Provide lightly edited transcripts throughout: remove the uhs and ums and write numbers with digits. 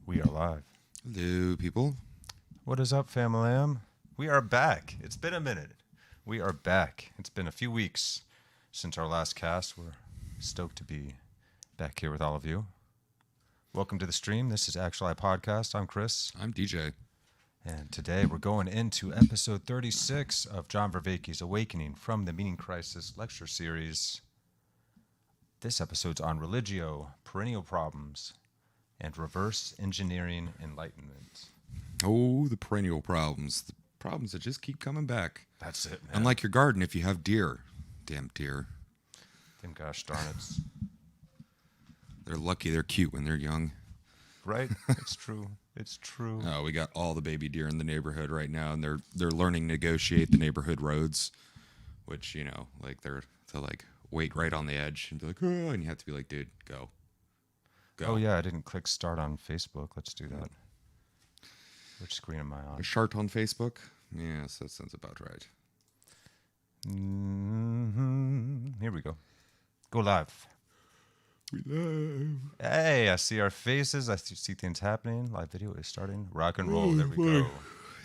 We are live. Hello, people. What is up, family? We are back. It's been a minute. We are back. It's been a few weeks since our last cast. We're stoked to be back here with all of you. Welcome to the stream. This is Actuali Podcast. I'm Chris. I'm DJ. And today we're going into episode 36 of John Vervaake's Awakening from the Meaning Crisis lecture series. This episode's on Religio, Perennial Problems, and Reverse Engineering Enlightenment. Oh, the perennial problems. The problems that just keep coming back. That's it, man. Unlike your garden, if you have deer. Damn deer. Them gosh darn it. They're lucky they're cute when they're young. Right? It's true. It's true. Oh, we got all the baby deer in the neighborhood right now, and they're learning to negotiate the neighborhood roads, which, you know, like they'll like wait right on the edge and be like, oh, and you have to be like, dude, go. Oh, yeah, I didn't click start on Facebook. Let's do that. Which screen am I on? A shark on Facebook? Yes, that sounds about right. Here we go. Go live. We love. Hey, I see our faces. I see things happening. Live video is starting. Rock and roll. There we go.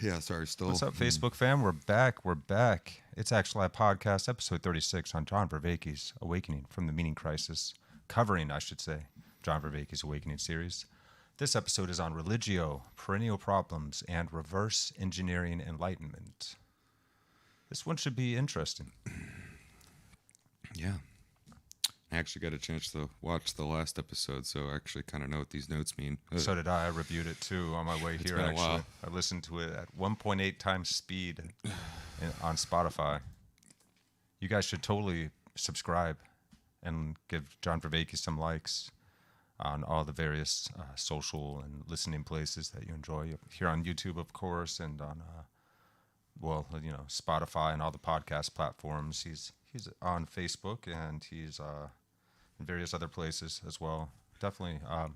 Yeah, sorry, still. What's up, Facebook fam? We're back. We're back. It's Actually Podcast, episode 36 on John Vervaake's Awakening from the Meaning Crisis. Covering, I should say, John Vervaake's Awakening series. This episode is on Religio, Perennial Problems, and Reverse Engineering Enlightenment. This one should be interesting. Yeah. I actually got a chance to watch the last episode, so I actually kind of know what these notes mean. So did I. I reviewed it too on my way here, been a actually. while. I listened to it at 1.8 times speed on Spotify. You guys should totally subscribe and give John Vervaeke some likes on all the various social and listening places that you enjoy. Here on YouTube, of course, and on, Spotify and all the podcast platforms. He's on Facebook, and he's in various other places as well. Definitely. And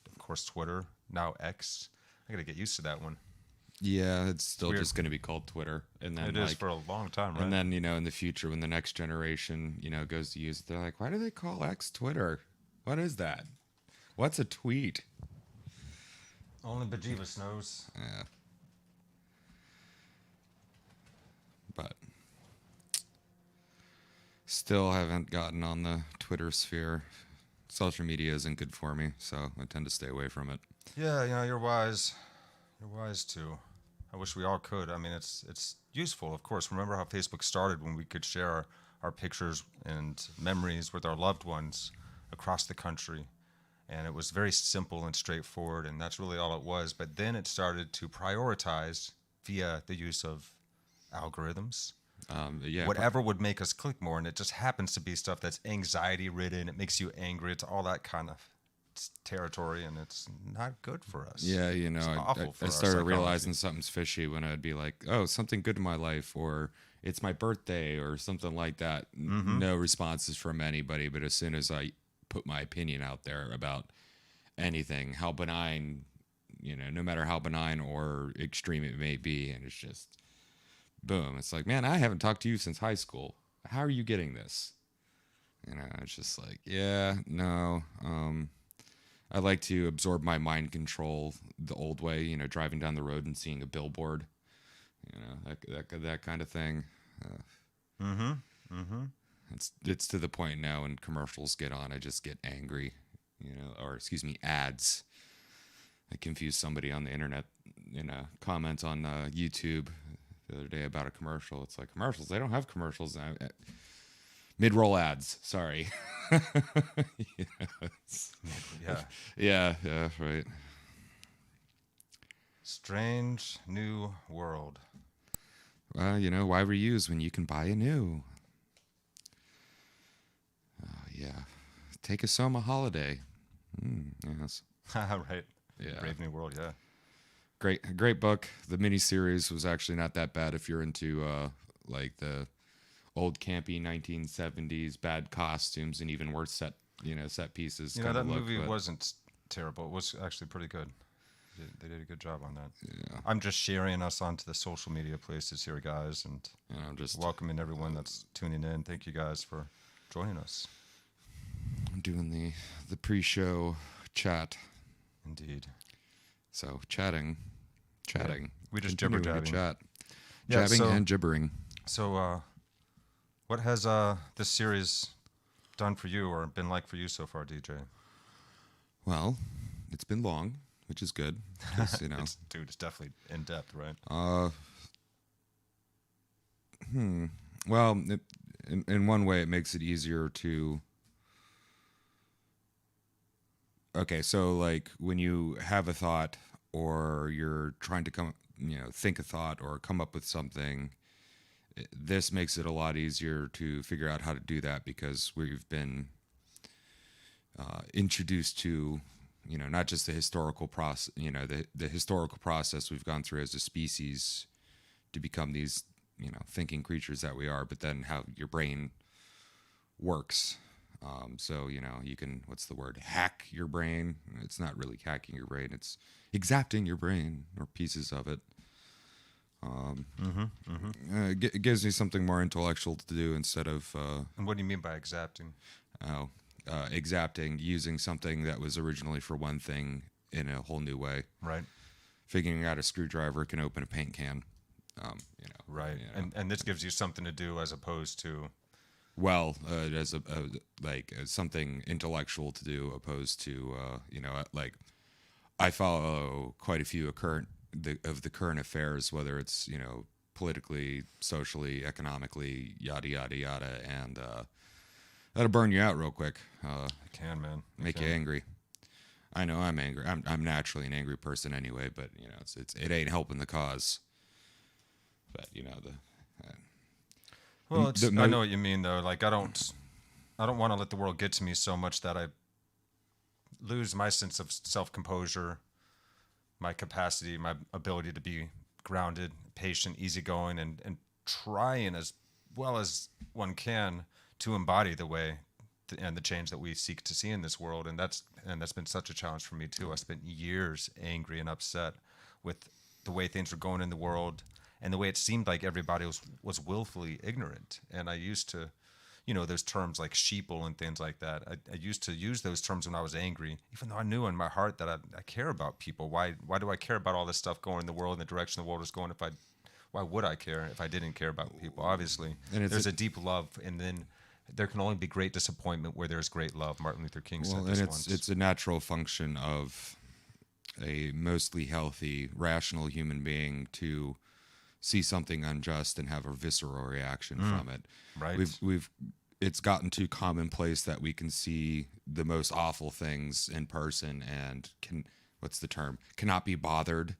of course, Twitter, now X. I got to get used to that one. Yeah, it's still Weird. just going to be called Twitter. And then It is for a long time, right? And then, in the future, when the next generation, goes to use it, they're like, why do they call X Twitter? What is that? What's a tweet? Only Bejeebus knows. Yeah. But still haven't gotten on the Twitter sphere. Social media isn't good for me, so I tend to stay away from it. Yeah, you're wise. You're wise too. I wish we all could. I mean, it's useful, of course. Remember how Facebook started when we could share our pictures and memories with our loved ones across the country. And it was very simple and straightforward, and that's really all it was. But then it started to prioritize via the use of algorithms. Whatever would make us click more, and it just happens to be stuff that's anxiety-ridden. It makes you angry. It's all that kind of territory, and it's not good for us. Yeah, It's awful for I our started psychology. realizing something's fishy when I'd be like, oh, something good in my life, or it's my birthday, or something like that. No responses from anybody, but as soon as I put my opinion out there about anything, how benign, no matter how benign or extreme it may be, and it's just, boom, it's like, man, I haven't talked to you since high school. How are you getting this? It's just like, yeah, no, I like to absorb my mind control the old way, driving down the road and seeing a billboard, that kind of thing. It's to the point now when commercials get on, I just get angry, ads. I confused somebody on the internet in a comment on YouTube the other day about a commercial. It's like, commercials, they don't have commercials. Mid-roll ads, sorry. Yeah, right. Strange new world. Well, why reuse when you can buy a new? Yeah. Take a Soma holiday. Yes. Right. Yeah. Brave New World, yeah. Great book. The miniseries was actually not that bad if you're into the old campy 1970s bad costumes and even worse set pieces. That movie wasn't terrible. It was actually pretty good. They did a good job on that. Yeah. I'm just sharing us onto the social media places here, guys, and I'm just welcoming everyone that's tuning in. Thank you guys for joining us. I'm doing the pre-show chat. Indeed. So chatting. We just Continuing to jibber-jabbing. chat. Yeah, Jabbing so- and gibbering. So, what has this series done for you, or been like for you so far, DJ? Well, it's been long, which is good. 'Cause, you know, It's definitely in depth, right? well, in one way, it makes it easier to. Okay, so like when you have a thought, or you're trying to think a thought or come up with something, this makes it a lot easier to figure out how to do that because we've been introduced to, not just the historical process, the historical process we've gone through as a species to become these, thinking creatures that we are, but then how your brain works. So, you can, what's the word? Hack your brain. It's not really hacking your brain. It's exacting your brain or pieces of it. It gives me something more intellectual to do instead of, And what do you mean by exacting? exacting, using something that was originally for one thing in a whole new way. Right. Figuring out a screwdriver can open a paint can. Right. And this gives you something to do as opposed to. Well, as as something intellectual to do, opposed to like I follow quite a few of the current affairs, whether it's politically, socially, economically, yada yada yada, and that'll burn you out real quick. It can, man. Make you angry. I know I'm angry. I'm naturally an angry person anyway, but it ain't helping the cause. But Well, I know what you mean, though. Like, I don't want to let the world get to me so much that I lose my sense of self-composure, my capacity, my ability to be grounded, patient, easygoing, and trying as well as one can to embody the way and the change that we seek to see in this world. And that's been such a challenge for me, too. I spent years angry and upset with the way things were going in the world, and the way it seemed like everybody was willfully ignorant. And I used to, those terms like sheeple and things like that. I used to use those terms when I was angry, even though I knew in my heart that I care about people. Why do I care about all this stuff going in the world and the direction the world is going? Why would I care if I didn't care about people? Obviously, there's a deep love, and then there can only be great disappointment where there's great love. Martin Luther King said this once. It's a natural function of a mostly healthy, rational human being to see something unjust and have a visceral reaction from it. Right. It's gotten too commonplace that we can see the most awful things in person and cannot be bothered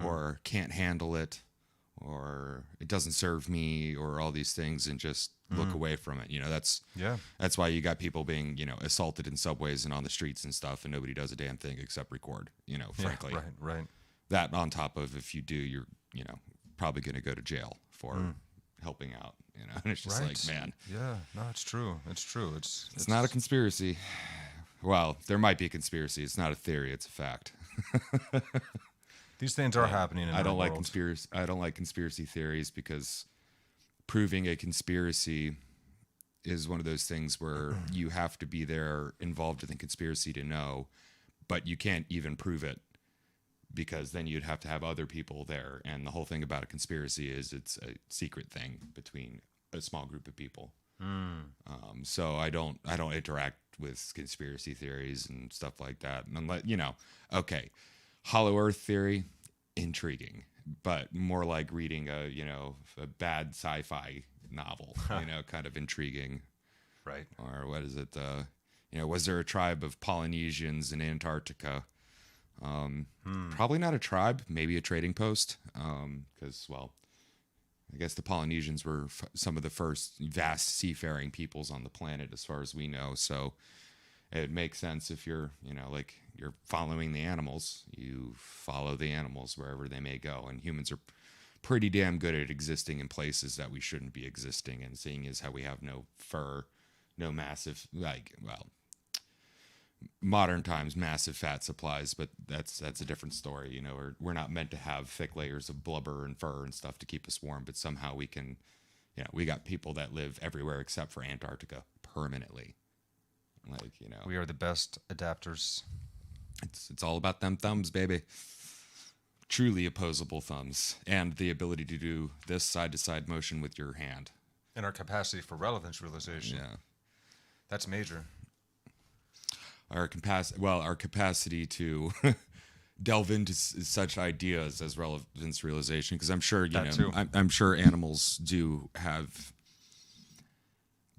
or can't handle it or it doesn't serve me or all these things and just look away from it. That's why you got people being, assaulted in subways and on the streets and stuff and nobody does a damn thing except record, frankly. Right. That on top of if you do, you're, probably going to go to jail for helping out, and it's just like, man. Yeah, no, it's true. It's not a conspiracy. Well, there might be a conspiracy. It's not a theory. It's a fact. These things are happening in I don't our like world. I don't like conspiracy theories because proving a conspiracy is one of those things where you have to be there involved in the conspiracy to know, but you can't even prove it because then you'd have to have other people there. And the whole thing about a conspiracy is it's a secret thing between a small group of people. So I don't interact with conspiracy theories and stuff like that. And unless, okay, Hollow Earth theory, intriguing, but more like reading a bad sci-fi novel, kind of intriguing. Right. Or what is it? Was there a tribe of Polynesians in Antarctica? Probably not a tribe, maybe a trading post. Because, I guess the Polynesians were some of the first vast seafaring peoples on the planet, as far as we know. So it makes sense if you're, you're following the animals. You follow the animals wherever they may go. And humans are pretty damn good at existing in places that we shouldn't be existing. And seeing as how we have no fur, no massive, modern times, massive fat supplies, but that's a different story. We're not meant to have thick layers of blubber and fur and stuff to keep us warm, but somehow we can, we got people that live everywhere except for Antarctica permanently. We are the best adapters. It's all about them thumbs, baby. Truly opposable thumbs, and the ability to do this side to side motion with your hand. And our capacity for relevance realization. Yeah. That's major. Our capacity to delve into such ideas as relevance realization, because I'm sure I'm sure animals do have.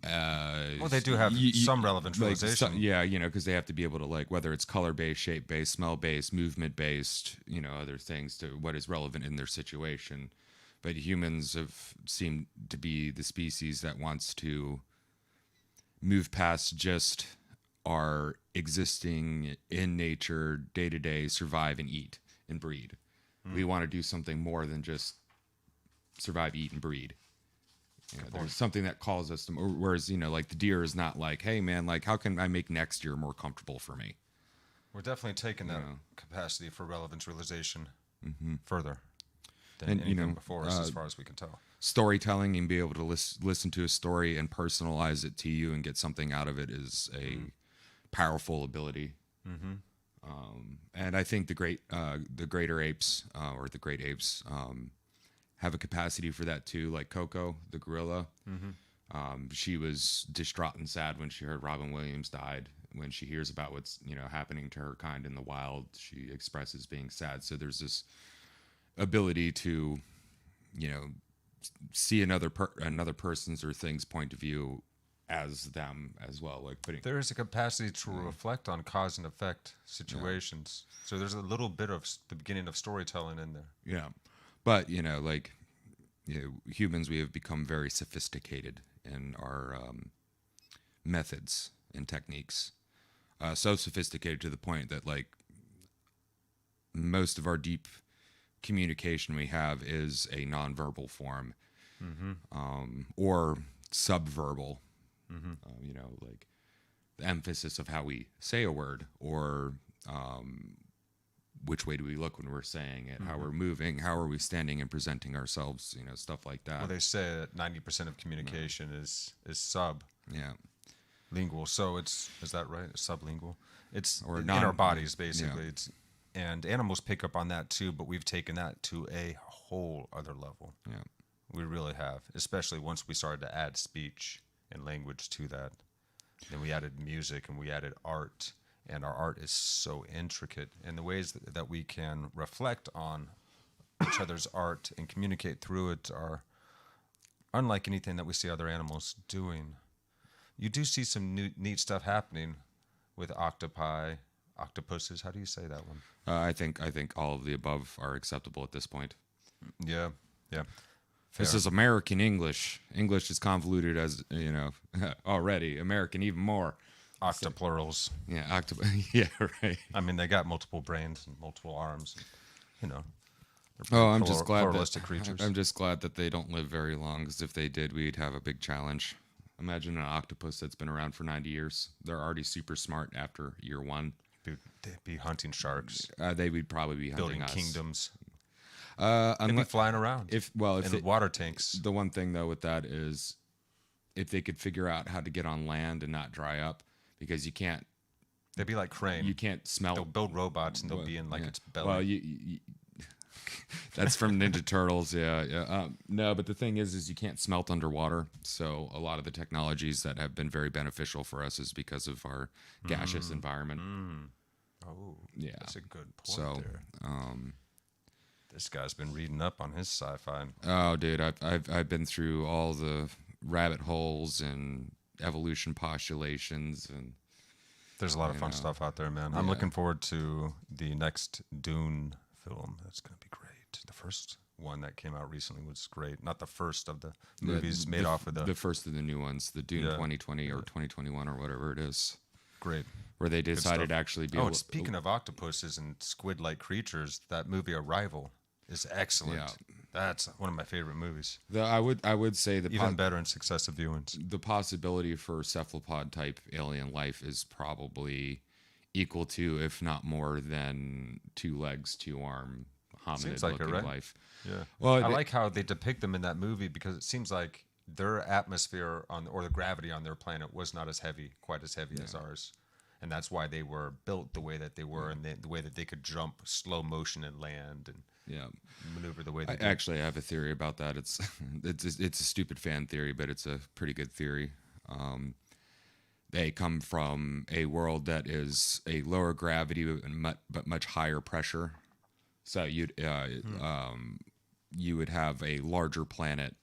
Well, they do have some relevant realization. Because they have to be able to, like, whether it's color based, shape based, smell based, movement based, other things to what is relevant in their situation. But humans have seemed to be the species that wants to move past just our existing in nature, day to day, survive and eat and breed. We want to do something more than just survive, eat, and breed. There's something that calls us to, whereas, like the deer is not like, hey man, like how can I make next year more comfortable for me? We're definitely taking that capacity for relevance realization further than anything before us, as far as we can tell. Storytelling and be able to listen to a story and personalize it to you and get something out of it is a powerful ability. And I think the greater apes or the great apes have a capacity for that too. Like Coco, the gorilla, she was distraught and sad when she heard Robin Williams died. When she hears about what's happening to her kind in the wild, she expresses being sad. So there's this ability to see another person's or thing's point of view as them as well. Like there is a capacity to reflect on cause and effect situations. So there's a little bit of the beginning of storytelling in there. Yeah. But, humans, we have become very sophisticated in our methods and techniques. So sophisticated to the point that, like, most of our deep communication we have is a nonverbal form or subverbal. Like the emphasis of how we say a word or which way do we look when we're saying it, how we're moving, how are we standing and presenting ourselves, stuff like that. Well, they say that 90% of communication is Yeah. Lingual. So is that right? Sublingual. It's or in our bodies, basically. And animals pick up on that too, but we've taken that to a whole other level. Yeah. We really have, especially once we started to add speech and language to that. Then we added music and we added art, and our art is so intricate, and the ways that we can reflect on each other's art and communicate through it are unlike anything that we see other animals doing. You do see some neat stuff happening with octopuses. How do you say that one? I think all of the above are acceptable at this point. Yeah. Fair. This is American English. English is convoluted as, already. American even more. Octoplurals. Yeah, yeah, right. I mean, they got multiple brains and multiple arms. I'm just glad pluralistic creatures. I'm just glad that they don't live very long, because if they did, we'd have a big challenge. Imagine an octopus that's been around for 90 years. They're already super smart after year one. They'd be hunting sharks. They would probably be hunting building us. Kingdoms. They'd be flying around. In water tanks. The one thing though with that is, if they could figure out how to get on land and not dry up, because you can't. They'd be like Crane. You can't smelt. They'll build robots and they'll be in its belly. Well, that's from Ninja Turtles. Yeah. No, but the thing is you can't smelt underwater. So a lot of the technologies that have been very beneficial for us is because of our gaseous environment. Oh, yeah, that's a good point there. This guy's been reading up on his sci-fi. Oh, dude, I've been through all the rabbit holes and evolution postulations, and there's a lot of fun stuff out there, man. I'm looking forward to the next Dune film. That's going to be great. The first one that came out recently was great. Not the first of the movies made off of the first of the new ones, the Dune 2020 or 2021 or whatever it is. Great. Where they decided to actually be. And speaking of octopuses and squid-like creatures, that movie Arrival is excellent. Yeah. That's one of my favorite movies. I would say even better in successive viewings. The possibility for cephalopod type alien life is probably equal to, if not more than, 2 legs, 2 arm hominid looking right? life. Yeah. Well, I like how they depict them in that movie, because it seems like their atmosphere or the gravity on their planet was not quite as heavy as ours. and that's why they were built the way that they were, and the way that they could jump slow motion and land and Yeah. maneuver the way they I did. actually have a theory about that. It's a stupid fan theory, but it's a pretty good theory. They come from a world that is a lower gravity but much higher pressure. So you would have a larger planet,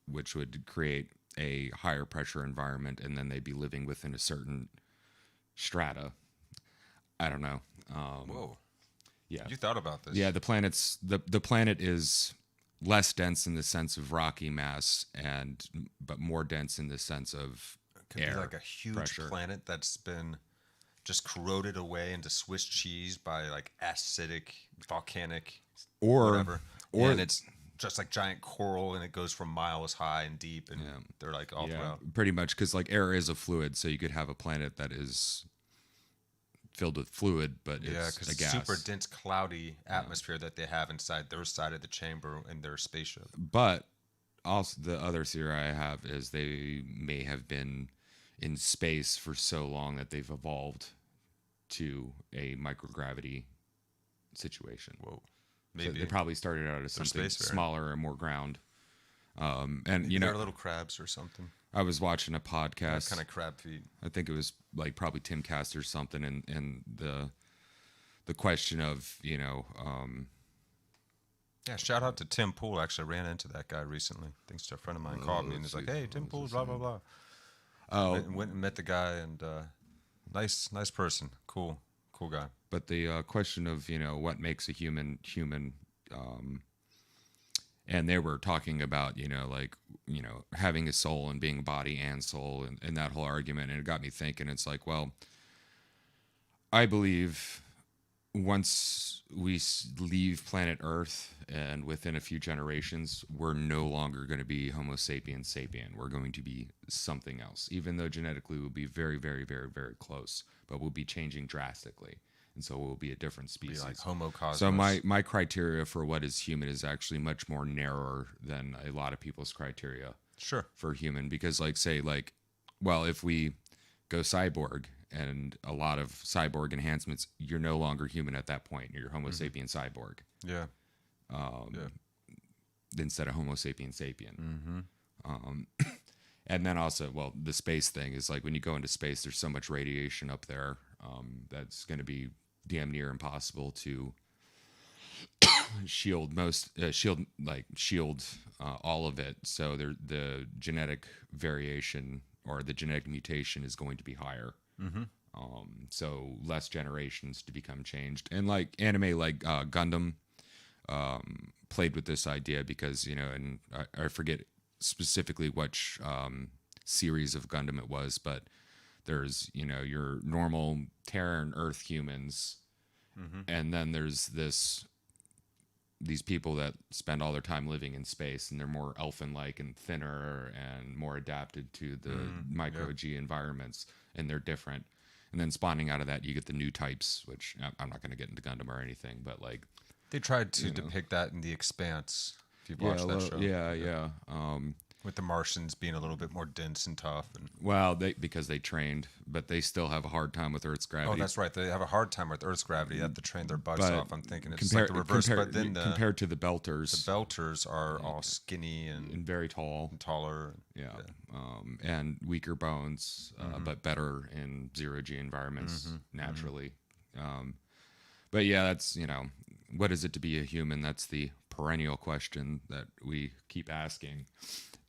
which would create a higher pressure environment, and then they'd be living within a certain strata. I don't know. Whoa. Yeah. You thought about this? Yeah, the planet is less dense in the sense of rocky mass, but more dense in the sense of Could air be like a huge pressure. planet that's been just corroded away into Swiss cheese by like acidic, volcanic, Or whatever. or And it's just like giant coral, and it goes from miles high and deep, and they're like all yeah, throughout. pretty much, because like air is a fluid, so you could have a planet that is filled with fluid, but Yeah, it's because a gas. super dense, cloudy atmosphere that they have inside their side of the chamber in their spaceship. But also, the other theory I have is they may have been in space for so long that they've evolved to a microgravity situation. Whoa, So maybe they probably started out as something spacefaring. smaller and more ground. And maybe you know, they're little crabs or something. I was watching a podcast. Kind of crab feet. I think it was like probably Tim Cast or something, and the question of Yeah, shout out to Tim Pool. Actually, ran into that guy recently. Thanks to a friend of mine called me and he's like, "Hey, Tim Pool, blah blah blah." Went and met the guy, and nice person, cool guy. but the question of what makes a human, and they were talking about having a soul and being body and soul, and that whole argument, and it got me thinking. It's like, well, I believe once we leave planet Earth and within a few generations, we're no longer going to be Homo sapiens sapien. We're going to be something else, even though genetically we'll be very, very, very, very close, but we'll be changing drastically. And so we'll be a different species. Be like Homo cosmos. So my criteria for what is human is actually much more narrower than a lot of people's criteria Sure. for human. Because well, if we go cyborg and a lot of cyborg enhancements, you're no longer human at that point. You're Homo sapien cyborg. Yeah. Instead of Homo sapien sapien. And then also, well, the space thing is like when you go into space, there's so much radiation up there that's going to be damn near impossible to shield all of it. So the genetic variation or the genetic mutation is going to be higher. So less generations to become changed. And like anime like Gundam played with this idea because, and I forget specifically which series of Gundam it was, but there's, your normal Terra and Earth humans, and then there's these people that spend all their time living in space, and they're more elfin-like and thinner and more adapted to the micro-G environments, and they're different. And then spawning out of that, you get the new types, which I'm not going to get into Gundam or anything, but like They tried to depict that in The Expanse. If you've watched that show. Yeah. With the Martians being a little bit more dense and tough. And Well, because they trained, but they still have a hard time with Earth's gravity. oh, that's right. They have a hard time with Earth's gravity. They have to train their butts But off. I'm thinking it's like the reverse. But then compared to the Belters, the Belters are all skinny and very tall, taller. yeah. And weaker bones, but better in zero-G environments naturally. But yeah, that's what is it to be a human? That's the perennial question that we keep asking.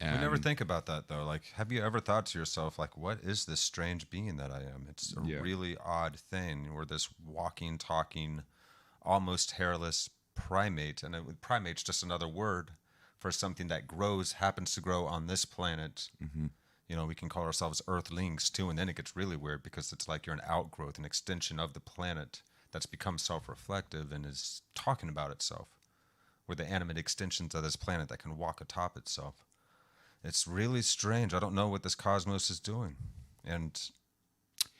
And We never think about that though. Like, have you ever thought to yourself, like, what is this strange being that I am? It's a really odd thing. We're this walking, talking, almost hairless primate, and primate's just another word for something that happens to grow on this planet. We can call ourselves Earthlings too, and then it gets really weird because it's like you're an outgrowth, an extension of the planet that's become self-reflective and is talking about itself. We're the animate extensions of this planet that can walk atop itself. It's really strange. I don't know what this cosmos is doing. And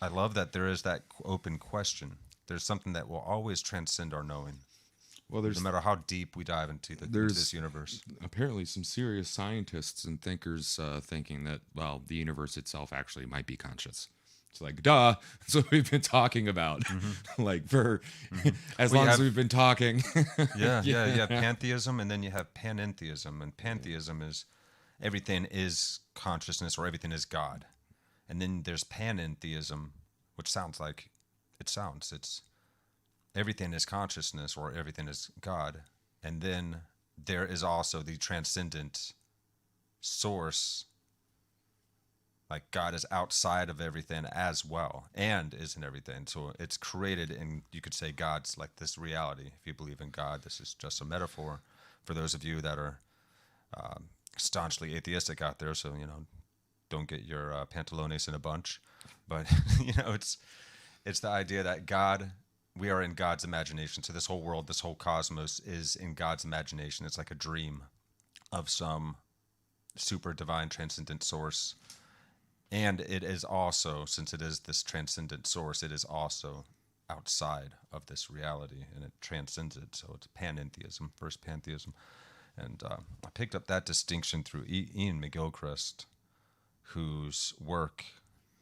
I love that there is that open question. There's something that will always transcend our knowing. Well, No matter how deep we dive into this universe. Apparently some serious scientists and thinkers thinking that, well, the universe itself actually might be conscious. It's like, duh. That's what we've been talking about. Like for as long as we've been talking. Yeah. You have pantheism, and then you have panentheism. And pantheism is everything is consciousness, or everything is God. And then there's panentheism, which sounds like it's everything is consciousness, or everything is God. And then there is also the transcendent source, like God is outside of everything as well, and is in everything. So it's created, and you could say God's like this reality. If you believe in God, this is just a metaphor for those of you that are staunchly atheistic out there. So, don't get your pantalones in a bunch. But, it's the idea that God, we are in God's imagination. So this whole world, this whole cosmos is in God's imagination. It's like a dream of some super divine transcendent source. And it is also, since it is this transcendent source, it is also outside of this reality, and it transcends it. So it's panentheism, first pantheism. And I picked up that distinction through Ian McGilchrist, whose work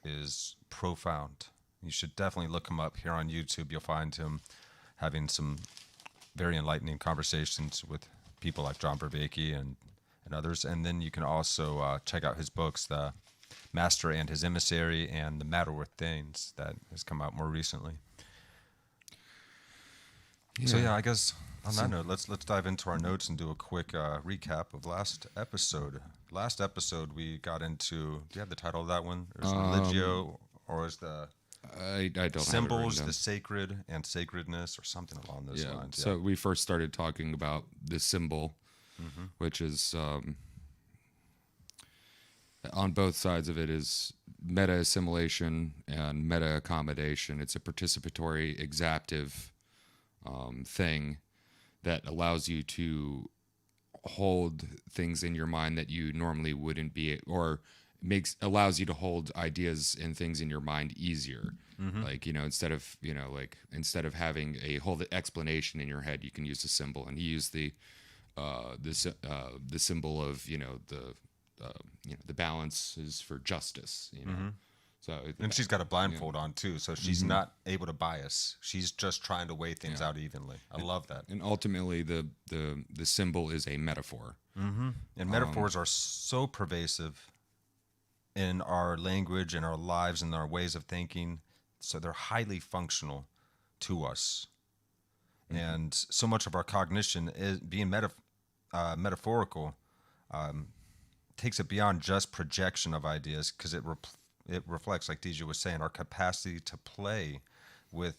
is profound. You should definitely look him up here on YouTube. You'll find him having some very enlightening conversations with people like John Vervaeke and others. And then you can also check out his books, The Master and His Emissary, and The Matter with Things, that has come out more recently. Yeah. So I guess on that note, let's dive into our notes and do a quick recap of last episode. Last episode we got into. Do you have the title of that one? Is Religio, or is the I don't symbols, the sacred and sacredness, or something along those lines? So we first started talking about the symbol, which is on both sides of it is meta assimilation and meta accommodation. It's a participatory, exaptive thing that allows you to hold things in your mind that you normally wouldn't be, or allows you to hold ideas and things in your mind easier. Like, instead of having a whole explanation in your head, you can use a symbol. And he used the symbol of, the balance is for justice, So, and she's got a blindfold on too, so she's not able to bias. She's just trying to weigh things out evenly. I love that. And ultimately, the symbol is a metaphor. And metaphors are so pervasive in our language, in our lives, in our ways of thinking. So they're highly functional to us. And so much of our cognition is being metaphorical. Takes it beyond just projection of ideas, because it reflects, like DJ was saying, our capacity to play with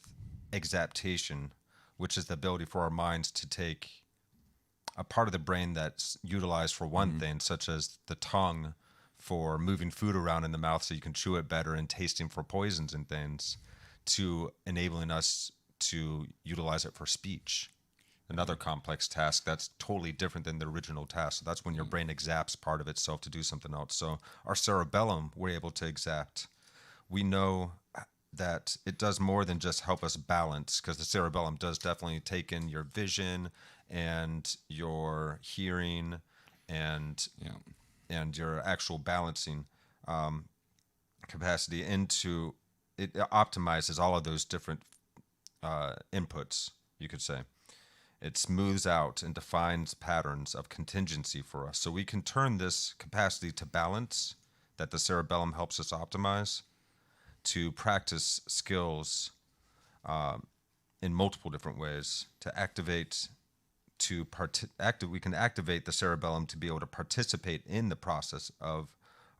exaptation, which is the ability for our minds to take a part of the brain that's utilized for one thing, such as the tongue for moving food around in the mouth so you can chew it better, and tasting for poisons and things, to enabling us to utilize it for speech. Another complex task that's totally different than the original task. So that's when your brain exapts part of itself to do something else. So our cerebellum, we're able to exact. We know that it does more than just help us balance, because the cerebellum does definitely take in your vision and your hearing and your actual balancing capacity into it. Optimizes all of those different inputs, you could say. It smooths out and defines patterns of contingency for us. So we can turn this capacity to balance that the cerebellum helps us optimize to practice skills in multiple different ways to activate. We can activate the cerebellum to be able to participate in the process of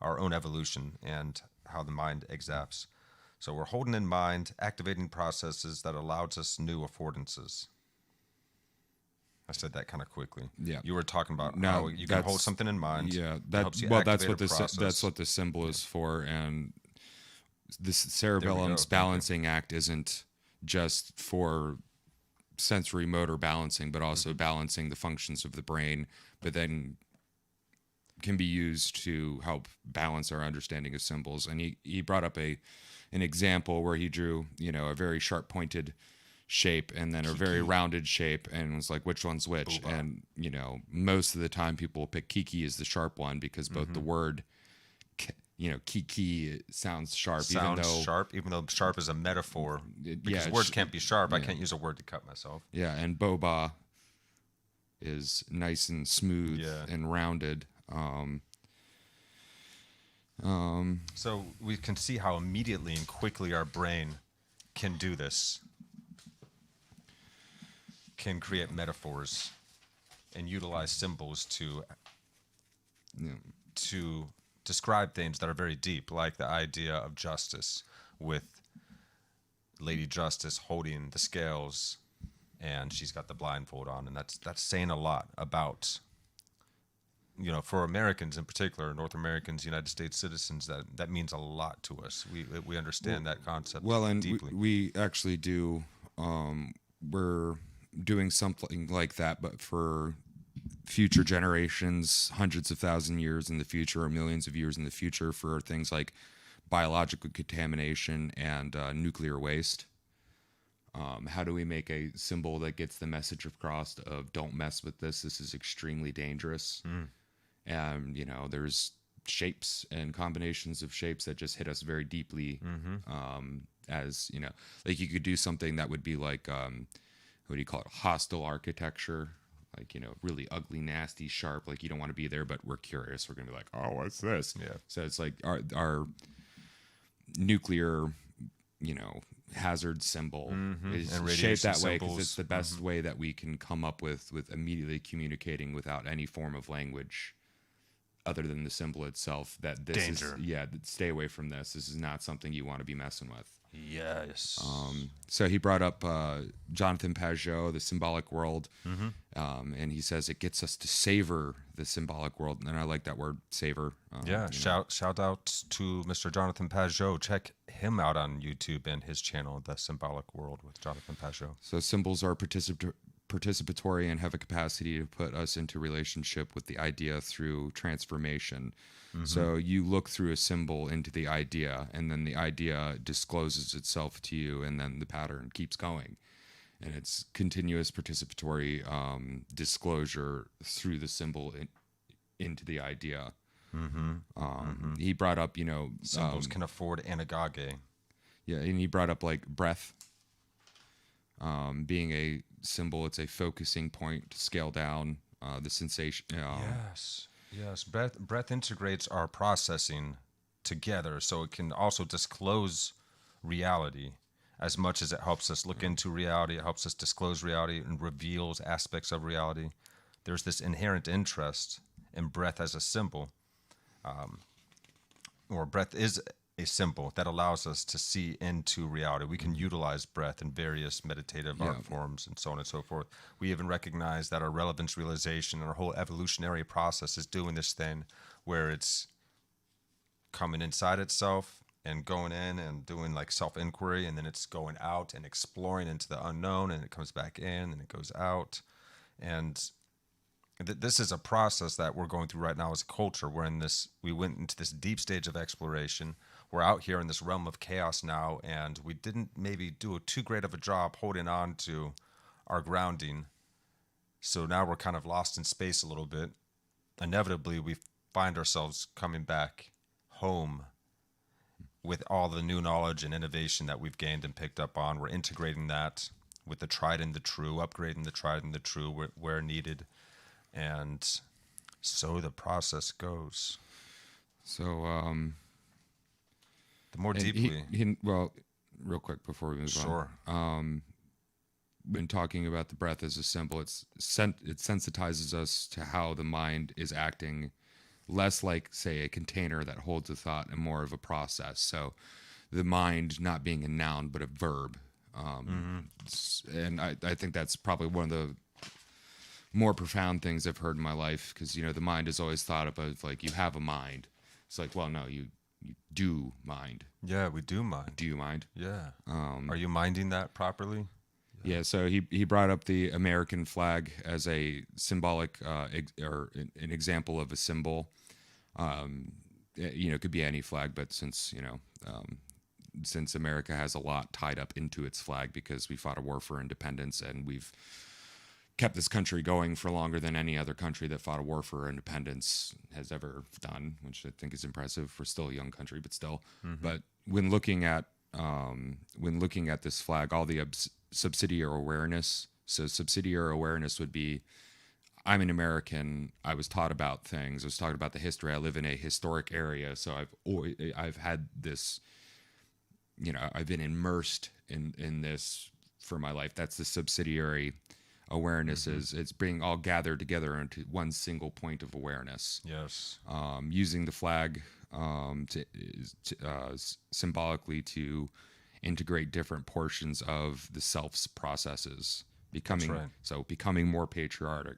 our own evolution and how the mind exapts. So we're holding in mind activating processes that allows us new affordances. I said that kind of quickly. Yeah, you were talking about how you can hold something in mind. Yeah, that's what the symbol is for, and this cerebellum's balancing act isn't just for sensory motor balancing, but also balancing the functions of the brain, but then can be used to help balance our understanding of symbols. And he brought up an example where he drew, a very sharp pointed shape and then a very rounded shape, and was like, which one's which? Booba. And most of the time people will pick Kiki as the sharp one, because both the word key sounds sharp, even though sharp is a metaphor, because words can't be sharp. I can't use a word to cut myself. Yeah, and boba is nice and smooth and rounded. So we can see how immediately and quickly our brain can do this, can create metaphors and utilize symbols to describe things that are very deep, like the idea of justice, with Lady Justice holding the scales and she's got the blindfold on, and that's saying a lot about, for Americans in particular, North Americans, United States citizens, that means a lot to us. We understand that concept deeply. We actually do. We're doing something like that, but for future generations, hundreds of thousand years in the future, or millions of years in the future, for things like biological contamination and nuclear waste. How do we make a symbol that gets the message across of don't mess with this? This is extremely dangerous. And, there's shapes and combinations of shapes that just hit us very deeply. As, like you could do something that would be like, what do you call it? Hostile architecture. Like, really ugly, nasty, sharp. Like you don't want to be there, but we're curious. We're going to be like, oh, what's this? Yeah. So it's like our nuclear, hazard symbol is shaped that way because it's the best way that we can come up with immediately communicating without any form of language other than the symbol itself, that this Danger. Stay away from this. This is not something you want to be messing with. Yes. So he brought up Jonathan Pajot, the symbolic world, and he says it gets us to savor the symbolic world, and I like that word, savor. Shout out to Mr. Jonathan Pajot. Check him out on YouTube and his channel, The Symbolic World with Jonathan Pajot. So symbols are participatory and have a capacity to put us into relationship with the idea through transformation. So you look through a symbol into the idea, and then the idea discloses itself to you, and then the pattern keeps going. And it's continuous participatory disclosure through the symbol into the idea. He brought up, Symbols can afford anagoge. Yeah, and he brought up like breath being a symbol. It's a focusing point to scale down the sensation. Yes. Breath integrates our processing together, so it can also disclose reality as much as it helps us look into reality. It helps us disclose reality and reveals aspects of reality. There's this inherent interest in breath as a symbol, or breath is a symbol that allows us to see into reality. We can utilize breath in various meditative art forms and so on and so forth. We even recognize that our relevance realization and our whole evolutionary process is doing this thing where it's coming inside itself and going in and doing like self-inquiry, and then it's going out and exploring into the unknown, and it comes back in and it goes out. And this is a process that we're going through right now as a culture. We went into this deep stage of exploration. We're out here in this realm of chaos now, and we didn't maybe do too great of a job holding on to our grounding. So now we're kind of lost in space a little bit. Inevitably, we find ourselves coming back home with all the new knowledge and innovation that we've gained and picked up on. We're integrating that with the tried and the true, upgrading the tried and the true where needed. And so the process goes. So, the more deeply. Real quick before we move on. Sure. When talking about the breath as a symbol, it sensitizes us to how the mind is acting, less like, say, a container that holds a thought and more of a process. So the mind not being a noun, but a verb. And I think that's probably one of the more profound things I've heard in my life, because, the mind is always thought of like, you have a mind. It's like, well, no, you do mind. Yeah, we do mind. Do you mind? Yeah. Are you minding that properly? Yeah, so he brought up the American flag as a symbolic or an example of a symbol. It could be any flag, but since America has a lot tied up into its flag because we fought a war for independence and we've kept this country going for longer than any other country that fought a war for independence has ever done, which I think is impressive. We're still a young country, but still. But when looking at this flag, all the subsidiary awareness. So subsidiary awareness would be, I'm an American. I was taught about things. I was taught about the history. I live in a historic area, so I've had this. I've been immersed in this for my life. That's the subsidiary awareness. It's being all gathered together into one single point of awareness. Yes. Using the flag symbolically to integrate different portions of the self's processes, becoming more patriotic.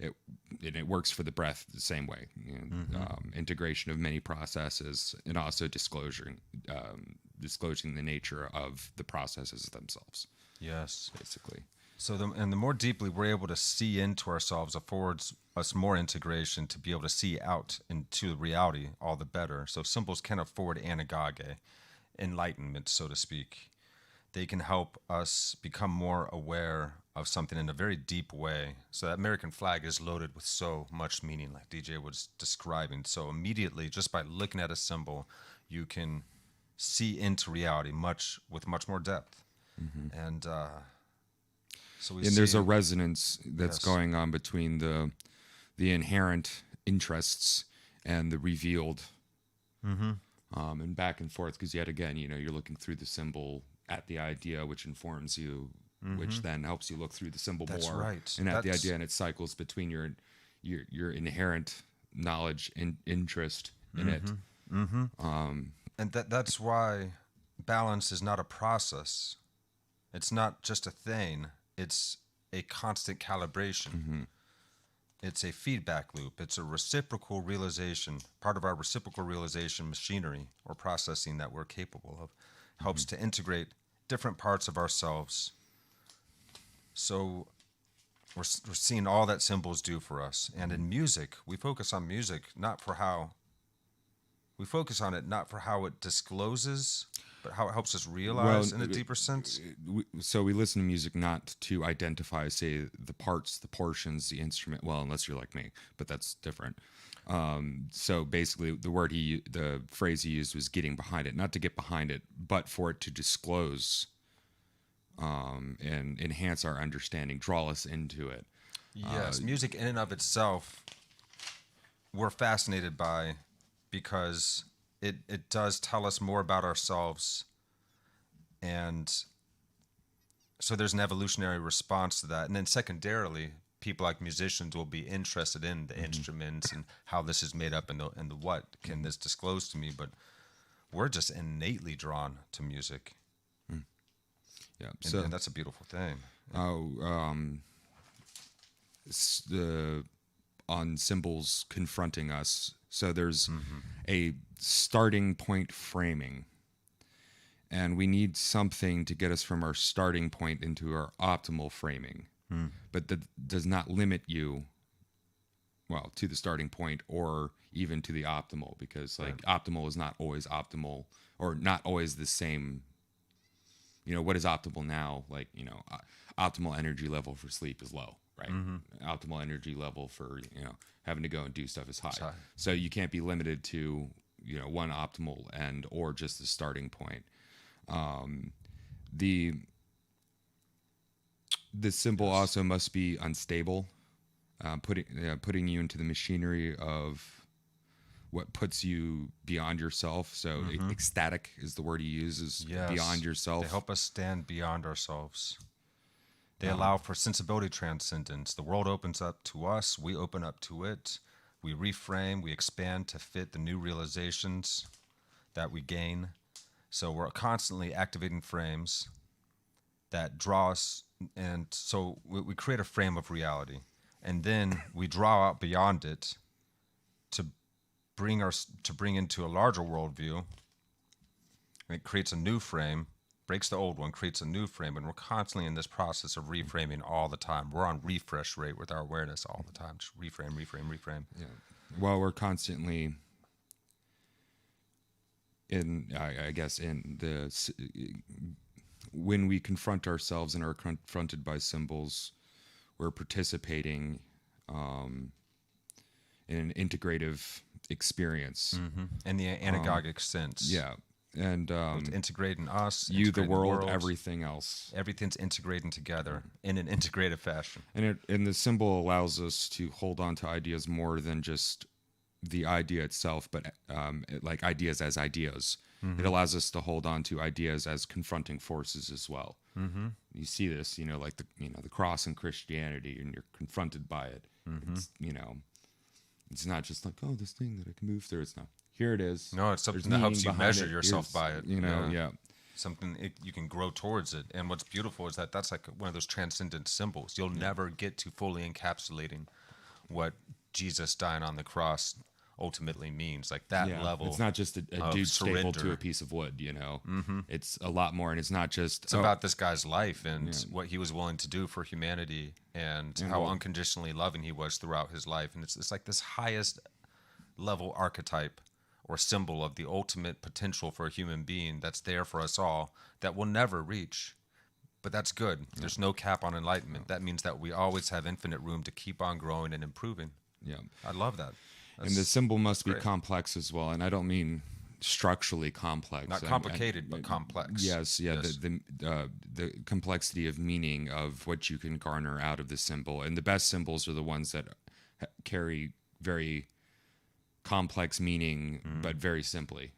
It works for the breath the same way. Integration of many processes, and also disclosing the nature of the processes themselves. Yes, basically. So the more deeply we're able to see into ourselves, affords us more integration to be able to see out into reality all the better. So symbols can afford anagoge, enlightenment, so to speak. They can help us become more aware of something in a very deep way. So that American flag is loaded with so much meaning, like DJ was describing. So immediately, just by looking at a symbol, you can see into reality with much more depth. And so there's a resonance that's going on between the inherent interests and the revealed, and back and forth. Because yet again, you're looking through the symbol at the idea, which informs you, which then helps you look through the symbol more. Right. And at the idea, and it cycles between your inherent knowledge and interest in it. And that's why balance is not a process. It's not just a thing. It's a constant calibration. It's a feedback loop. It's a reciprocal realization. Part of our reciprocal realization machinery or processing that we're capable of helps to integrate different parts of ourselves. So we're seeing all that symbols do for us. And in music, we focus on music not for how it discloses, but how it helps us realize in a deeper sense. So we listen to music not to identify, say, the parts, the portions, the instrument. Well, unless you're like me, but that's different. So basically, the phrase he used was getting behind it, not to get behind it, but for it to disclose and enhance our understanding, draw us into it. Yes, music in and of itself, we're fascinated by, because it does tell us more about ourselves. And so there's an evolutionary response to that. And then secondarily, people like musicians will be interested in the instruments and how this is made up and the what can this disclose to me. But we're just innately drawn to music. Yeah, and that's a beautiful thing. On symbols confronting us. So there's a starting point framing, and we need something to get us from our starting point into our optimal framing. But that does not limit you, to the starting point or even to the optimal, because optimal is not always optimal, or not always the same. What is optimal now? Optimal energy level for sleep is low, right? Optimal energy level for, having to go and do stuff is high. So you can't be limited to, one optimal end or just the starting point. The symbol also must be unstable, putting you into the machinery of what puts you beyond yourself. So ecstatic is the word he uses. Beyond yourself. They help us stand beyond ourselves. They allow for sensibility transcendence. The world opens up to us. We open up to it. We reframe. We expand to fit the new realizations that we gain. So we're constantly activating frames that draw us. And so we create a frame of reality. And then we draw out beyond it to bring into a larger worldview. And it creates a new frame, breaks the old one, creates a new frame, and we're constantly in this process of reframing all the time. We're on refresh rate with our awareness all the time. Just reframe. Yeah. Well, we're constantly in the when we confront ourselves and are confronted by symbols, we're participating in an integrative experience. In the anagogic sense. Yeah. And Both integrating us, you, the integrating world, everything else. Everything's integrating together in an integrative fashion. And the symbol allows us to hold on to ideas more than just the idea itself, but like ideas as ideas. It allows us to hold on to ideas as confronting forces as well. You see this, like the cross in Christianity, and you're confronted by it. It's, it's not just like, oh, this thing that I can move through. It's not. Here it is. No, it's something that helps you measure yourself by it. Yeah. Something you can grow towards it. And what's beautiful is that that's like one of those transcendent symbols. You'll never get to fully encapsulating what Jesus dying on the cross ultimately means. Like that level. It's not just a dude stapled to a piece of wood, It's a lot more, and it's not just... It's about this guy's life and what he was willing to do for humanity and how unconditionally loving he was throughout his life. And it's like this highest level archetype or symbol of the ultimate potential for a human being that's there for us all that we'll never reach. But that's good. There's no cap on enlightenment. That means that we always have infinite room to keep on growing and improving. Yeah. I love that. And the symbol must be complex as well. And I don't mean structurally complex. Not complicated, but complex. Yes. The complexity of meaning of what you can garner out of the symbol. And the best symbols are the ones that carry very complex meaning, but very simply.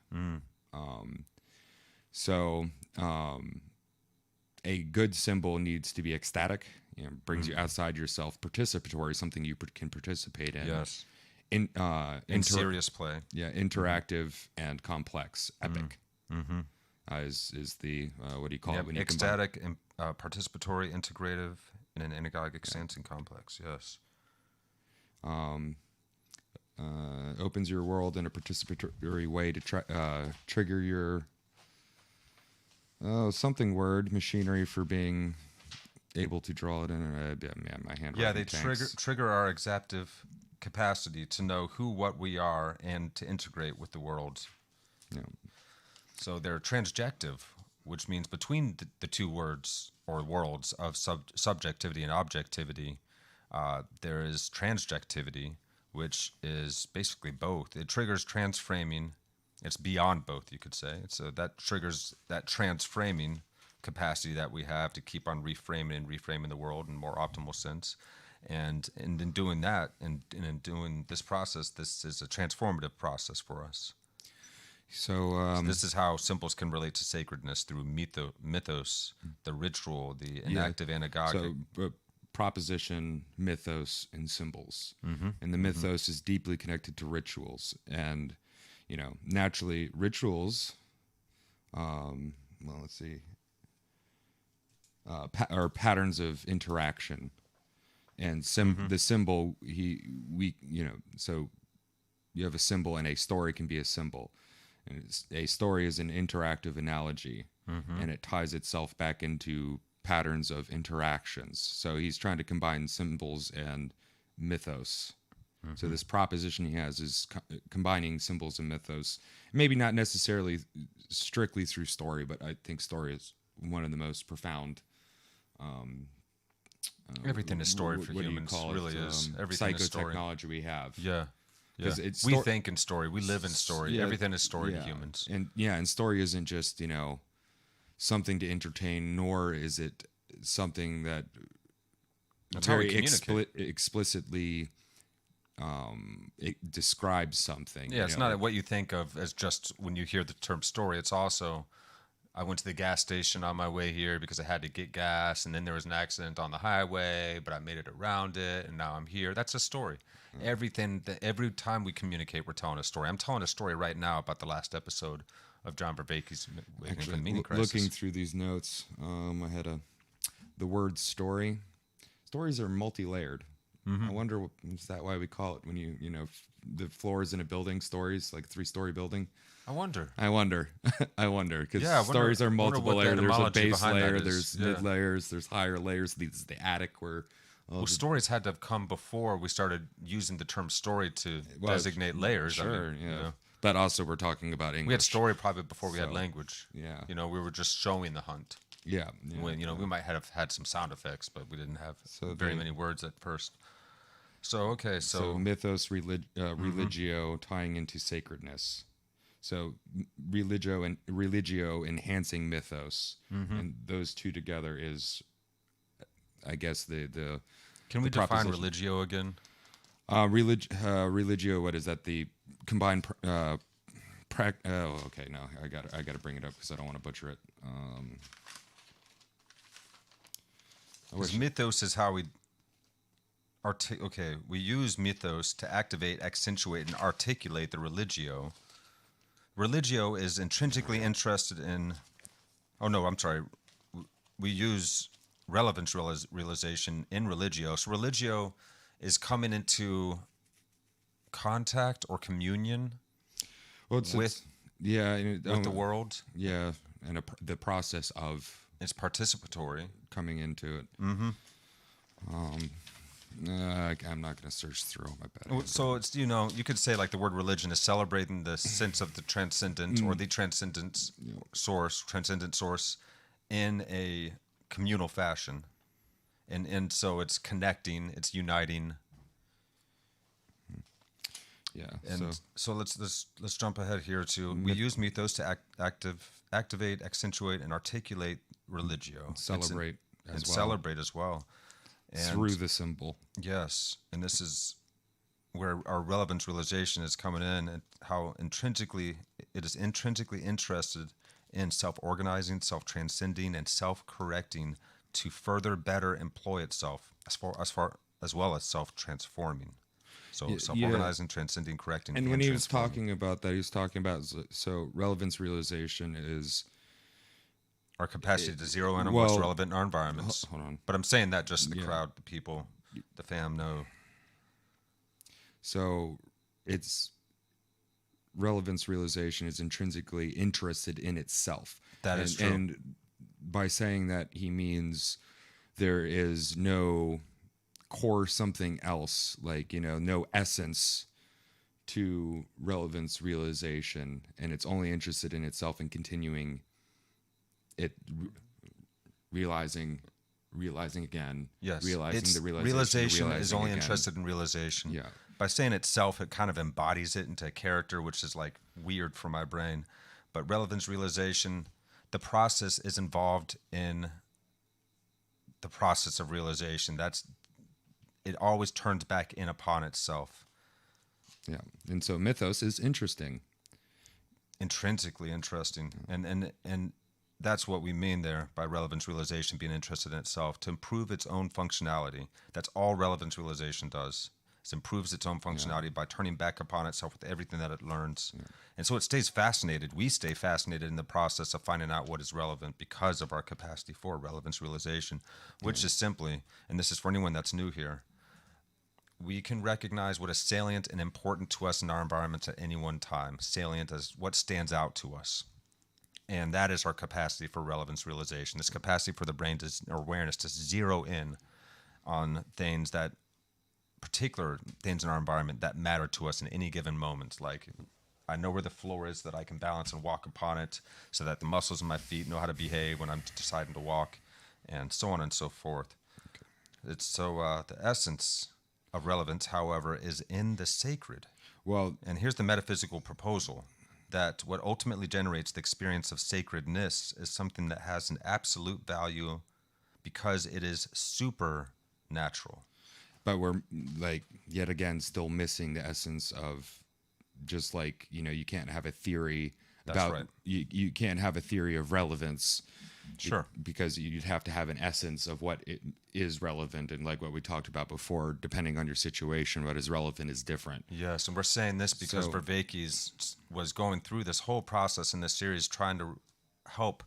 A good symbol needs to be ecstatic, brings you outside yourself, participatory, something you can participate in. Yes. In serious play. Yeah, interactive and complex, epic. Is the what do you call it when you ecstatic and participatory, integrative, in an anagogic sense, and complex. Yes. Opens your world in a participatory way to trigger your something word machinery for being able to draw it in. My handwriting. Yeah, they trigger our exaptive capacity to know who, what we are, and to integrate with the world. Yeah. So they're transjective, which means between the two words or worlds of subjectivity and objectivity, there is transjectivity, which is basically both. It triggers transframing. It's beyond both, you could say. So that triggers that transframing capacity that we have to keep on reframing the world in a more optimal sense. And in doing that, and in doing this process, this is a transformative process for us. So this is how symbols can relate to sacredness through mythos, the ritual, the inactive anagogic. So proposition, mythos, and symbols. And the mythos is deeply connected to rituals. And, naturally rituals, let's see, are patterns of interaction. And the symbol, so you have a symbol and a story can be a symbol. And a story is an interactive analogy, and it ties itself back into patterns of interactions. So he's trying to combine symbols and mythos. So this proposition he has is combining symbols and mythos. Maybe not necessarily strictly through story, but I think story is one of the most profound. Everything is story for humans. Really is. Everything is story. Psychotechnology we have. Yeah. We think in story. We live in story. Everything is story to humans. And story isn't just, something to entertain, nor is it something that very explicitly it describes something. Yeah, it's not what you think of as just when you hear the term story. It's also, I went to the gas station on my way here because I had to get gas, and then there was an accident on the highway, but I made it around it, and now I'm here. That's a story. Every time we communicate, we're telling a story. I'm telling a story right now about the last episode of John Vervaeke's Meaning Crisis. Looking through these notes, I had the word story. Stories are multi-layered. I wonder, is that why we call it when the floors in a building, stories, like a 3-story building? I wonder. Because stories are multiple layers. There's a base layer, there's mid layers, there's higher layers. This is the attic where... stories had to have come before we started using the term story to designate layers. Sure, But also we're talking about English. We had story probably before we had language. Yeah. We were just showing the hunt. Yeah. When we might have had some sound effects, but we didn't have So very many words at first. So okay, So mythos, religio, tying into sacredness. So religio enhancing mythos, and those two together is, I guess, the can we the define proposition. religio again? Religio. What is that? The combined. Oh, okay. No, I got to bring it up because I don't want to butcher it. Because mythos is how we we use mythos to activate, accentuate, and articulate the religio. Religio is intrinsically interested in. Oh no, I'm sorry. We use relevance realization in religio. So religio is coming into contact or communion with the world. Yeah, and the process of It's participatory. coming into it. I'm not going to search through all my bad. So it's you could say like the word religion is celebrating the sense of the transcendent or the transcendent source in a communal fashion, and so it's connecting, it's uniting. Yeah. And so let's jump ahead here to we use mythos to activate, accentuate, and articulate religio. Celebrate Celebrate as well. And through the symbol. yes, and this is where our relevance realization is coming in, and how it is intrinsically interested in self-organizing, self-transcending, and self-correcting to further better employ itself as well as self-transforming. So self-organizing, transcending, correcting. And when he was talking about that, he was talking about so relevance realization is our capacity to zero in on what's relevant in our environments. Hold on. But I'm saying that just the crowd, the people, the fam know. So it's relevance realization is intrinsically interested in itself. That is true. And by saying that, he means there is no core something else, like, no essence to relevance realization, and it's only interested in itself and continuing it, realizing again. Yes, realizing the realization is only again. interested in realization. Yeah. By saying itself, it kind of embodies it into a character, which is like weird for my brain. But relevance realization, the process is involved in the process of realization. It always turns back in upon itself. Yeah, and so mythos is interesting, intrinsically interesting, and that's what we mean there by relevance realization being interested in itself to improve its own functionality. That's all relevance realization does. It improves its own functionality by turning back upon itself with everything that it learns. And so it stays fascinated. We stay fascinated in the process of finding out what is relevant because of our capacity for relevance realization, which is simply, and this is for anyone that's new here, we can recognize what is salient and important to us in our environments at any one time. Salient as what stands out to us. And that is our capacity for relevance realization, this capacity for the brain or awareness to zero in on particular things in our environment that matter to us in any given moment. Like, I know where the floor is that I can balance and walk upon it so that the muscles in my feet know how to behave when I'm deciding to walk, and so on and so forth. Okay. It's so the essence of relevance, however, is in the sacred. Well, and here's the metaphysical proposal, that what ultimately generates the experience of sacredness is something that has an absolute value because it is supernatural. But we're, like, yet again, still missing the essence of, just like, you can't have a theory about, you can't have a theory of relevance. Sure. Because you'd have to have an essence of what it is relevant, and like what we talked about before, depending on your situation, what is relevant is different. Yes, and we're saying this because Vervaeke was going through this whole process in this series trying to help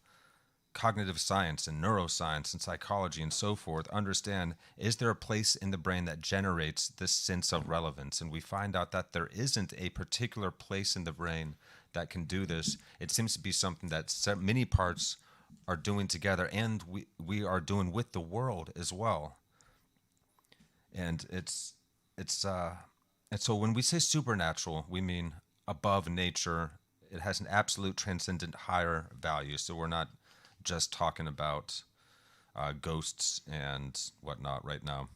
cognitive science and neuroscience and psychology and so forth understand, is there a place in the brain that generates this sense of relevance? And we find out that there isn't a particular place in the brain that can do this. It seems to be something that many parts are doing together, and we are doing with the world as well. And and so when we say supernatural, we mean above nature. It has an absolute transcendent higher value. So we're not just talking about ghosts and whatnot right now.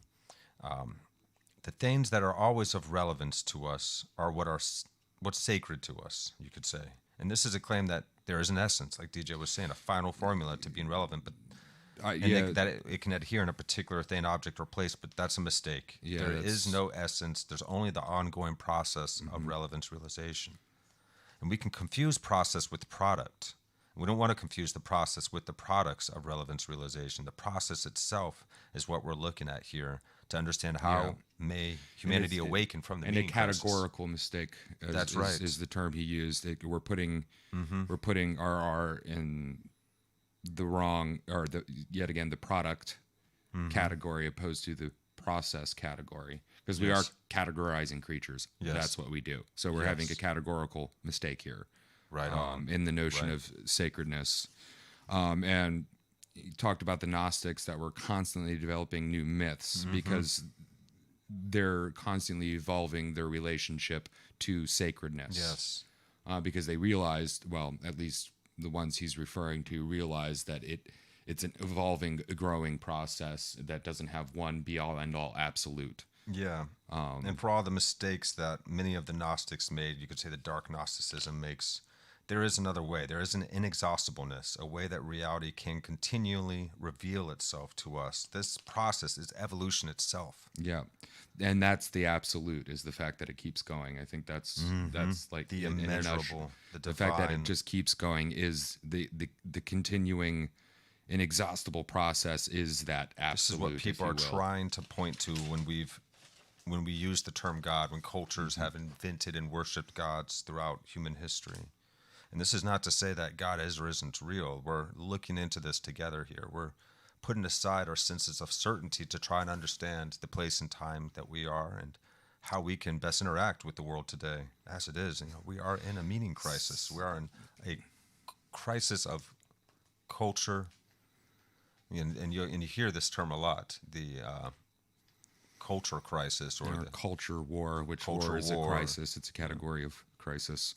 The things that are always of relevance to us are what's sacred to us, you could say. And this is a claim that there is an essence, like DJ was saying, a final formula to being relevant, but that it can adhere in a particular thing, object, or place, but that's a mistake. Yeah, there is no essence. There's only the ongoing process of relevance realization. And we can confuse process with product. We don't want to confuse the process with the products of relevance realization. The process itself is what we're looking at here to understand how may humanity awaken from the meaning crisis. And a categorical mistake. That's right. Is the term he used. We're putting RR in the wrong, or yet again the product category opposed to the process category, because we are categorizing creatures. That's what we do. So we're having a categorical mistake here. Right on. In the notion of sacredness. And he talked about the Gnostics that were constantly developing new myths because they're constantly evolving their relationship to sacredness. Yes. Because they realized, well, at least the ones he's referring to, realized that it's an evolving, growing process that doesn't have one be-all, end-all absolute. Yeah. And for all the mistakes that many of the Gnostics made, you could say the dark Gnosticism makes, there is another way. There is an inexhaustibleness, a way that reality can continually reveal itself to us. This process is evolution itself. Yeah. And that's the absolute, is the fact that it keeps going. I think that's like the immeasurable, the divine. The fact that it just keeps going is the continuing inexhaustible process is that absolute. This is what people are trying to point to when we use the term God, when cultures have invented and worshipped gods throughout human history. And this is not to say that God is or isn't real. We're looking into this together here. We're putting aside our senses of certainty to try and understand the place and time that we are and how we can best interact with the world today as it is. We are in a meaning crisis. We are in a crisis of culture. And you hear this term a lot, the culture crisis, or the culture war, which war is a crisis. It's a category of crisis.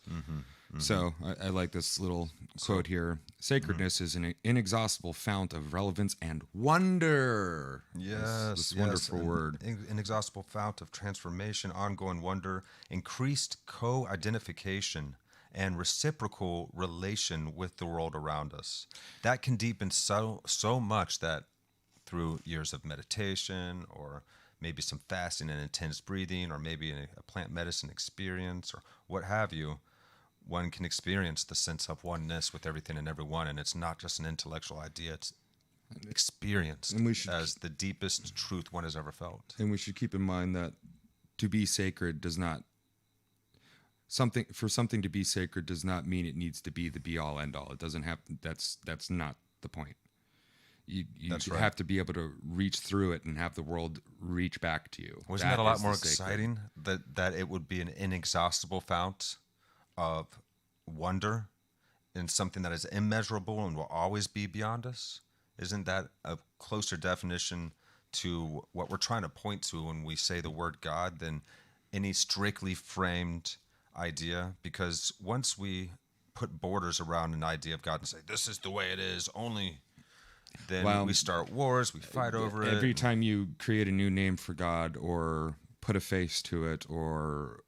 So I like this little quote here. Sacredness is an inexhaustible fount of relevance and wonder. Yes, this wonderful word. Inexhaustible fount of transformation, ongoing wonder, increased co-identification, and reciprocal relation with the world around us. That can deepen so much that through years of meditation, or maybe some fasting and intense breathing, or maybe a plant medicine experience, or what have you, one can experience the sense of oneness with everything and everyone. And it's not just an intellectual idea, it's experienced as the deepest truth one has ever felt. And we should keep in mind that to be sacred does not, something to be sacred does not mean it needs to be the be-all, end-all. It doesn't have, that's not the point. You have to be able to reach through it and have the world reach back to you. Wasn't that a lot more exciting that it would be an inexhaustible fount of wonder and something that is immeasurable and will always be beyond us? Isn't that a closer definition to what we're trying to point to when we say the word God than any strictly framed idea? Because once we put borders around an idea of God and say, this is the way it is, only, then we start wars, we fight over it. Every time you create a new name for God, or put a face to it, or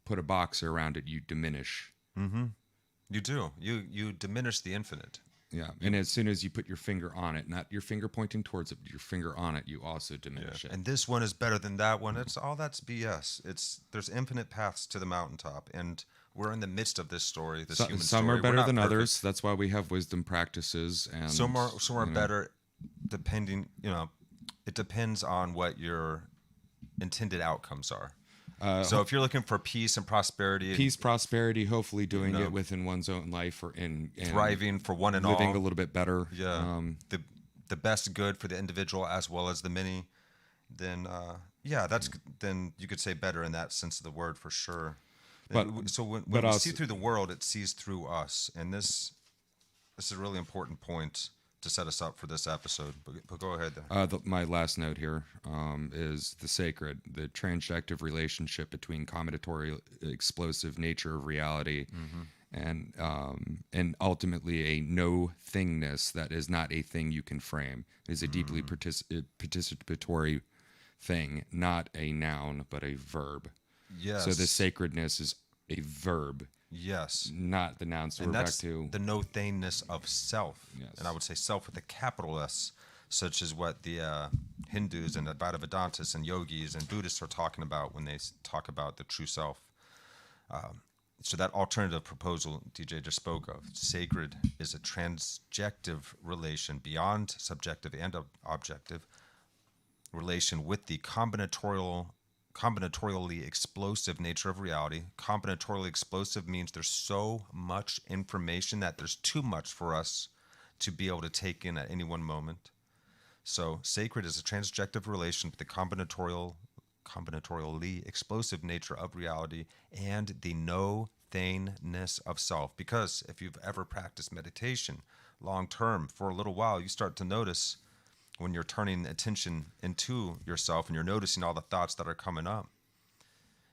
put a box around it, you diminish. You do. You diminish the infinite. Yeah, and as soon as you put your finger on it, not your finger pointing towards it, but your finger on it, you also diminish it. And this one is better than that one. That's BS. There's infinite paths to the mountaintop, and we're in the midst of this story, human story. Some are better than others. That's why we have wisdom practices, and some are better, depending. It depends on what your intended outcomes are. So if you're looking for peace and prosperity, hopefully doing it within one's own life, or in thriving for one and all, living a little bit better. Yeah, the best good for the individual as well as the many. Then then you could say better in that sense of the word for sure. But so when we see through the world, it sees through us, and this is a really important point to set us up for this episode. But go ahead there. My last note here is the sacred, the transjective relationship between combinatory explosive nature of reality and ultimately a no thingness that is not a thing you can frame. It is a deeply participatory thing, not a noun but a verb. So the Yes. sacredness is a verb, Yes. not the noun. So And we're back that's to the no thingness of self. Yes. And I would say self with a capital S, such as what the Hindus and Advaita Vedantists and yogis and Buddhists are talking about when they talk about the true self. So that alternative proposal DJ just spoke of, sacred is a transjective relation beyond subjective and objective relation with the combinatorially explosive nature of reality. Combinatorially explosive means there's so much information that there's too much for us to be able to take in at any one moment. So sacred is a transjective relation with the combinatorially explosive nature of reality and the no thingness of self. Because if you've ever practiced meditation long term for a little while, you start to notice when you're turning attention into yourself and you're noticing all the thoughts that are coming up.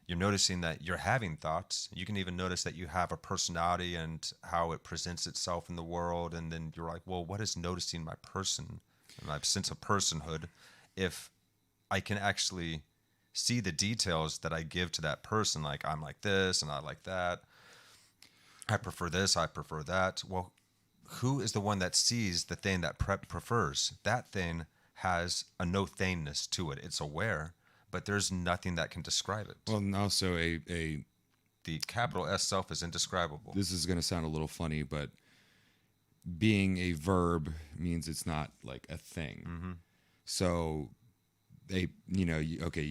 You're noticing that you're having thoughts. You can even notice that you have a personality and how it presents itself in the world. And then you're like, well, what is noticing my person and my sense of personhood if I can actually see the details that I give to that person? Like, I'm like this and I like that. I prefer this, I prefer that. Well, who is the one that sees the thing that prefers? That thing has a no thingness to it. It's aware, but there's nothing that can describe it. well, and also The capital S self is indescribable. this is going to sound a little funny, but being a verb means it's not like a thing. So you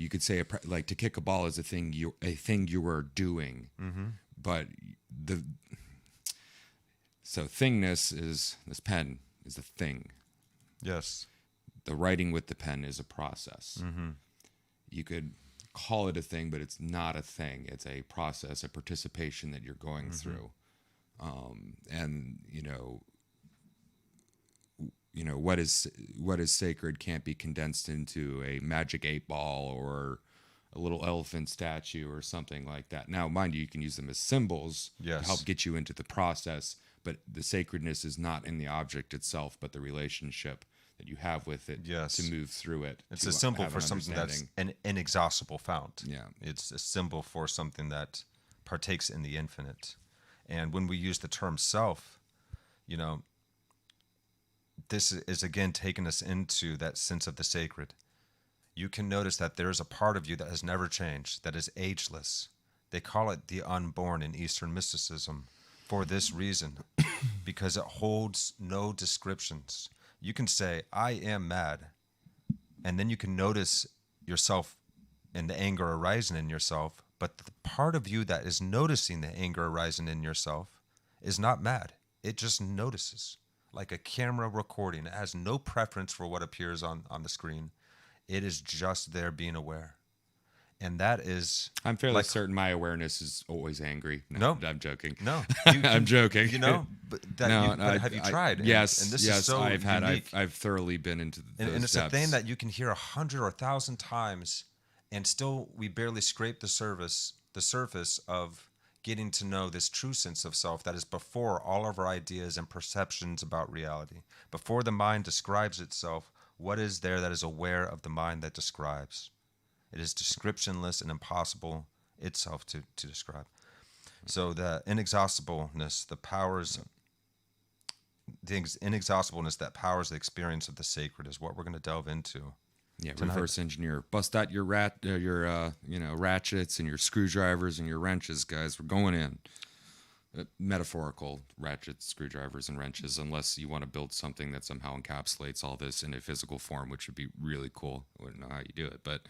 could say like to kick a ball is a thing you were doing, but so thingness is this pen is the thing. Yes. The writing with the pen is a process. You could call it a thing, but it's not a thing. It's a process, a participation that you're going through. And what is sacred can't be condensed into a magic 8-ball or a little elephant statue or something like that. Now, mind you, you can use them as symbols Yes. to help get you into the process, but the sacredness is not in the object itself, but the relationship that you have with it Yes. to move through it. It's to a symbol have for an something that's understanding. an inexhaustible fount. Yeah. It's a symbol for something that partakes in the infinite. And when we use the term self, this is again taking us into that sense of the sacred. You can notice that there is a part of you that has never changed, that is ageless. They call it the unborn in Eastern mysticism for this reason, because it holds no descriptions. You can say, I am mad, and then you can notice yourself and the anger arising in yourself, but the part of you that is noticing the anger arising in yourself is not mad. It just notices, like a camera recording. It has no preference for what appears on the screen. It is just there being aware. And that is... I'm fairly like, certain my awareness is always angry. No. I'm joking. No. I'm joking. But have you tried? Yes, And this yes, is so unique. I've thoroughly been into those And it's depths. a thing that you can hear 100 or 1,000 times, and still we barely scrape the surface of getting to know this true sense of self that is before all of our ideas and perceptions about reality. Before the mind describes itself, what is there that is aware of the mind that describes? It is descriptionless and impossible itself to describe. So the inexhaustibleness, the inexhaustibleness that powers the experience of the sacred is what we're going to delve into. Yeah, tonight. reverse engineer. Bust out your ratchets and your screwdrivers and your wrenches, guys. We're going in. Metaphorical ratchets, screwdrivers, and wrenches, unless you want to build something that somehow encapsulates all this in a physical form, which would be really cool. I wouldn't know how you do it, but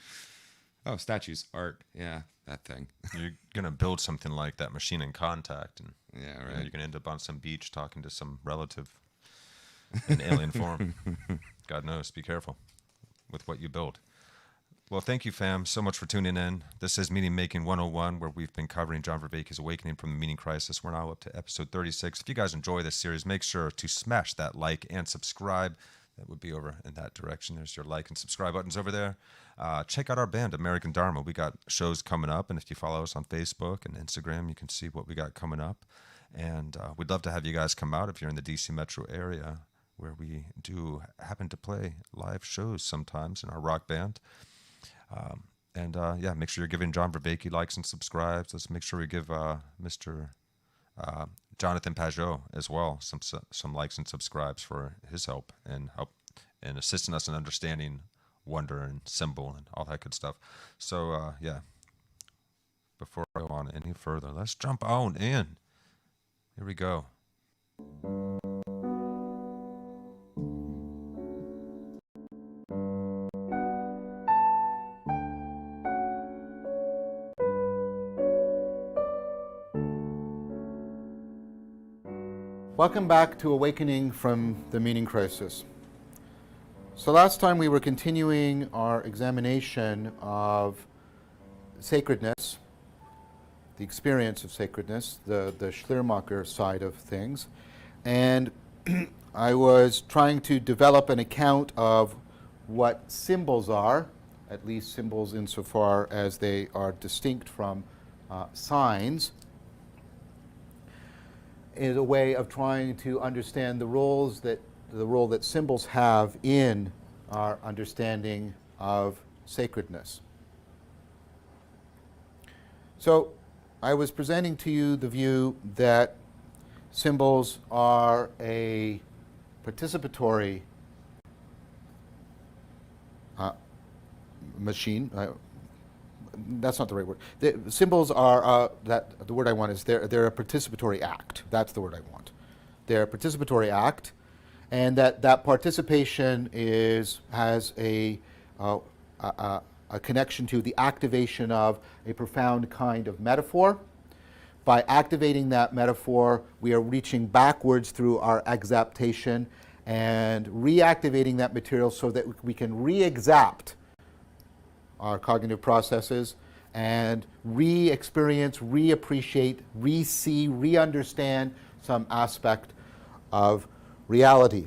statues, art, yeah, that thing. You're going to build something like that machine in contact, and Yeah, you're right. going to end up on some beach talking to some relative in alien form. God knows, be careful with what you build. Well, thank you, fam, so much for tuning in. This is Meaning Making 101, where we've been covering John Vervaeke's Awakening from the Meaning Crisis. We're now up to episode 36. If you guys enjoy this series, make sure to smash that like and subscribe. That would be over in that direction. There's your like and subscribe buttons over there. Check out our band, American Dharma. We got shows coming up, and if you follow us on Facebook and Instagram, you can see what we got coming up. And we'd love to have you guys come out if you're in the DC metro area, where we do happen to play live shows sometimes in our rock band. And yeah, make sure you're giving John Vervaeke likes and subscribes. Let's make sure we give Mr. Jonathan Pajot as well some likes and subscribes for his help and assisting us in understanding wonder and symbol and all that good stuff. So yeah, before I go on any further, let's jump on in. Here we go. Welcome back to Awakening from the Meaning Crisis. So last time we were continuing our examination of sacredness, the experience of sacredness, the Schleiermacher side of things, and I was trying to develop an account of what symbols are, at least symbols insofar as they are distinct from signs, is a way of trying to understand the role that symbols have in our understanding of sacredness. So I was presenting to you the view that symbols are a participatory machine. That's not the right word. The symbols are, the word I want is they're a participatory act. That's the word I want. They're a participatory act, and that participation has a connection to the activation of a profound kind of metaphor. By activating that metaphor, we are reaching backwards through our exaptation and reactivating that material so that we can re-exapt our cognitive processes and re-experience, re-appreciate, re-see, re-understand some aspect of reality.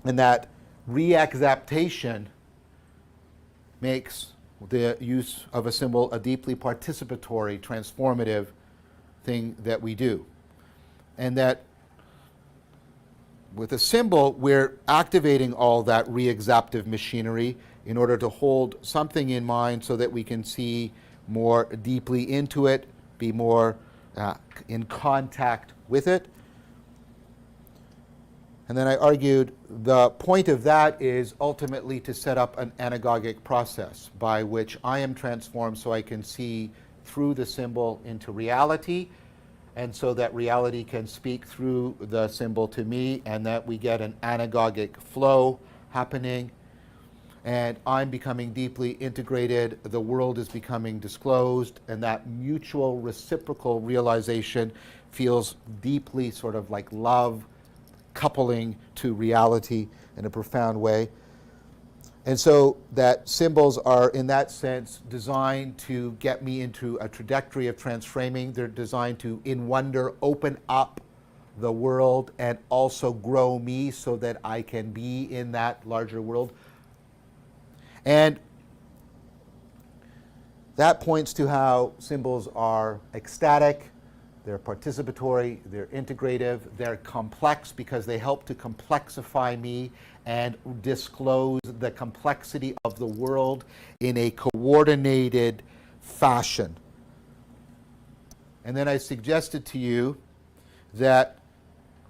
And that re-exaptation makes the use of a symbol a deeply participatory, transformative thing that we do. And that with a symbol, we're activating all that re-exaptive machinery in order to hold something in mind so that we can see more deeply into it, be more in contact with it. And then I argued the point of that is ultimately to set up an anagogic process by which I am transformed so I can see through the symbol into reality, and so that reality can speak through the symbol to me, and that we get an anagogic flow happening. And I'm becoming deeply integrated, the world is becoming disclosed, and that mutual reciprocal realization feels deeply sort of like love coupling to reality in a profound way. And so that symbols are, in that sense, designed to get me into a trajectory of transframing. They're designed to, in wonder, open up the world and also grow me so that I can be in that larger world. And that points to how symbols are ecstatic, they're participatory, they're integrative, they're complex because they help to complexify me and disclose the complexity of the world in a coordinated fashion. And then I suggested to you that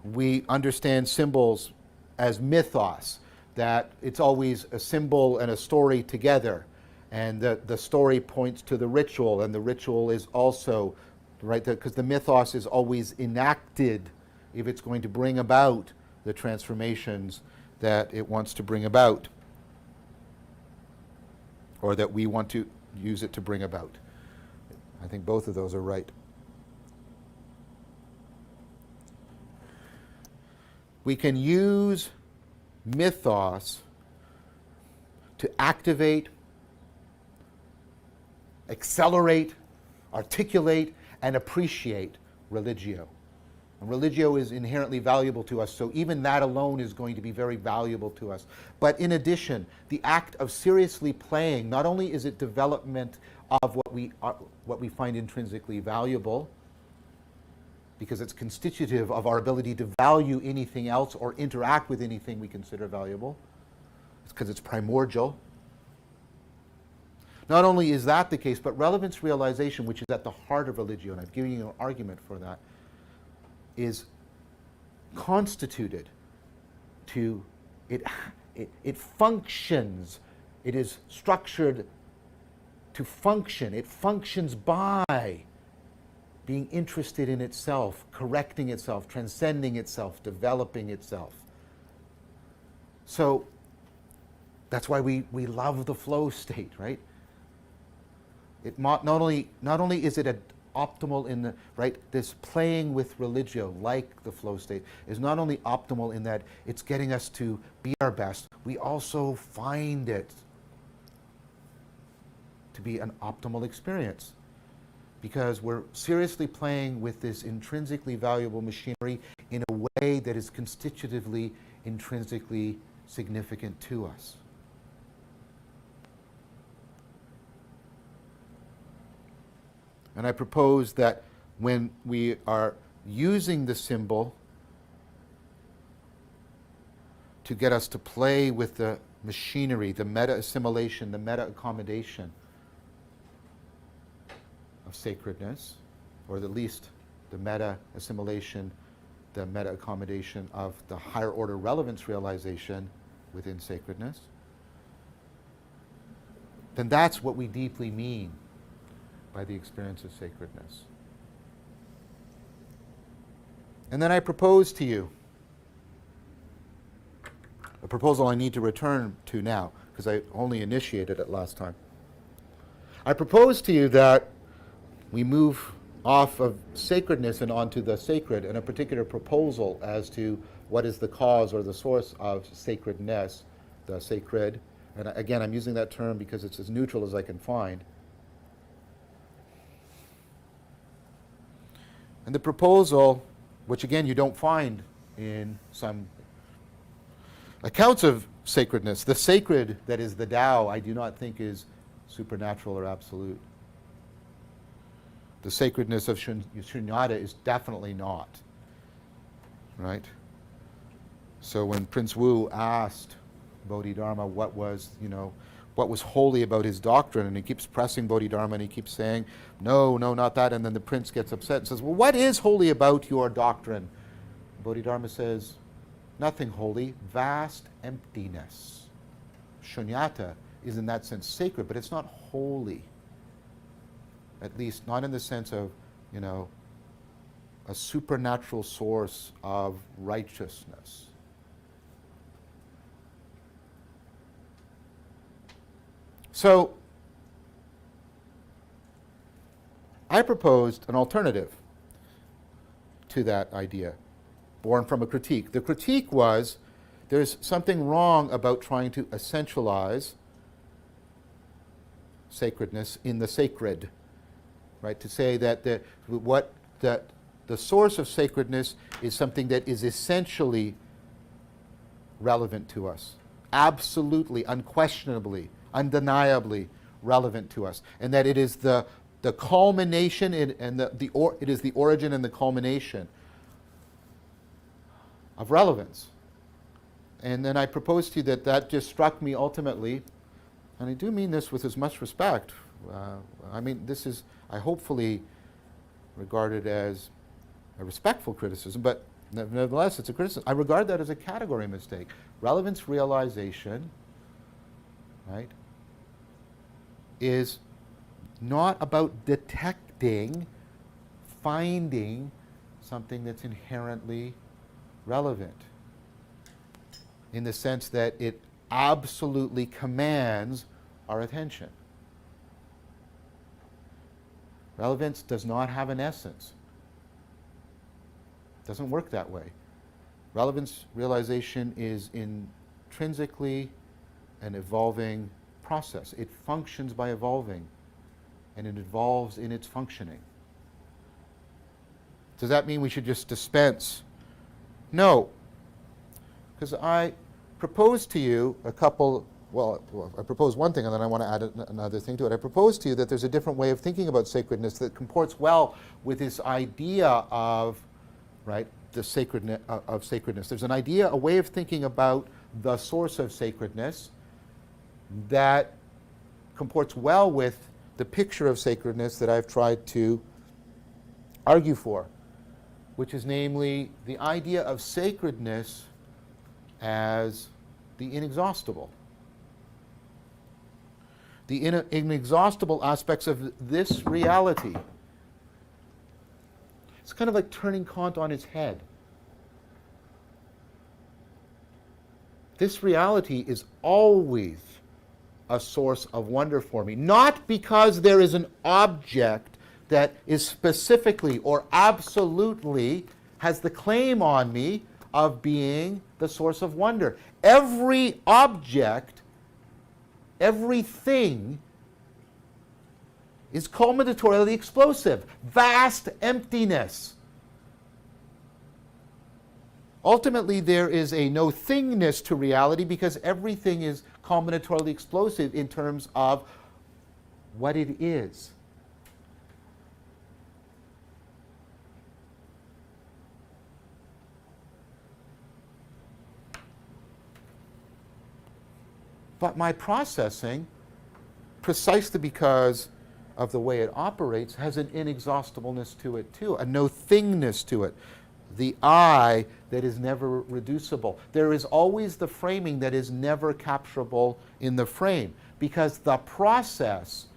we understand symbols as mythos, that it's always a symbol and a story together, and the story points to the ritual, and the ritual is also, right, because the mythos is always enacted if it's going to bring about the transformations that it wants to bring about, or that we want to use it to bring about. I think both of those are right. We can use mythos to activate, accelerate, articulate, and appreciate religio. And religio is inherently valuable to us, so even that alone is going to be very valuable to us. But in addition, the act of seriously playing, not only is it development of what we find intrinsically valuable, because it's constitutive of our ability to value anything else or interact with anything we consider valuable. It's because it's primordial. Not only is that the case, but relevance realization, which is at the heart of Religio, and I've given you an argument for that, is constituted to, it functions, it is structured to function. It functions by being interested in itself, correcting itself, transcending itself, developing itself. So that's why we love the flow state, right? It not only is it optimal in the, right, this playing with Religio, like the flow state, is not only optimal in that it's getting us to be our best, we also find it to be an optimal experience, because we're seriously playing with this intrinsically valuable machinery in a way that is constitutively, intrinsically significant to us. And I propose that when we are using the symbol to get us to play with the machinery, the meta-assimilation, the meta-accommodation of sacredness, or at least the meta-assimilation, the meta-accommodation of the higher order relevance realization within sacredness, then that's what we deeply mean by the experience of sacredness. And then I propose to you a proposal I need to return to now, because I only initiated it last time. I propose to you that we move off of sacredness and onto the sacred, and a particular proposal as to what is the cause or the source of sacredness, the sacred. And again, I'm using that term because it's as neutral as I can find. And the proposal, which again you don't find in some accounts of sacredness, the sacred that is the Tao, I do not think is supernatural or absolute. The sacredness of Shunyata is definitely not, right? So when Prince Wu asked Bodhidharma what was holy about his doctrine, and he keeps pressing Bodhidharma and he keeps saying, no, not that, and then the prince gets upset and says, well, what is holy about your doctrine? Bodhidharma says, nothing holy, vast emptiness. Shunyata is in that sense sacred, but it's not holy. At least not in the sense of, a supernatural source of righteousness. So, I proposed an alternative to that idea, born from a critique. The critique was, there's something wrong about trying to essentialize sacredness in the sacred, right? To say that the source of sacredness is something that is essentially relevant to us, absolutely, unquestionably, undeniably relevant to us, and that it is the culmination it is the origin and the culmination of relevance. And then I proposed to you that just struck me ultimately, and I do mean this with as much respect. I hopefully regard it as a respectful criticism, but nevertheless it's a criticism. I regard that as a category mistake. Relevance realization, right, is not about detecting, finding something that's inherently relevant, in the sense that it absolutely commands our attention. Relevance does not have an essence. It doesn't work that way. Relevance realization is intrinsically an evolving process. It functions by evolving, and it evolves in its functioning. Does that mean we should just dispense? No. Because I proposed to you I propose one thing and then I want to add another thing to it. I propose to you that there's a different way of thinking about sacredness that comports well with this idea of right? The sacredness of sacredness. There's an idea, a way of thinking about the source of sacredness that comports well with the picture of sacredness that I've tried to argue for, which is namely the idea of sacredness as the inexhaustible. The inexhaustible aspects of this reality. It's kind of like turning Kant on his head. This reality is always a source of wonder for me, not because there is an object that is specifically or absolutely has the claim on me of being the source of wonder. Every object, everything is culminatorily explosive, vast emptiness. Ultimately, there is a no-thingness to reality because everything is culminatorily explosive in terms of what it is. But my processing, precisely because of the way it operates, has an inexhaustibleness to it too, a no-thingness to it. The I that is never reducible. There is always the framing that is never capturable in the frame, because the process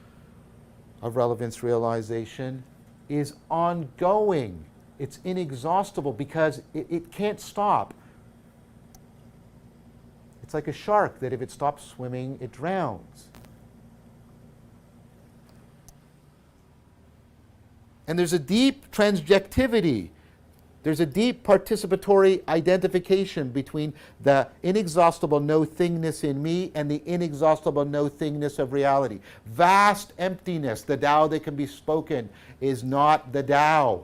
of relevance realization is ongoing. It's inexhaustible because it can't stop. It's like a shark that if it stops swimming, it drowns. And there's a deep transjectivity. There's a deep participatory identification between the inexhaustible no-thingness in me and the inexhaustible no-thingness of reality. Vast emptiness, the Tao that can be spoken, is not the Tao.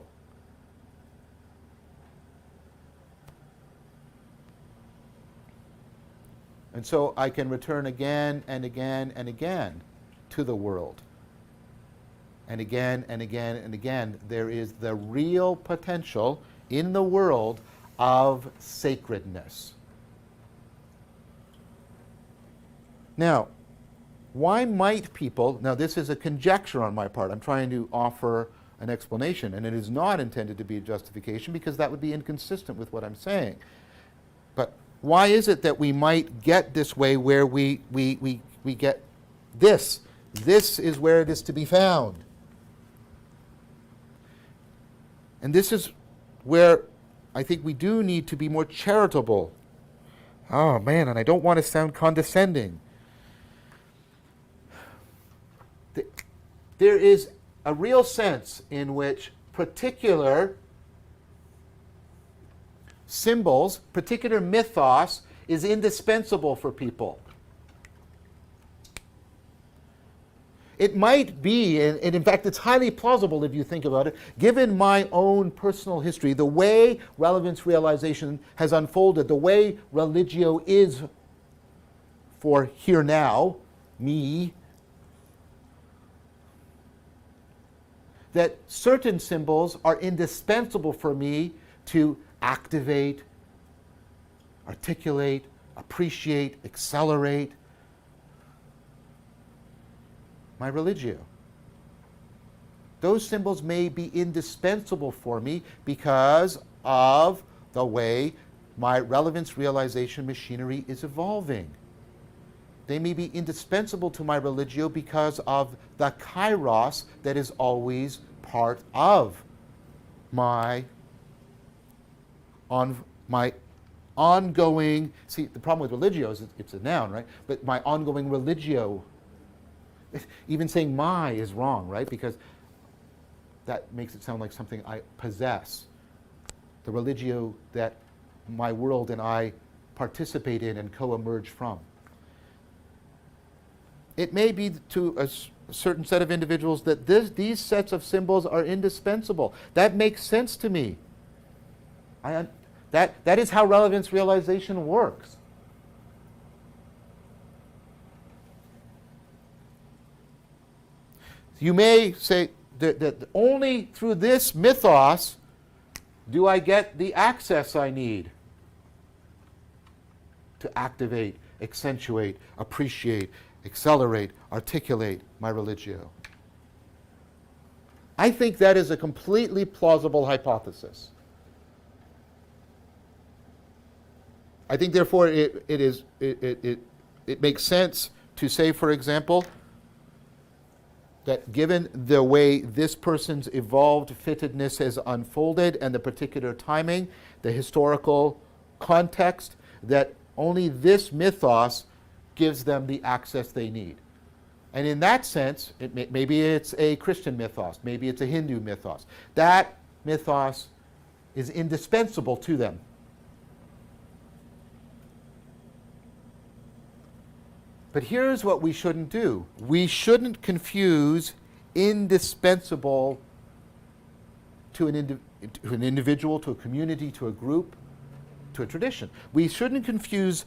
And so I can return again and again and again to the world. And again and again and again, there is the real potential in the world of sacredness. Now, why might people, now this is a conjecture on my part, I'm trying to offer an explanation, and it is not intended to be a justification because that would be inconsistent with what I'm saying. But why is it that we might get this way where we get this? This is where it is to be found. And this is where I think we do need to be more charitable. Oh man, and I don't want to sound condescending. There is a real sense in which particular symbols, particular mythos, is indispensable for people. It might be, and in fact it's highly plausible if you think about it, given my own personal history, the way relevance realization has unfolded, the way Religio is for here now, me, that certain symbols are indispensable for me to activate, articulate, appreciate, accelerate my Religio. Those symbols may be indispensable for me because of the way my relevance realization machinery is evolving. They may be indispensable to my Religio because of the kairos that is always part of my ongoing, see, the problem with Religio is it's a noun, right? But my ongoing Religio, even saying my is wrong, right? Because that makes it sound like something I possess. The Religio that my world and I participate in and co-emerge from. It may be to a certain set of individuals that these sets of symbols are indispensable. That makes sense to me. That is how relevance realization works. You may say that only through this mythos Do I get the access I need to activate, accentuate, appreciate, accelerate, articulate my religio? I think that is a completely plausible hypothesis. I think, therefore, it makes sense to say, for example, that given the way this person's evolved fittedness has unfolded and the particular timing, the historical context, that only this mythos gives them the access they need. And in that sense, maybe it's a Christian mythos, maybe it's a Hindu mythos. That mythos is indispensable to them. But here's what we shouldn't do. We shouldn't confuse indispensable to an individual, to a community, to a group, to a tradition. We shouldn't confuse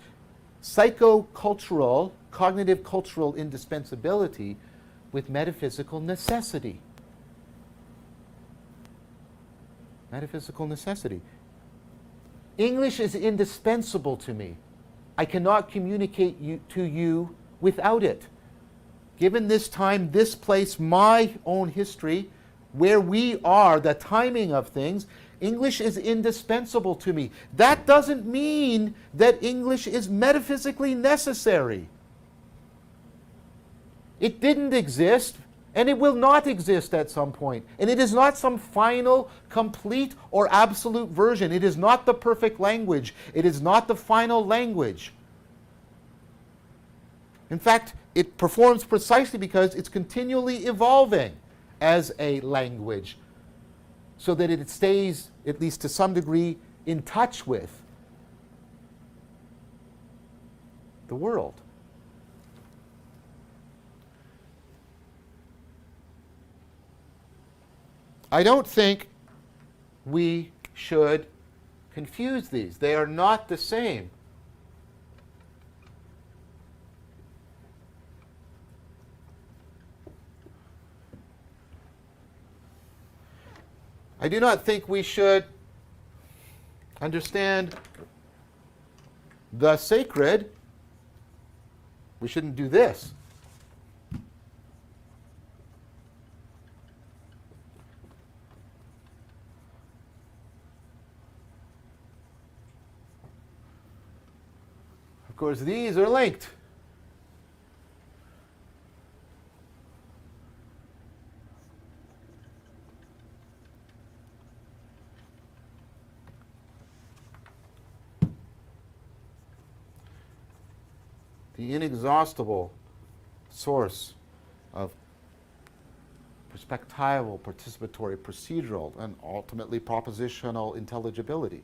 psychocultural, cognitive cultural indispensability with metaphysical necessity. Metaphysical necessity. English is indispensable to me. I cannot communicate to you without it. Given this time, this place, my own history, where we are, the timing of things, English is indispensable to me. That doesn't mean that English is metaphysically necessary. It didn't exist, and it will not exist at some point. And it is not some final, complete, or absolute version. It is not the perfect language. It is not the final language. In fact, it performs precisely because it's continually evolving as a language, so that it stays, at least to some degree, in touch with the world. I don't think we should confuse these. They are not the same. I do not think we should understand the sacred. We shouldn't do this. Of course, these are linked. The inexhaustible source of perspectival, participatory, procedural, and ultimately propositional intelligibility.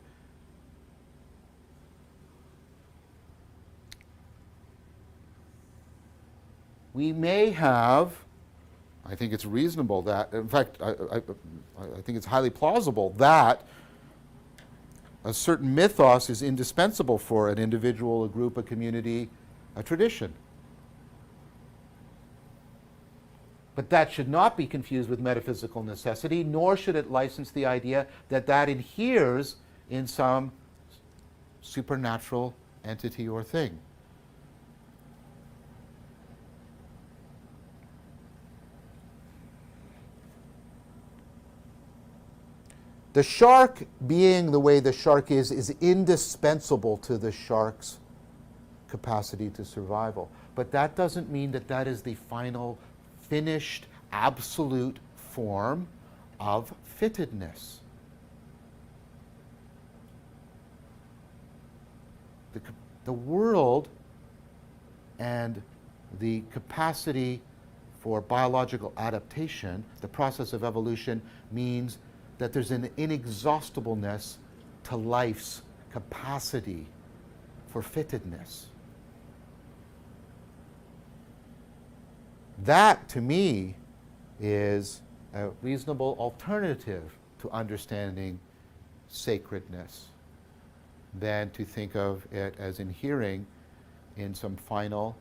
We may have, I think it's reasonable that, in fact, I think it's highly plausible that a certain mythos is indispensable for an individual, a group, a community, a tradition. But that should not be confused with metaphysical necessity, nor should it license the idea that that adheres in some supernatural entity or thing. The shark, being the way the shark is indispensable to the shark's capacity to survival. But that doesn't mean that that is the final, finished, absolute form of fittedness. The world and the capacity for biological adaptation, the process of evolution, means that there's an inexhaustibleness to life's capacity for fittedness. That, to me, is a reasonable alternative to understanding sacredness than to think of it as inhering in some final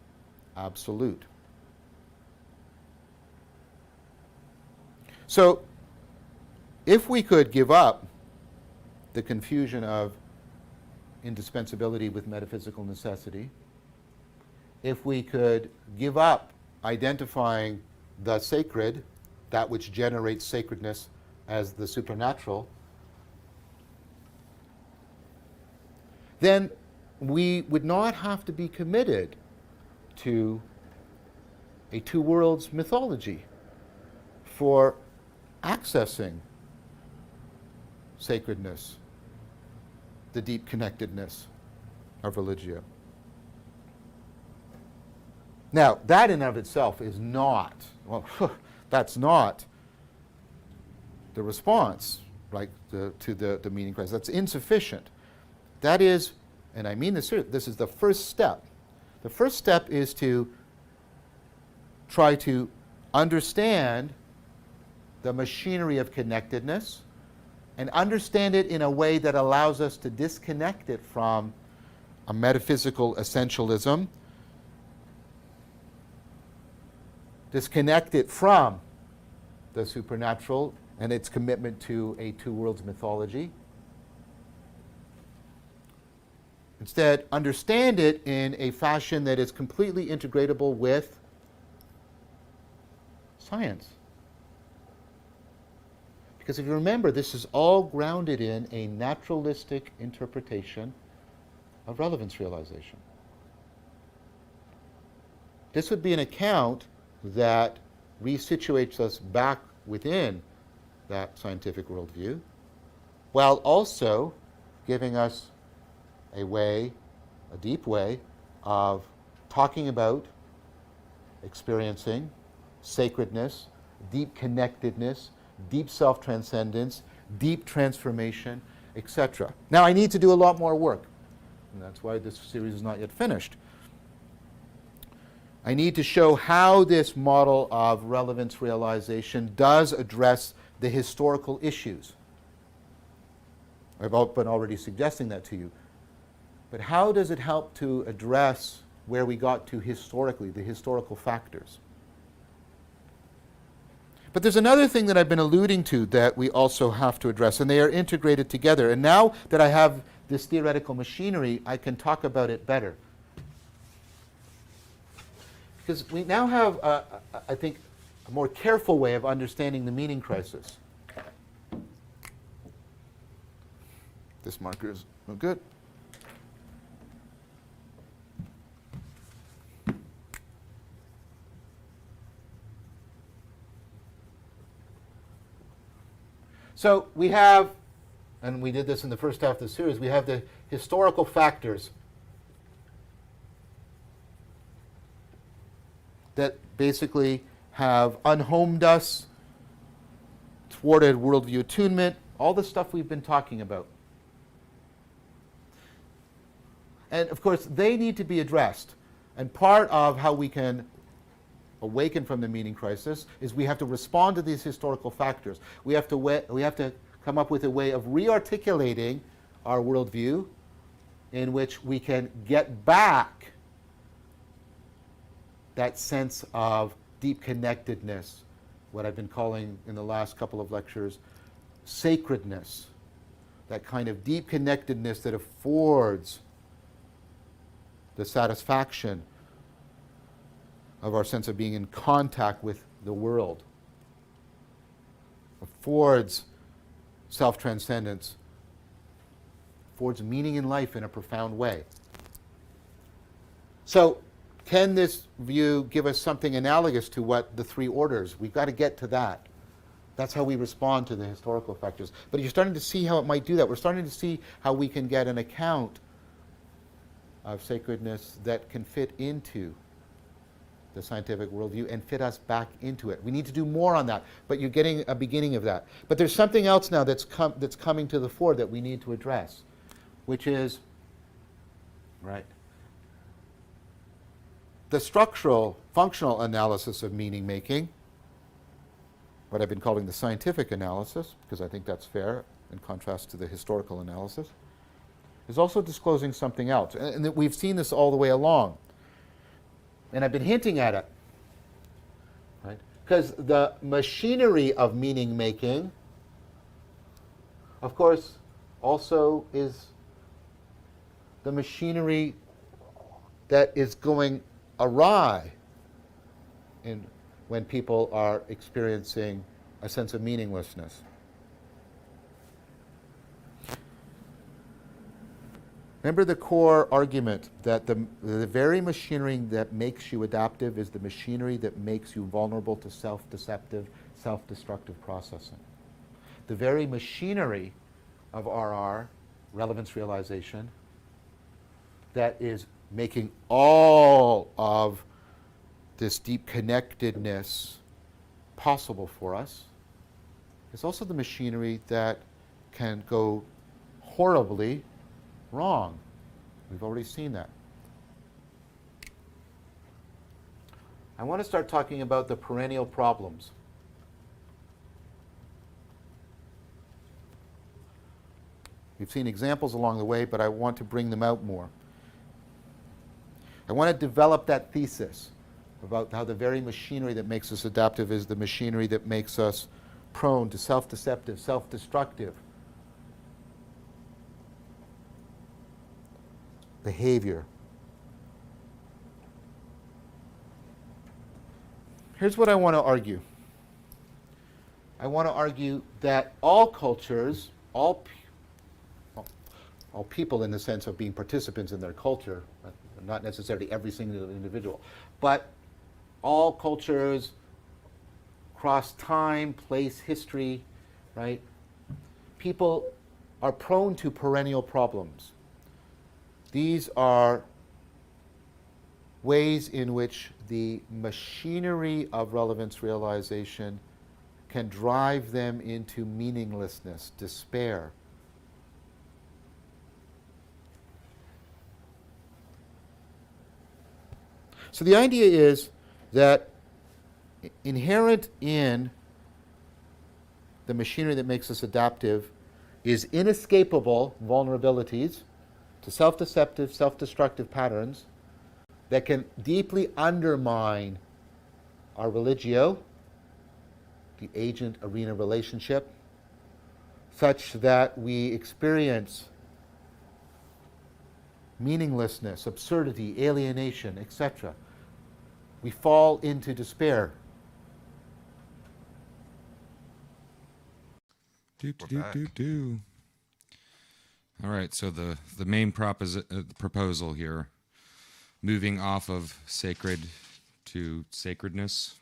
absolute. So, if we could give up the confusion of indispensability with metaphysical necessity, if we could give up identifying the sacred, that which generates sacredness, as the supernatural, then we would not have to be committed to a two worlds mythology for accessing sacredness, the deep connectedness of Religio. Now, that in and of itself is not, well, that's not the response, right, to the meaning crisis. That's insufficient. That is, and I mean this seriously, this is the first step. The first step is to try to understand the machinery of connectedness and understand it in a way that allows us to disconnect it from a metaphysical essentialism, disconnect it from the supernatural and its commitment to a two worlds mythology. Instead, understand it in a fashion that is completely integratable with science. Because if you remember, this is all grounded in a naturalistic interpretation of relevance realization. This would be an account that resituates us back within that scientific worldview, while also giving us a way, a deep way, of talking about, experiencing sacredness, deep connectedness, deep self-transcendence, deep transformation, etc. Now, I need to do a lot more work, and that's why this series is not yet finished. I need to show how this model of relevance realization does address the historical issues. I've been already suggesting that to you. But how does it help to address where we got to historically, the historical factors? But there's another thing that I've been alluding to that we also have to address, and they are integrated together. And now that I have this theoretical machinery, I can talk about it better. Because we now have, I think, a more careful way of understanding the meaning crisis. This marker is no good. So we have, and we did this in the first half of the series, we have the historical factors that basically have unhomed us, thwarted worldview attunement, all the stuff we've been talking about. And of course, they need to be addressed. And part of how we can awaken from the meaning crisis is we have to respond to these historical factors. We have to come up with a way of re-articulating our worldview in which we can get back that sense of deep connectedness, what I've been calling in the last couple of lectures, sacredness, that kind of deep connectedness that affords the satisfaction of our sense of being in contact with the world, affords self-transcendence, affords meaning in life in a profound way. So, can this view give us something analogous to what the three orders? We've got to get to that. That's how we respond to the historical factors. But you're starting to see how it might do that. We're starting to see how we can get an account of sacredness that can fit into the scientific worldview and fit us back into it. We need to do more on that, but you're getting a beginning of that. But there's something else now that's coming to the fore that we need to address, which is, right, the structural, functional analysis of meaning making, what I've been calling the scientific analysis, because I think that's fair in contrast to the historical analysis, is also disclosing something else. And that we've seen this all the way along. And I've been hinting at it, right? Because the machinery of meaning making, of course, also is the machinery that is going awry when people are experiencing a sense of meaninglessness. Remember the core argument that the very machinery that makes you adaptive is the machinery that makes you vulnerable to self-deceptive, self-destructive processing. The very machinery of RR, relevance realization, that is making all of this deep connectedness possible for us is also the machinery that can go horribly wrong. We've already seen that. I want to start talking about the perennial problems. We've seen examples along the way, but I want to bring them out more. I want to develop that thesis about how the very machinery that makes us adaptive is the machinery that makes us prone to self-deceptive, self-destructive behavior. Here's what I want to argue. I want to argue that all cultures, all people in the sense of being participants in their culture, not necessarily every single individual, but all cultures across time, place, history, right? People are prone to perennial problems. These are ways in which the machinery of relevance realization can drive them into meaninglessness, despair. So the idea is that inherent in the machinery that makes us adaptive is inescapable vulnerabilities to self-deceptive, self-destructive patterns that can deeply undermine our religio, the agent-arena relationship, such that we experience meaninglessness, absurdity, alienation, etc. We fall into despair. All right, so the main proposal here, moving off of sacred to sacredness,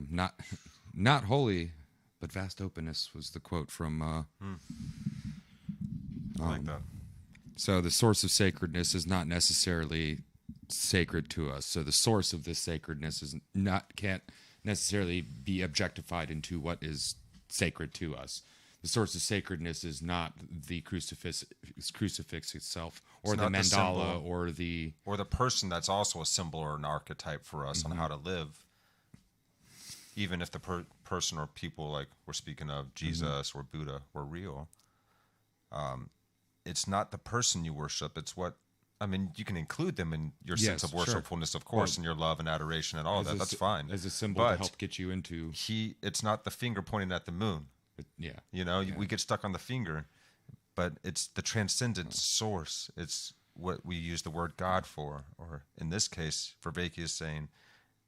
not holy, but vast openness was the quote from. I like that. So the source of sacredness is not necessarily sacred to us. So the source of this sacredness can't necessarily be objectified into what is sacred to us. The source of sacredness is not the crucifix itself, or the mandala, or the person that's also a symbol or an archetype for us on how to live. Even if the person or people, like we're speaking of Jesus or Buddha, were real, it's not the person you worship. It's what, I mean, you can include them in your sense of worshipfulness, of course, and your love and adoration and all that. That's fine. As a symbol to help get you into. It's not the finger pointing at the moon. Yeah. You know, we get stuck on the finger, but it's the transcendent source. It's what we use the word God for, or in this case, Vervaeke is saying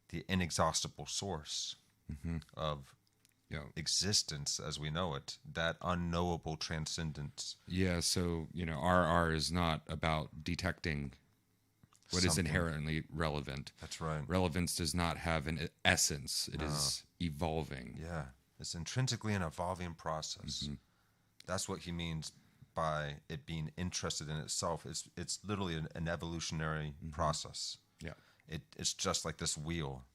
the inexhaustible source of existence as we know it, that unknowable transcendence. Yeah, so, RR is not about detecting what is inherently relevant. That's right. Relevance does not have an essence. It is evolving. Yeah. It's intrinsically an evolving process. That's what he means by it being interested in itself. It's literally an evolutionary process. Yeah, it's just like this wheel.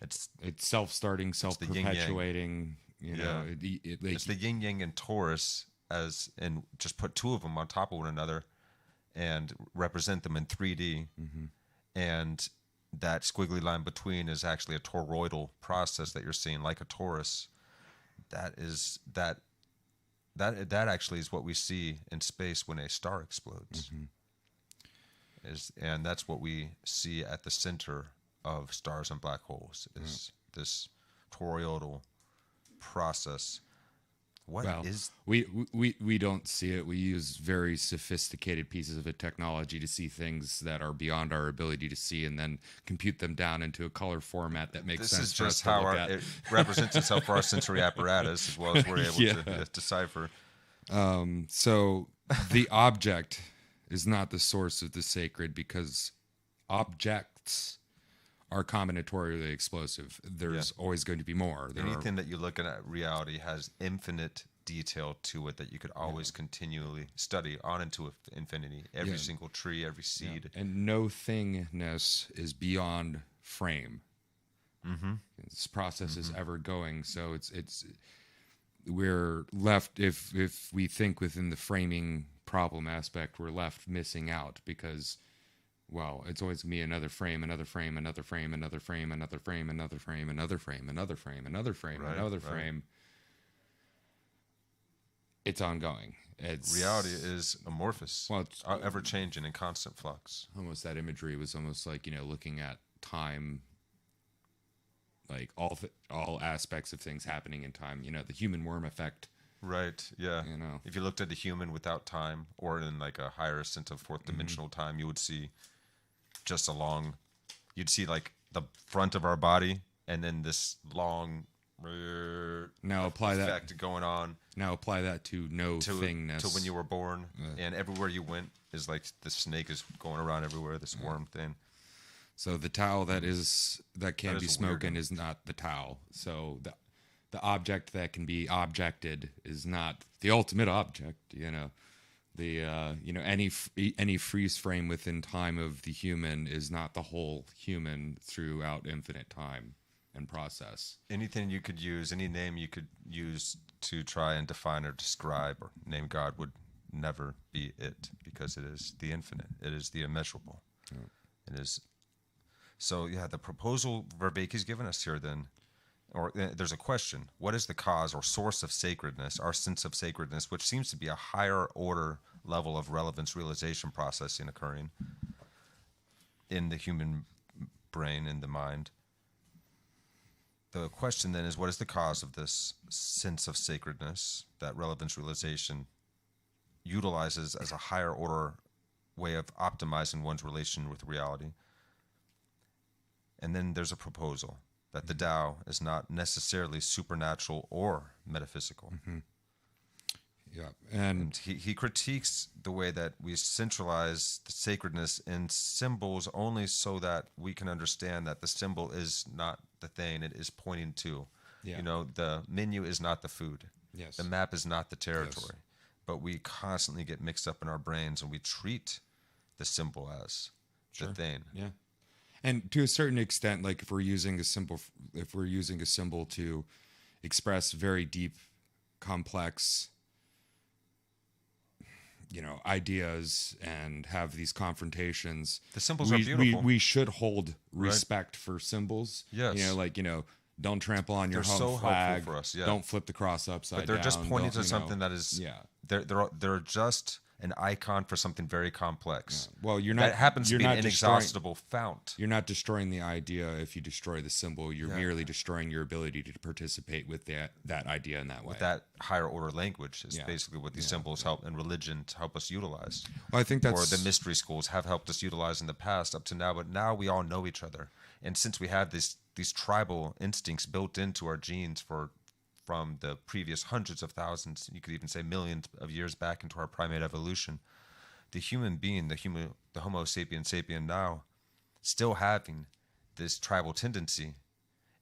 It's self-starting, self-perpetuating. It's the yin yang and Taurus, and just put two of them on top of one another, and represent them in 3D, and that squiggly line between is actually a toroidal process that you're seeing, like a torus. That actually is what we see in space when a star explodes. And that's what we see at the center of stars and black holes, is this toroidal process What Well, is we don't see it. We use very sophisticated pieces of technology to see things that are beyond our ability to see, and then compute them down into a color format that makes this sense is for us just to how look at. it represents itself for our sensory apparatus, as well as we're able Yeah. to decipher. So the object is not the source of the sacred, because objects are combinatorially explosive. There's always going to be more. Anything that you look at reality has infinite detail to it that you could always continually study on into infinity. Every single tree, every seed. And no thingness is beyond frame. This process is ever going, so it's we're left, if we think within the framing problem aspect, we're left missing out, because, well, it's always going to be another frame, another frame, another frame, another frame, another frame, another frame, another frame, another frame, another frame, another frame. It's ongoing. It's Reality is amorphous, well, it's ever changing and constant flux. almost, that imagery was almost like, looking at time, like all aspects of things happening in time. The human worm effect. Right, yeah. You know. If you looked at the human without time, or in like a higher sense of fourth dimensional time, you would see just you'd see like the front of our body, and then this long Now apply effect going on Now apply that to no thingness. to when you were born, and everywhere you went is like the snake is going around everywhere, this worm thing. So the Tao that can That be is smoken weird. is not the Tao. So the object that can be objected is not the ultimate object. The any freeze frame within time of the human is not the whole human throughout infinite time and process. Anything you could use, any name you could use to try and define or describe or name God would never be it, because it is the infinite. It is the immeasurable. It is. So yeah, the proposal Vervaeke has given us here then, or there's a question: what is the cause or source of sacredness, our sense of sacredness, which seems to be a higher order level of relevance realization processing occurring in the human brain, in the mind? The question then is, what is the cause of this sense of sacredness that relevance realization utilizes as a higher order way of optimizing one's relation with reality? And then there's a proposal that the Tao is not necessarily supernatural or metaphysical. Yeah, And he critiques the way that we centralize the sacredness in symbols only so that we can understand that the symbol is not the thing it is pointing to. Yeah. The menu is not the food. Yes. The map is not the territory. But we constantly get mixed up in our brains, and we treat the symbol as the thing. Yeah. And to a certain extent, like if we're using a symbol to express very deep, complex, ideas and have these confrontations, The symbols are beautiful. We should hold respect for symbols. Yes. Don't trample on your They're home so helpful flag. for us, yeah. Don't flip the cross upside But they're down. just pointing Don't, to something that is they're just an icon for something very complex. Well, you're not. That happens to you're be an not destroying- inexhaustible fount. You're not destroying the idea if you destroy the symbol. You're merely destroying your ability to participate with that idea in that way. That higher order language is Yeah. basically what these symbols help, and religion to help us utilize. Well, I think Or that's the mystery schools have helped us utilize in the past up to now, but now we all know each other. And since we have these tribal instincts built into our genes from the previous hundreds of thousands, you could even say millions of years back into our primate evolution, the human being, the Homo sapien sapien now, still having this tribal tendency,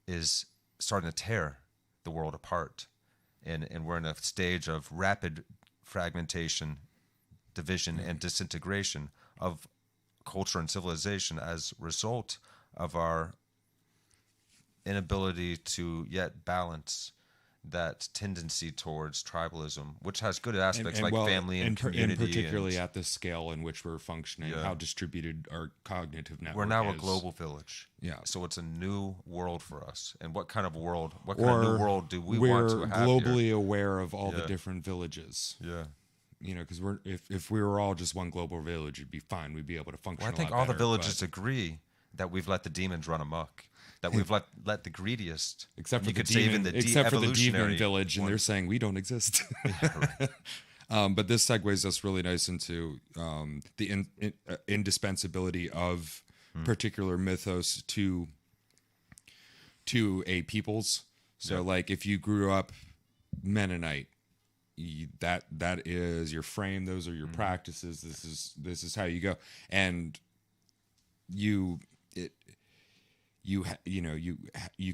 is starting to tear the world apart. And we're in a stage of rapid fragmentation, division, and disintegration of culture and civilization as a result of our inability to yet balance that tendency towards tribalism, which has good aspects like family and community. and particularly at the scale in which we're functioning, how distributed our cognitive network We're now is. a global village. Yeah. So it's a new world for us. And what kind of new world do we want to we're have globally here? aware of all the different villages. Yeah. Because if we were all just one global village, it'd be fine. We'd be able to function. Well, I think a lot all the better, villages agree that we've let the demons run amok. that we've let the greediest, except for you the could say even demon, the except for the evolutionary demon village, and one. they're saying we don't exist. But this segues us really nice into the indispensability of particular mythos to a people's. So, like, if you grew up Mennonite, that is your frame. Those are your practices. This is how you go, and you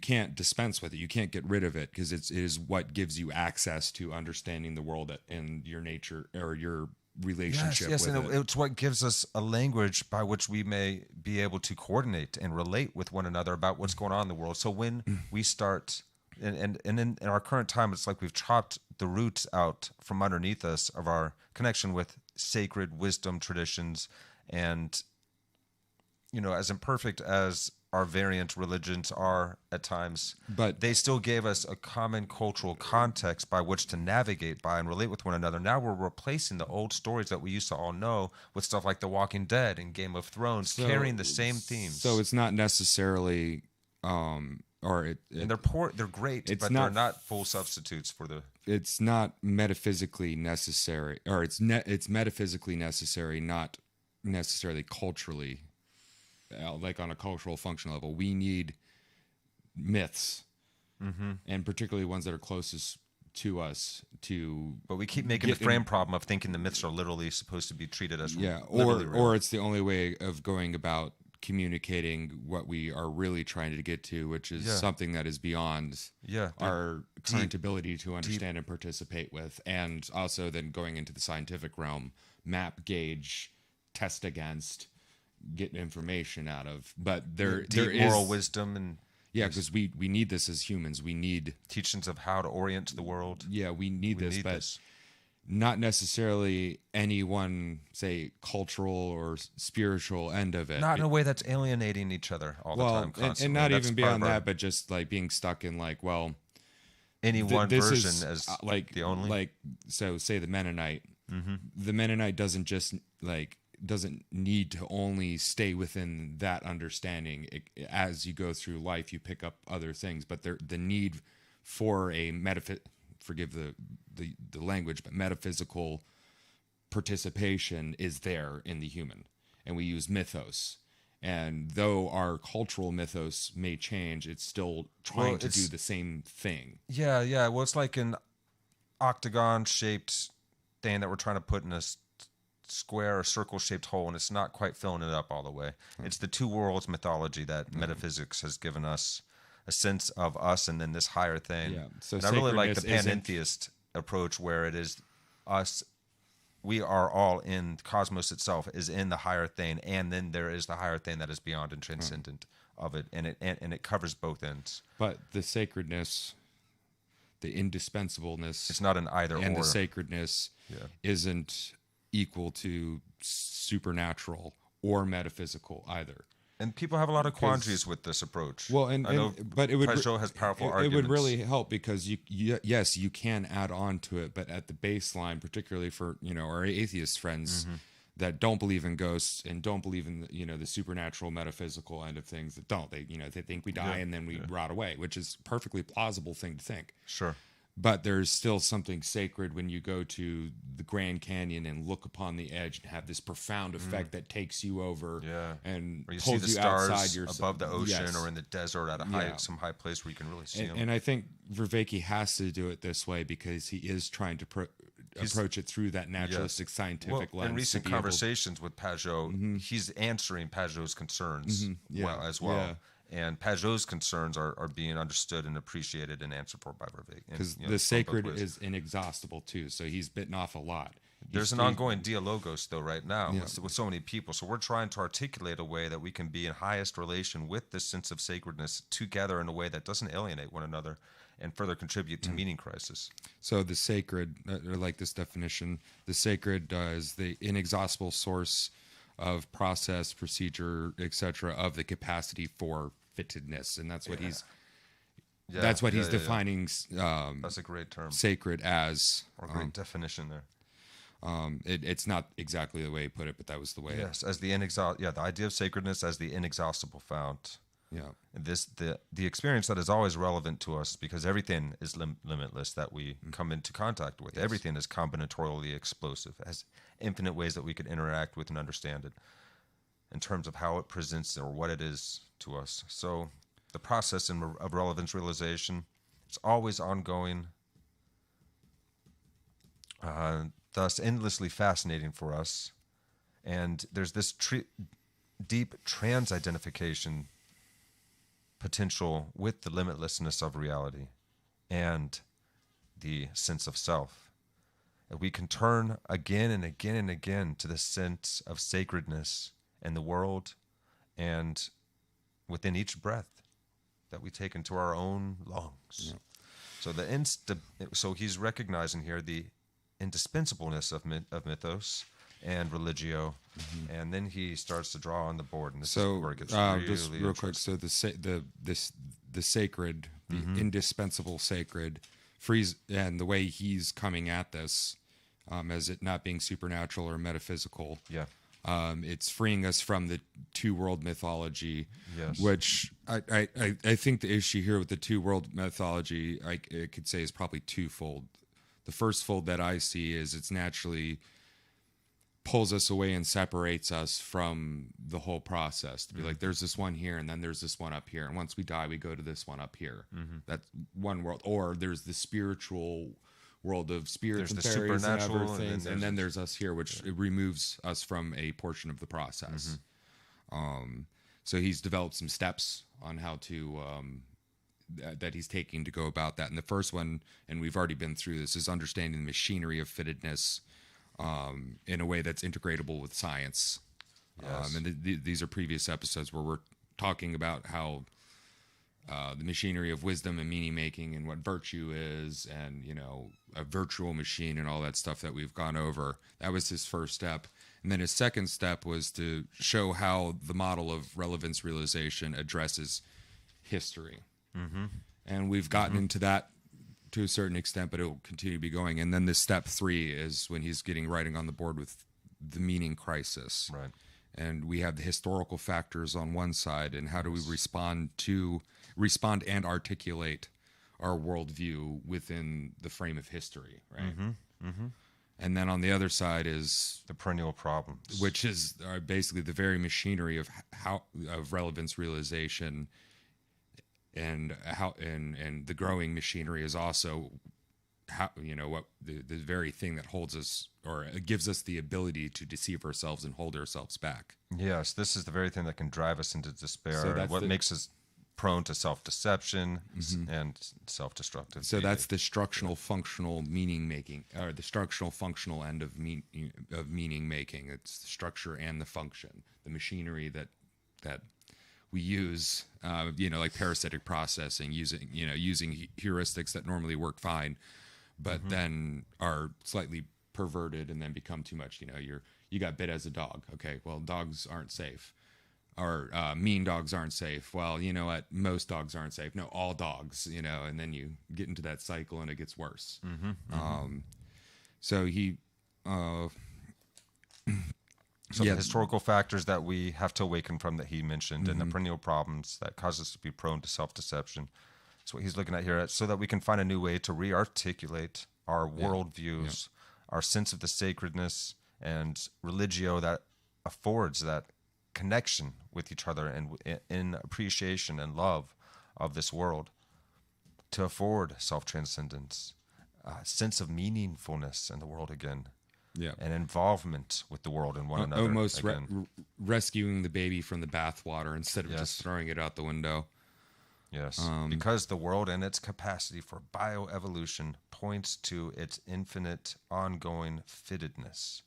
can't dispense with it. You can't get rid of it because it is what gives you access to understanding the world and your nature or your relationship Yes, with and it. it's what gives us a language by which we may be able to coordinate and relate with one another about what's going on in the world. So when we start, and in our current time, it's like we've chopped the roots out from underneath us of our connection with sacred wisdom traditions, and as imperfect as our variant religions are at times, But- they still gave us a common cultural context by which to navigate by and relate with one another. Now we're replacing the old stories that we used to all know with stuff like The Walking Dead and Game of Thrones, carrying the same themes. So it's not necessarily, and they're great, it's but not- they're not full substitutes for the. it's not metaphysically necessary, or it's metaphysically necessary, not necessarily culturally. Like on a cultural function level, we need myths, and particularly ones that are closest to us. But we keep making the frame problem of thinking the myths are literally supposed to be treated as literally real. or it's the only way of going about communicating what we are really trying to get to, which is something that is beyond our current ability to understand and participate with, and also then going into the scientific realm, map, gauge, test against, get information out of. But there is moral wisdom and because we need this as humans. We need teachings of how to orient the world. we need this. Not necessarily any one, say, cultural or spiritual end of it. Not in a way that's alienating each other all the time, constantly. And not That's even part beyond of our- that, but just like being stuck in like, well, any one this version is, as like the only. like so say the Mennonite. The Mennonite doesn't just doesn't need to only stay within that understanding. As you go through life, you pick up other things, but the need for a forgive the language, but metaphysical participation is there in the human, and we use mythos. And though our cultural mythos may change, it's still trying to do the same thing. Yeah. Well, it's like an octagon-shaped thing that we're trying to put in a square or circle-shaped hole, and it's not quite filling it up all the way. It's the two worlds mythology that metaphysics has given us a sense of us and then this higher thing. Yeah. So and I really like the sacredness isn't- panentheist approach, where it is us. We are all in cosmos itself is in the higher thing, and then there is the higher thing that is beyond and transcendent of it, and it covers both ends. But the sacredness, the indispensableness, It's not an either and or. the sacredness isn't equal to supernatural or metaphysical either. And people have a lot of quandaries with this approach. Well, but it would Peugeot has powerful it arguments. would really help because yes, you can add on to it, but at the baseline, particularly for our atheist friends that don't believe in ghosts and don't believe in the supernatural metaphysical end of things, they think we die and then we rot away, which is a perfectly plausible thing to think. Sure. But there's still something sacred when you go to the Grand Canyon and look upon the edge and have this profound effect that takes you over and Or you see pulls the you stars outside your above the ocean Yes. or in the desert at some high place where you can really see them. And I think Vervaeke has to do it this way because he is trying to approach it through that naturalistic scientific lens. In recent to be able- conversations with Peugeot, he's answering Peugeot's concerns as well. Yeah. And Peugeot's concerns are being understood and appreciated and answered for by Vervaeke. Because the sacred is inexhaustible too, so he's bitten off a lot. There's an ongoing dialogos though right now with so many people. So we're trying to articulate a way that we can be in highest relation with this sense of sacredness together in a way that doesn't alienate one another and further contribute to meaning crisis. So the sacred, or like this definition, the sacred is the inexhaustible source of process, procedure, etc., of the capacity for fittedness, and that's what he's defining. That's a great term. Sacred as Or great definition there. it's not exactly the way he put it, but that was the way. Yes, as the the idea of sacredness as the inexhaustible fount. Yeah. The experience that is always relevant to us, because everything is limitless that we come into contact with. Yes. Everything is combinatorially explosive, has infinite ways that we could interact with and understand it in terms of how it presents or what it is to us. So the process of relevance realization, it's always ongoing, thus endlessly fascinating for us. And there's this deep trans-identification potential with the limitlessness of reality and the sense of self. And we can turn again and again and again to the sense of sacredness in the world and within each breath that we take into our own lungs. Yeah. So he's recognizing here the indispensableness of mythos and religio, and then he starts to draw on the board, and this is where it gets really just real quick. So the sacred, the indispensable sacred, frees, and the way he's coming at this, as it not being supernatural or metaphysical. Yeah. It's freeing us from the two-world mythology, Yes. which I think the issue here with the two-world mythology, I could say, is probably twofold. The first fold that I see is it's naturally pulls us away and separates us from the whole process. To be like, there's this one here, and then there's this one up here, and once we die, we go to this one up here. That's one world. Or there's the spiritual world of spirits and There's the fairies and supernatural, other things, and then there's us here, which it removes us from a portion of the process. So he's developed some steps on how to that he's taking to go about that. And the first one, and we've already been through this, is understanding the machinery of fittedness in a way that's integratable with science. Yes. And these are previous episodes where we're talking about how the machinery of wisdom and meaning making and what virtue is, and a virtual machine and all that stuff that we've gone over. That was his first step. And then his second step was to show how the model of relevance realization addresses history. And we've gotten into that to a certain extent, but it will continue to be going. And then this step 3 is when he's getting writing on the board with the meaning crisis. Right. And we have the historical factors on one side, and how do we respond and articulate our worldview within the frame of history, right? And then on the other side is the perennial problems, which is basically the very machinery of relevance realization, and the growing machinery is also how what the very thing that holds us, or gives us the ability to deceive ourselves and hold ourselves back. Yes, this is the very thing that can drive us into despair. So that's what makes us prone to self-deception and self-destructive. So that's the structural functional meaning making, or the structural functional end of meaning making. It's the structure and the function, the machinery that we use, like parasitic processing, using heuristics that normally work fine, but then are slightly perverted and then become too much. You got bit as a dog. Okay, well, dogs aren't safe. Or mean dogs aren't safe. Well, you know what? Most dogs aren't safe. No, all dogs, and then you get into that cycle and it gets worse. So he... So the historical factors that we have to awaken from that he mentioned, and the perennial problems that cause us to be prone to self-deception. That's what he's looking at here, so that we can find a new way to re-articulate our worldviews, our sense of the sacredness and religio that affords that connection with each other and in appreciation and love of this world, to afford self-transcendence, a sense of meaningfulness in the world again. And involvement with the world and one another. Almost rescuing the baby from the bathwater instead of just throwing it out the window. Yes, because the world and its capacity for bioevolution points to its infinite, ongoing fittedness.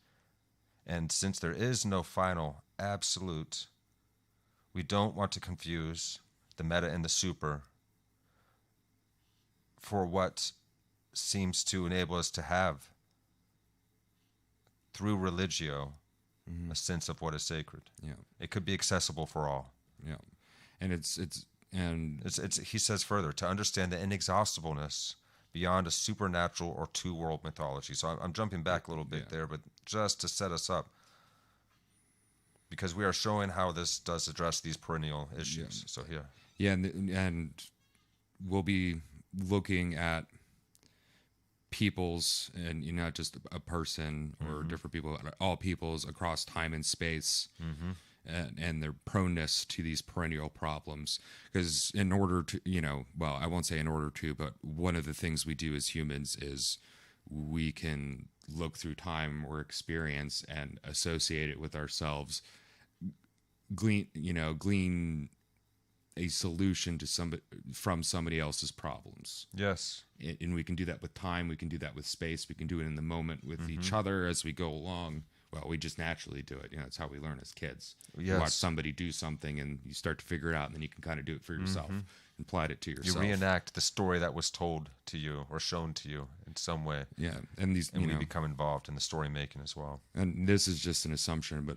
And since there is no final absolute, we don't want to confuse the meta and the super for what seems to enable us to have, through religio, a sense of what is sacred. It could be accessible for all. And it's he says further, to understand the inexhaustibleness beyond a supernatural or two-world mythology. So I'm jumping back a little bit there, but just to set us up, because we are showing how this does address these perennial issues. So here. Yeah, and we'll be looking at peoples, and not just a person or different people, all peoples across time and space, and their proneness to these perennial problems. Because in order to, well, I won't say in order to, but one of the things we do as humans is we can look through time or experience and associate it with ourselves, glean a solution to from somebody else's problems. Yes. And we can do that with time. We can do that with space. We can do it in the moment with each other as we go along. Well, we just naturally do it. It's how we learn as kids. Yes. You watch somebody do something and you start to figure it out, and then you can kind of do it for yourself and apply it to yourself. You reenact the story that was told to you or shown to you in some way. Yeah. And we become involved in the story making as well. And this is just an assumption, but,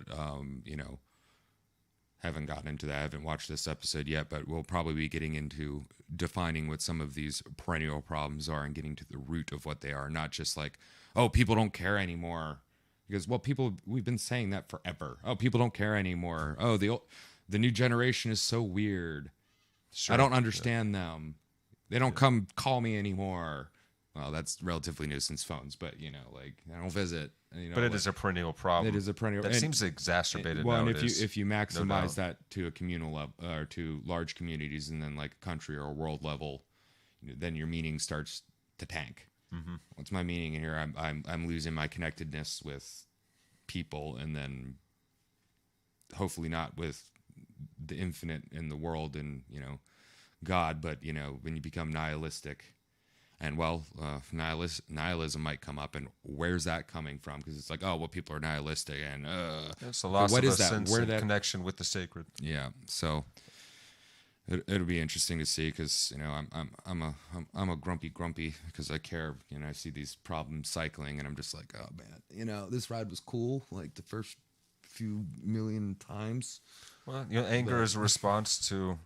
haven't gotten into that. I haven't watched this episode yet, but we'll probably be getting into defining what some of these perennial problems are and getting to the root of what they are. Not just like, oh, people don't care anymore. Because, well, we've been saying that forever. Oh, people don't care anymore. Oh, the new generation is so weird. Sure. I don't understand them. They don't come call me anymore. Well, that's relatively new since phones, but I don't visit. But it is a perennial problem. It is a perennial. That seems exacerbated well, nowadays. and if you maximize that to a communal level or to large communities, and then like a country or a world level, then your meaning starts to tank. What's my meaning in here? I'm losing my connectedness with people, and then hopefully not with the infinite in the world and God, but when you become nihilistic. And nihilism might come up, and where's that coming from? Because it's like, oh, well, people are nihilistic, and it's a loss of a sense of connection with the sacred. Yeah, so it'll be interesting to see, because I'm a grumpy because I care. I see these problems cycling, and I'm just like, oh man, this ride was cool, like the first few million times. Well, anger is a response to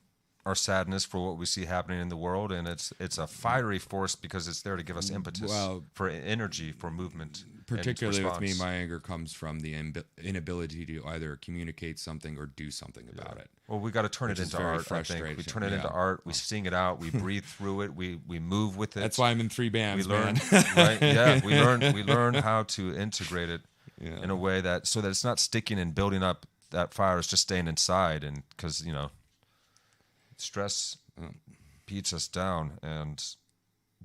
our sadness for what we see happening in the world, and it's a fiery force because it's there to give us impetus for energy, for movement. Particularly with me, my anger comes from the inability to either communicate something or do something about it. Well, we got to turn it into art. I think we turn it into art. We sing it out. We breathe through it. We move with it. That's why I'm in 3 bands. We learn, right? Yeah, we learn how to integrate it in a way so that it's not sticking and building up. That fire is just staying inside, and because stress beats us down, and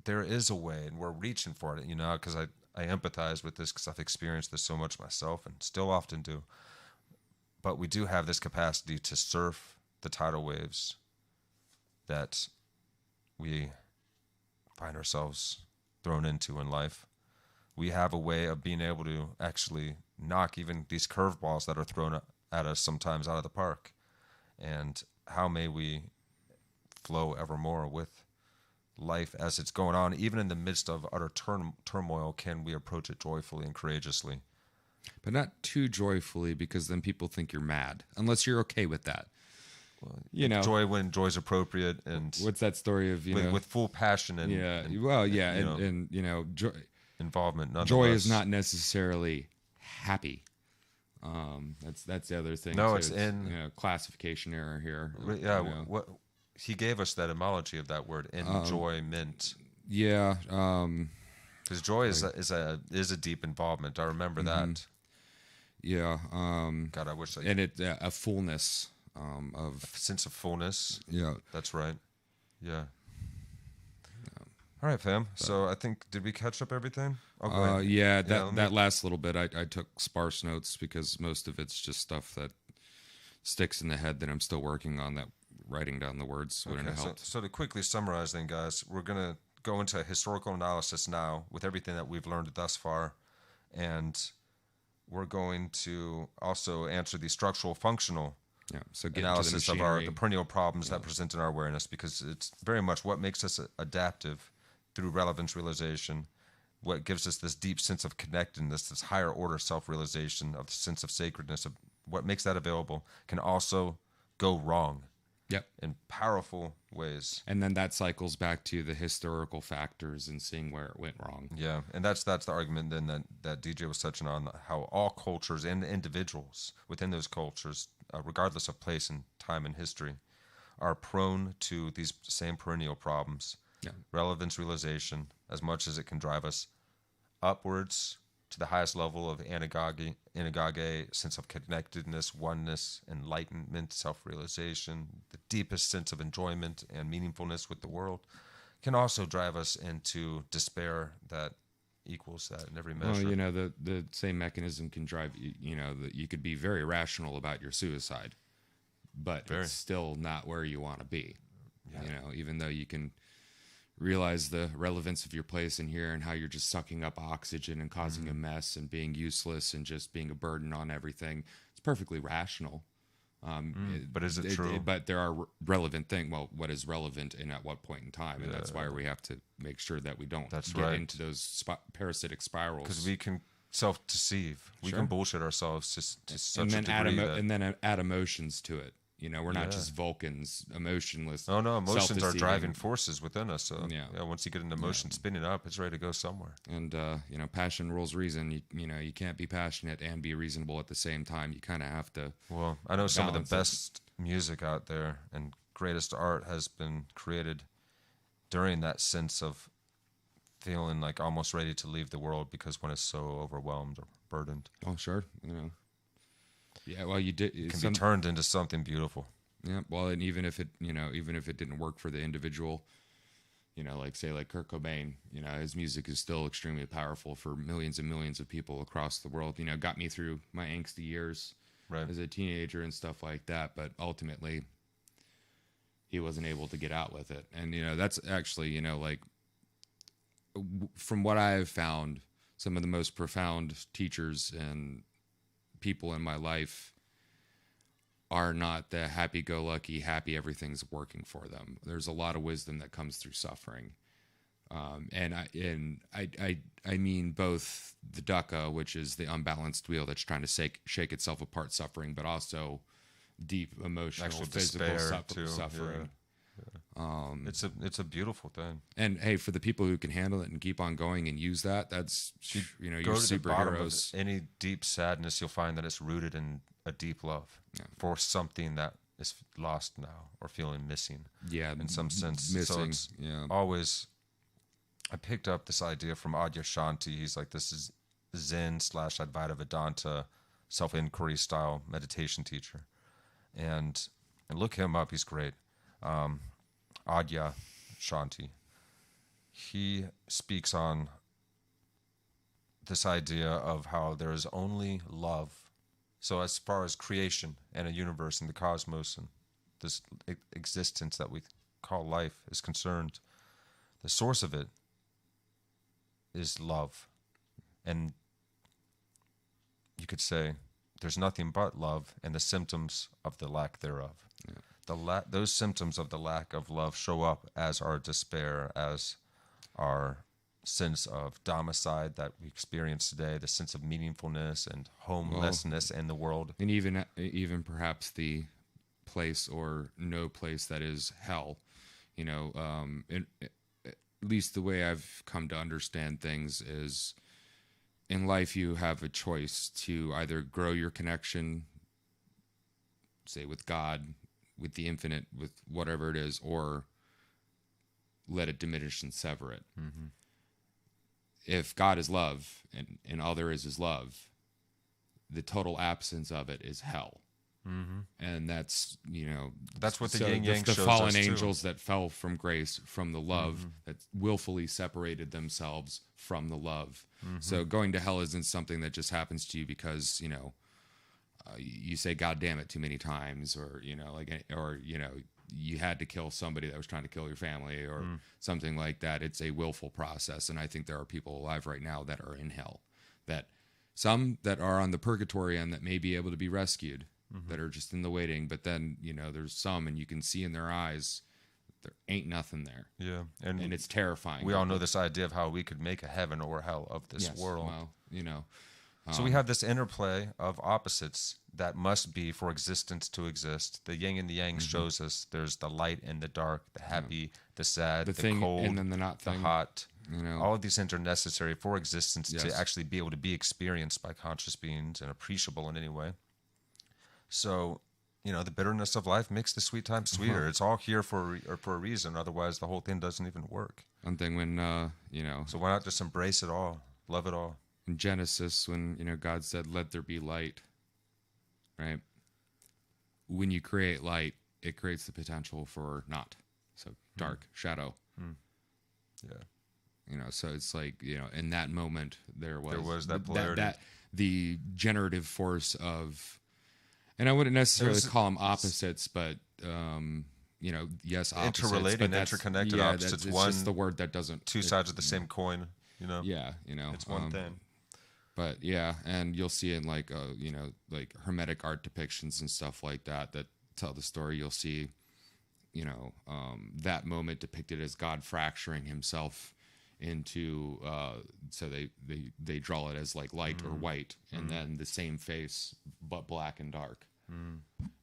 there is a way, and we're reaching for it, because I empathize with this because I've experienced this so much myself and still often do. But we do have this capacity to surf the tidal waves that we find ourselves thrown into in life. We have a way of being able to actually knock even these curveballs that are thrown at us sometimes out of the park. And how may we flow evermore with life as it's going on, even in the midst of utter turmoil? Can we approach it joyfully and courageously? But not too joyfully, because then people think you're mad, unless you're okay with that. Well, joy when joy's appropriate, and what's that story of with full passion and joy, involvement. Joy is not necessarily happy. That's the other thing. No, it's in classification error here. Yeah, what he gave us that etymology of that word, enjoyment. Yeah, because joy is a deep involvement. I remember that. Yeah. God, I wish. And it a fullness of a sense of fullness. Yeah, that's right. Yeah. All right, fam. So I think, did we catch up everything? That last little bit, I took sparse notes because most of it's just stuff that sticks in the head that I'm still working on. That writing down the words wouldn't have helped. So to quickly summarize, then, guys, we're gonna go into historical analysis now with everything that we've learned thus far, and we're going to also answer the structural functional analysis of the perennial problems that present in our awareness, because it's very much what makes us adaptive through relevance realization, what gives us this deep sense of connectedness, this higher order self-realization of the sense of sacredness, of what makes that available, can also go wrong. Yep. in powerful ways. And then that cycles back to the historical factors and seeing where it went wrong. Yeah, and that's the argument then that DJ was touching on, how all cultures and individuals within those cultures, regardless of place and time in history, are prone to these same perennial problems. Yeah. Relevance realization, as much as it can drive us upwards to the highest level of anagoge, sense of connectedness, oneness, enlightenment, self-realization, the deepest sense of enjoyment and meaningfulness with the world, can also drive us into despair that equals that in every measure. Well, you know, the same mechanism can drive, you know, that you could be very rational about your suicide, but it's still not where you want to be. Yeah. You know, even though you can realize the relevance of your place in here and how you're just sucking up oxygen and causing a mess and being useless and just being a burden on everything. It's perfectly rational. But is it true? But there are relevant things. Well, what is relevant and at what point in time? And that's why we have to make sure that we don't get into those parasitic spirals. Because we can self-deceive. We can bullshit ourselves to such and a then degree and then add emotions to it. You know, we're not just Vulcans, emotionless. Oh no, emotions are driving forces within us. So yeah, once you get into emotion spinning up, it's ready to go somewhere. And you know, passion rules reason. You know, you can't be passionate and be reasonable at the same time. You kind of have to. Well, I know some of the best music out there and greatest art has been created during that sense of feeling like almost ready to leave the world because when it's so overwhelmed or burdened. Oh sure, you know. Yeah, well, it can be turned into something beautiful. Yeah, well, and even if it didn't work for the individual, you know, like say like Kurt Cobain, you know, his music is still extremely powerful for millions and millions of people across the world. You know, got me through my angsty years as a teenager and stuff like that. But ultimately, he wasn't able to get out with it. And you know, that's actually, you know, like from what I have found, some of the most profound teachers and people in my life are not the happy-go-lucky, happy everything's working for them. There's a lot of wisdom that comes through suffering, and I mean both the dukkha, which is the unbalanced wheel that's trying to shake itself apart, suffering, but also deep emotional, actual physical Yeah. suffering. It's a beautiful thing. And hey, for the people who can handle it and keep on going and use that, that's, you know, your superheroes. Any deep sadness, you'll find that it's rooted in a deep love for something that is lost now or feeling missing. Yeah, in some sense. Missing. So it's always. I picked up this idea from Adyashanti. He's like this is Zen / Advaita Vedanta self-inquiry style meditation teacher, and look him up. He's great. Adya Shanti. He speaks on this idea of how there is only love. So as far as creation and a universe and the cosmos and this existence that we call life is concerned, the source of it is love. And you could say there's nothing but love and the symptoms of the lack thereof. Yeah. Those symptoms of the lack of love show up as our despair, as our sense of domicide that we experience today, the sense of meaningfulness and homelessness in the world. And even perhaps the place or no place that is hell. You know, at least the way I've come to understand things is in life you have a choice to either grow your connection, say with God, with the infinite, with whatever it is, or let it diminish and sever it. Mm-hmm. If God is love and all there is love, the total absence of it is hell. Mm-hmm. And that's, you know, that's what the yin yang the shows fallen us angels too. That fell from grace, from the love, that willfully separated themselves from the love. Mm-hmm. So going to hell isn't something that just happens to you because, you know, you say "God damn it" too many times, or you know, you had to kill somebody that was trying to kill your family, or something like that. It's a willful process, and I think there are people alive right now that are in hell. That some that are on the purgatory end that may be able to be rescued, that are just in the waiting. But then you know, there's some, and you can see in their eyes there ain't nothing there. Yeah, and it's terrifying. We all know this idea of how we could make a heaven or hell of this world. Well, you know. So we have this interplay of opposites that must be for existence to exist. The yin and the yang shows us there's the light and the dark, the happy, the sad, The the thing cold, and then the not the thing. hot. You know. All of these things are necessary for existence Yes. to actually be able to be experienced by conscious beings and appreciable in any way. So, the bitterness of life makes the sweet time sweeter. It's all here for a reason. Otherwise, the whole thing doesn't even work. One thing when So why not just embrace it all, love it all? in Genesis, when God said, "Let there be light," right? When you create light, it creates the potential for not. So dark, shadow. Yeah. So it's like, in that moment there was that polarity. that the generative force of, and I wouldn't necessarily call them opposites, but yes, opposites, Interrelating, but that's- interconnected yeah, opposites. It's One, just the word that doesn't. two sides of the same coin. Yeah, It's one thing. But yeah, and you'll see in like like Hermetic art depictions and stuff like that tell the story. You'll see, that moment depicted as God fracturing himself into. So they draw it as like light or white, and then the same face but black and dark.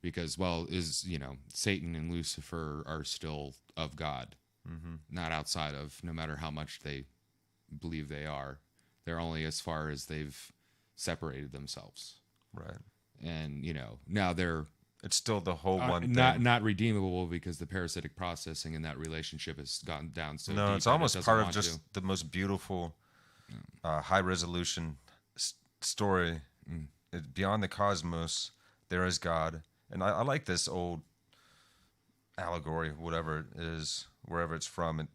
Because Satan and Lucifer are still of God, not outside of. No matter how much they believe they are. They're only as far as they've separated themselves. Right. And, now they're It's still the whole one thing. not redeemable because the parasitic processing in that relationship has gotten down so deep. No, it's that it almost doesn't part of want just to. the most beautiful, high resolution story. Beyond the cosmos, there is God. And I like this old allegory, whatever it is, wherever it's from.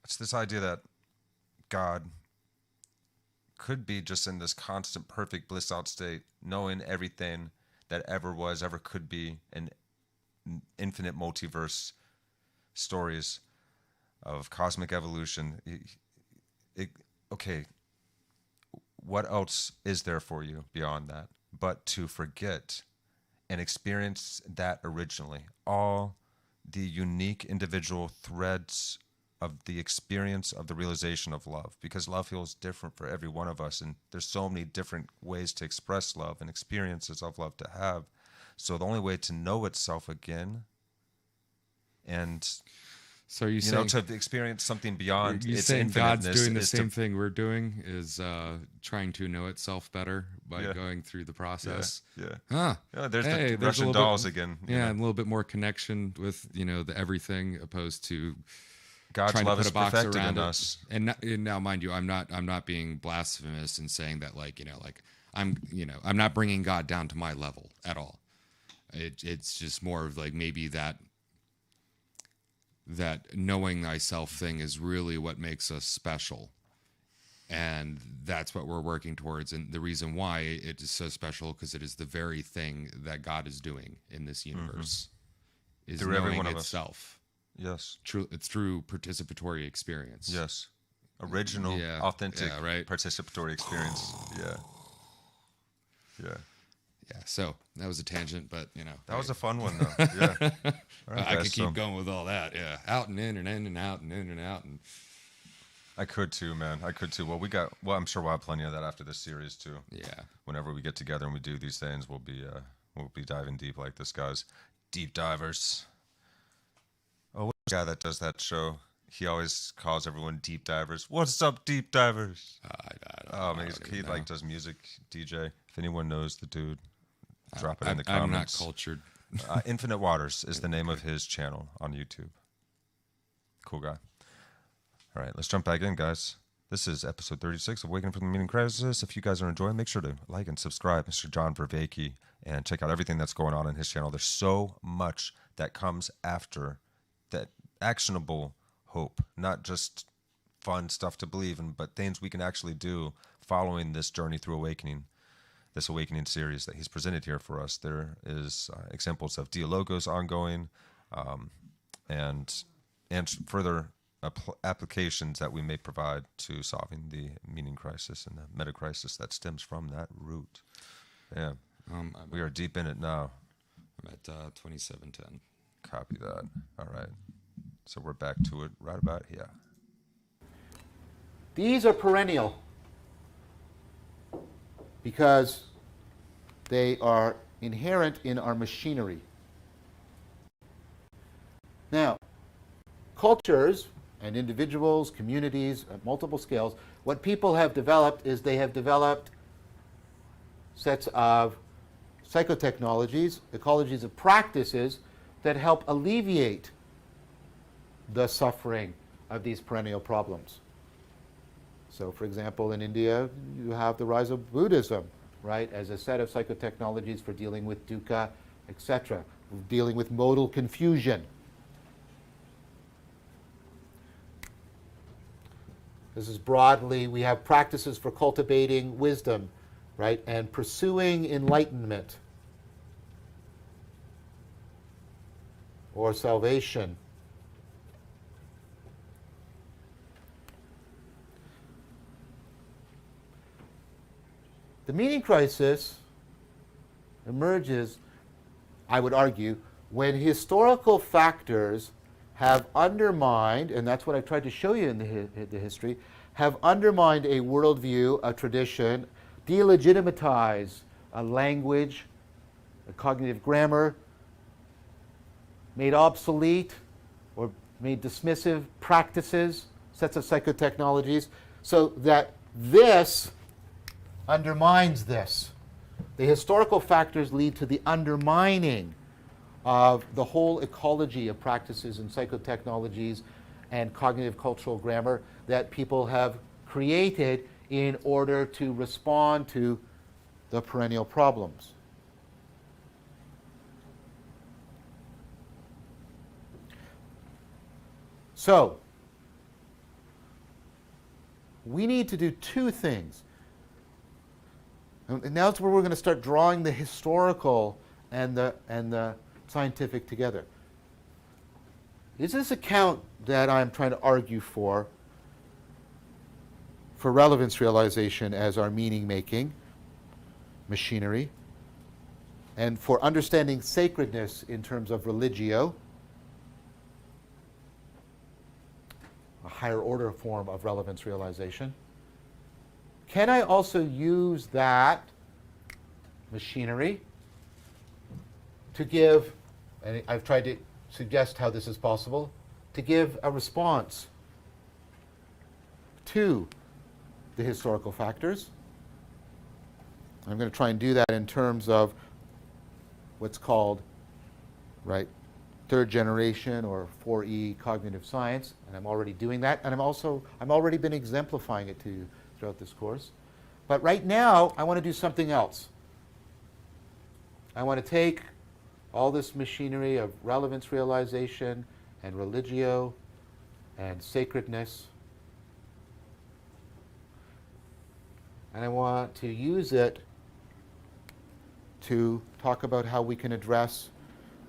It's this idea that God could be just in this constant, perfect bliss out state, knowing everything that ever was, ever could be, and infinite multiverse stories of cosmic evolution. Okay, what else is there for you beyond that but to forget and experience that originally? All the unique individual threads of the experience of the realization of love, because love feels different for every one of us, and there's so many different ways to express love and experiences of love to have. So the only way to know itself again and So you saying to experience something beyond you its saying God's infiniteness doing the is same thing we're doing is trying to know itself better by Yeah. going through the process. Yeah. Huh. Yeah, there's Hey, the there's a Russian little dolls bit- again. Yeah, and a little bit more connection with the everything opposed to God's trying love to put is a box perfected around in it. us. And now, mind you, I'm not being blasphemous in saying that I'm not bringing God down to my level at all. It's just more of like maybe that knowing thyself thing is really what makes us special. And that's what we're working towards. And the reason why it is so special, because it is the very thing that God is doing in this universe, is Through every knowing one of us. itself. Yes. It's through participatory experience. Yes. Original, Yeah. authentic, Yeah, right. participatory experience. Yeah. Yeah. Yeah. So that was a tangent, but That was a fun one, though. Yeah. All right, I guys, could keep going with all that. Yeah. Out and in and in and out and in and out. And I could too, man. I could too. Well, I'm sure we'll have plenty of that after this series too. yeah. Whenever we get together and we do these things, we'll be diving deep like this, guys. Deep divers. Oh, what's the guy that does that show? He always calls everyone deep divers. What's up, deep divers? Oh man, he like does music, DJ. If anyone knows the dude, drop it in the comments. I'm not cultured. Infinite Waters is the name of his channel on YouTube. Cool guy. All right, let's jump back in, guys. This is episode 36 of Awakening from the Meaning Crisis. If you guys are enjoying, make sure to like and subscribe, Mr. John Vervaeke, and check out everything that's going on in his channel. There's so much that comes after that actionable hope, not just fun stuff to believe in, but things we can actually do following this journey through awakening, this awakening series that he's presented here for us. There is examples of dialogos ongoing and further applications that we may provide to solving the meaning crisis and the meta crisis that stems from that root. Yeah, we are deep in it now. I'm at 2710. Copy that. All right. So we're back to it right about here. These are perennial. because they are inherent in our machinery. Now, cultures and individuals, communities at multiple scales, what people have developed is they have developed sets of psychotechnologies, ecologies of practices that help alleviate the suffering of these perennial problems. So, for example, in India, you have the rise of Buddhism, right, as a set of psychotechnologies for dealing with dukkha, etc., dealing with modal confusion. This is broadly, we have practices for cultivating wisdom, right, and pursuing enlightenment or salvation. The meaning crisis emerges, I would argue, when historical factors have undermined, and that's what I tried to show you in the history, have undermined a worldview, a tradition, delegitimize a language, a cognitive grammar, made obsolete or made dismissive practices, sets of psychotechnologies, so that this undermines this. The historical factors lead to the undermining of the whole ecology of practices and psychotechnologies and cognitive cultural grammar that people have created in order to respond to the perennial problems. So, we need to do two things. And now it's where we're going to start drawing the historical and the scientific together. Is this account that I'm trying to argue for relevance realization as our meaning-making machinery, and for understanding sacredness in terms of religio, a higher order form of relevance realization? Can I also use that machinery to give, and I've tried to suggest how this is possible, to give a response to the historical factors? I'm going to try and do that in terms of what's called, right, third generation or 4E cognitive science, and I'm already doing that, and I'm already been exemplifying it to you throughout this course. But right now, I want to do something else. I want to take all this machinery of relevance realization and religio and sacredness, and I want to use it to talk about how we can address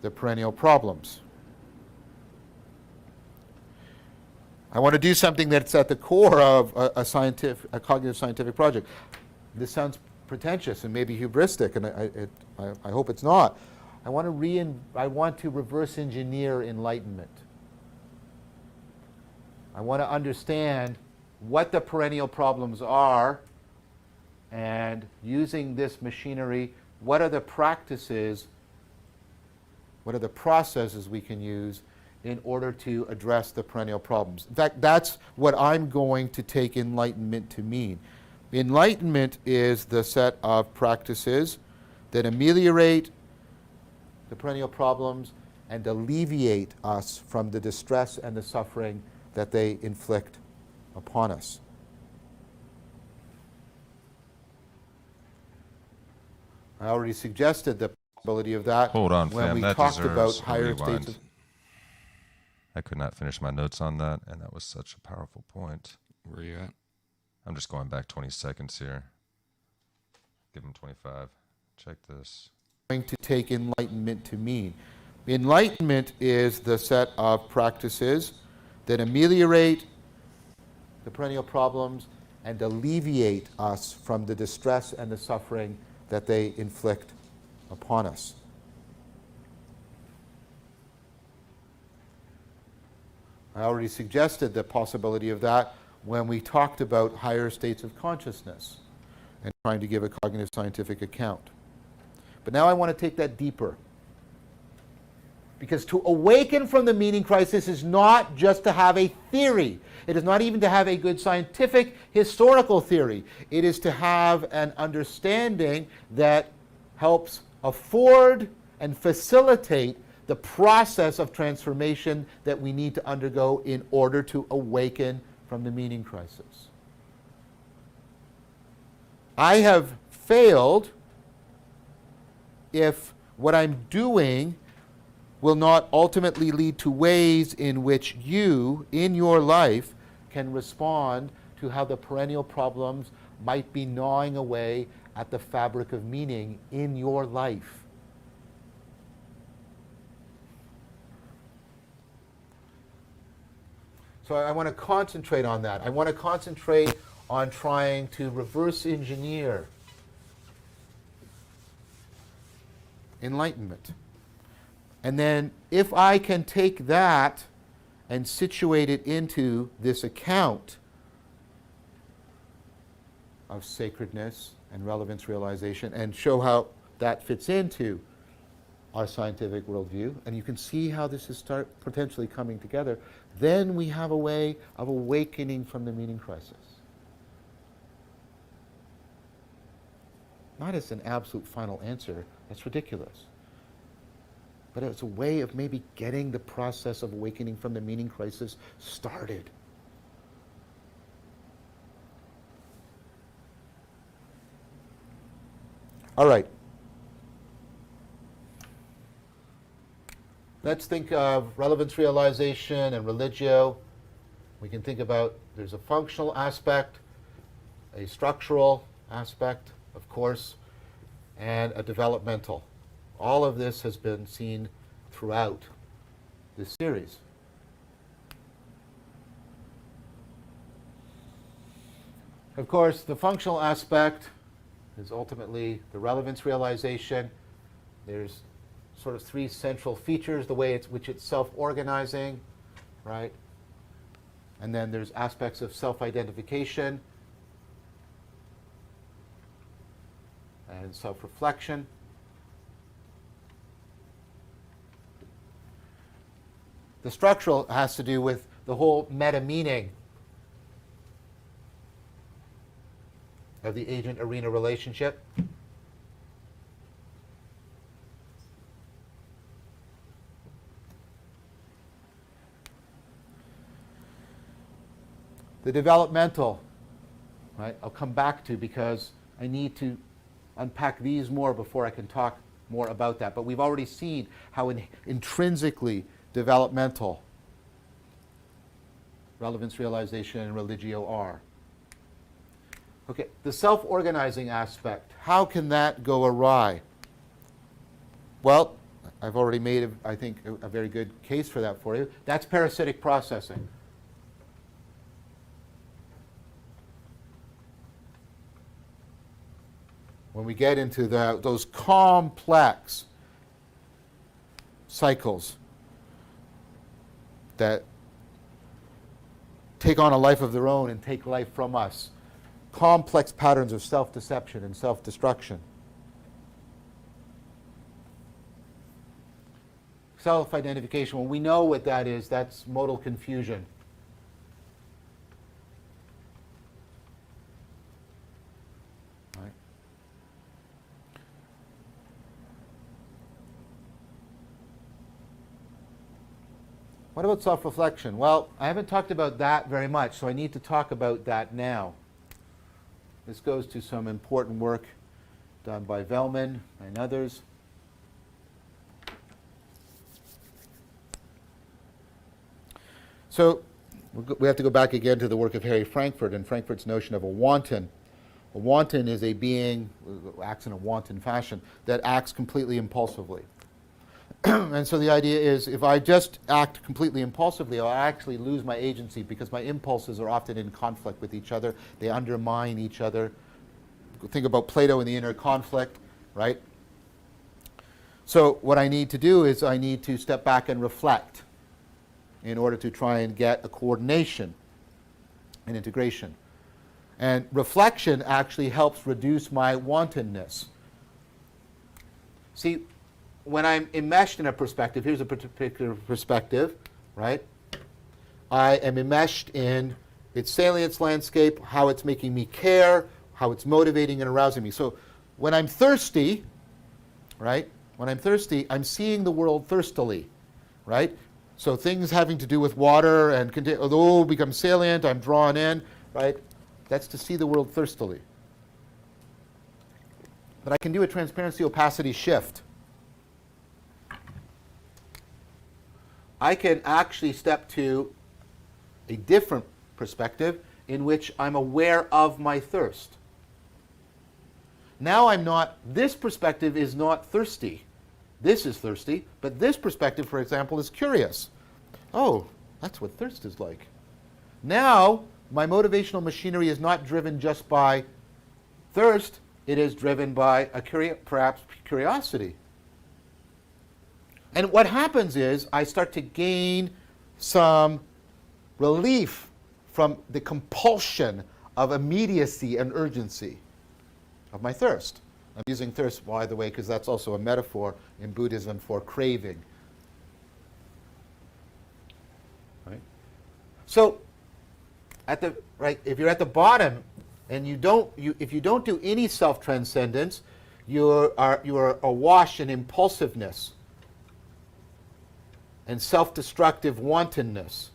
the perennial problems. I want to do something that's at the core of a cognitive scientific project. This sounds pretentious and maybe hubristic, and I hope it's not. I want to reverse engineer enlightenment. I want to understand what the perennial problems are, and using this machinery, what are the practices, what are the processes we can use in order to address the perennial problems. In fact, that's what I'm going to take enlightenment to mean. Enlightenment is the set of practices that ameliorate the perennial problems and alleviate us from the distress and the suffering that they inflict upon us. I already suggested the possibility of that Hold on, when fam. we That talked about deserves a higher states rewind. of... I could not finish my notes on that, and that was such a powerful point. Where are you at? I'm just going back 20 seconds here. Give him 25. Check this. Going to take enlightenment to mean. Enlightenment is the set of practices that ameliorate the perennial problems and alleviate us from the distress and the suffering that they inflict upon us. I already suggested the possibility of that when we talked about higher states of consciousness. and trying to give a cognitive scientific account. But now I want to take that deeper. Because to awaken from the meaning crisis is not just to have a theory. It is not even to have a good scientific, historical theory. It is to have an understanding that helps afford and facilitate the process of transformation that we need to undergo in order to awaken from the meaning crisis. I have failed if what I'm doing will not ultimately lead to ways in which you, in your life, can respond to how the perennial problems might be gnawing away at the fabric of meaning in your life. So I want to concentrate on that. I want to concentrate on trying to reverse engineer enlightenment. And then if I can take that and situate it into this account of sacredness and relevance realization and show how that fits into our scientific worldview, and you can see how this is potentially coming together, then we have a way of awakening from the meaning crisis. Not as an absolute final answer, that's ridiculous. But it's a way of maybe getting the process of awakening from the meaning crisis started. All right. Let's think of relevance realization and religio. We can think about there's a functional aspect, a structural aspect, of course, and a developmental. All of this has been seen throughout this series. Of course, the functional aspect is ultimately the relevance realization. There's sort of three central features, the way which it's self-organizing, right? And then there's aspects of self-identification and self-reflection. The structural has to do with the whole meta-meaning of the agent-arena relationship. The developmental, right, I'll come back to because I need to unpack these more before I can talk more about that. But we've already seen how intrinsically developmental relevance realization and religio are. Okay, the self-organizing aspect, how can that go awry? Well, I've already made, I think, a very good case for that for you. That's parasitic processing. When we get into those complex cycles that take on a life of their own and take life from us, complex patterns of self-deception and self-destruction. Self-identification, when we know what that is, that's modal confusion. Right? What about self-reflection? Well, I haven't talked about that very much, so I need to talk about that now. This goes to some important work done by Vellman and others. So we have to go back again to the work of Harry Frankfurt and Frankfurt's notion of a wanton. A wanton is a being who acts in a wanton fashion that acts completely impulsively. And so the idea is if I just act completely impulsively, I'll actually lose my agency because my impulses are often in conflict with each other. They undermine each other. Think about Plato and the inner conflict, right? So what I need to do is I need to step back and reflect in order to try and get a coordination and integration. And reflection actually helps reduce my wantonness. See, when I'm enmeshed in a perspective, here's a particular perspective, right? I am enmeshed in its salience landscape, how it's making me care, how it's motivating and arousing me. So when I'm thirsty, right? When I'm thirsty, I'm seeing the world thirstily, right? So things having to do with water and although become salient, I'm drawn in, right? That's to see the world thirstily. But I can do a transparency opacity shift. I can actually step to a different perspective in which I'm aware of my thirst. Now I'm not, this perspective is not thirsty. This is thirsty, but this perspective, for example, is curious. Oh, that's what thirst is like. Now, my motivational machinery is not driven just by thirst, it is driven by perhaps curiosity. And what happens is I start to gain some relief from the compulsion of immediacy and urgency of my thirst. I'm using thirst, by the way, because that's also a metaphor in Buddhism for craving. Right? So, if you're at the bottom and if you don't do any self-transcendence, you are awash in impulsiveness and self-destructive wantonness.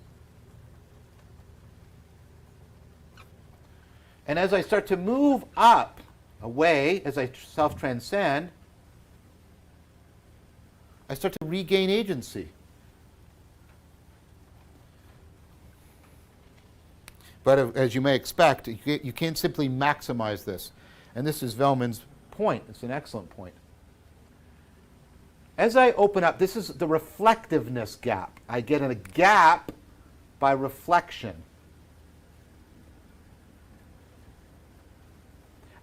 And as I start to move up, away, as I self-transcend, I start to regain agency. But as you may expect, you can't simply maximize this. And this is Vellman's point. It's an excellent point. As I open up, this is the reflectiveness gap. I get in a gap by reflection.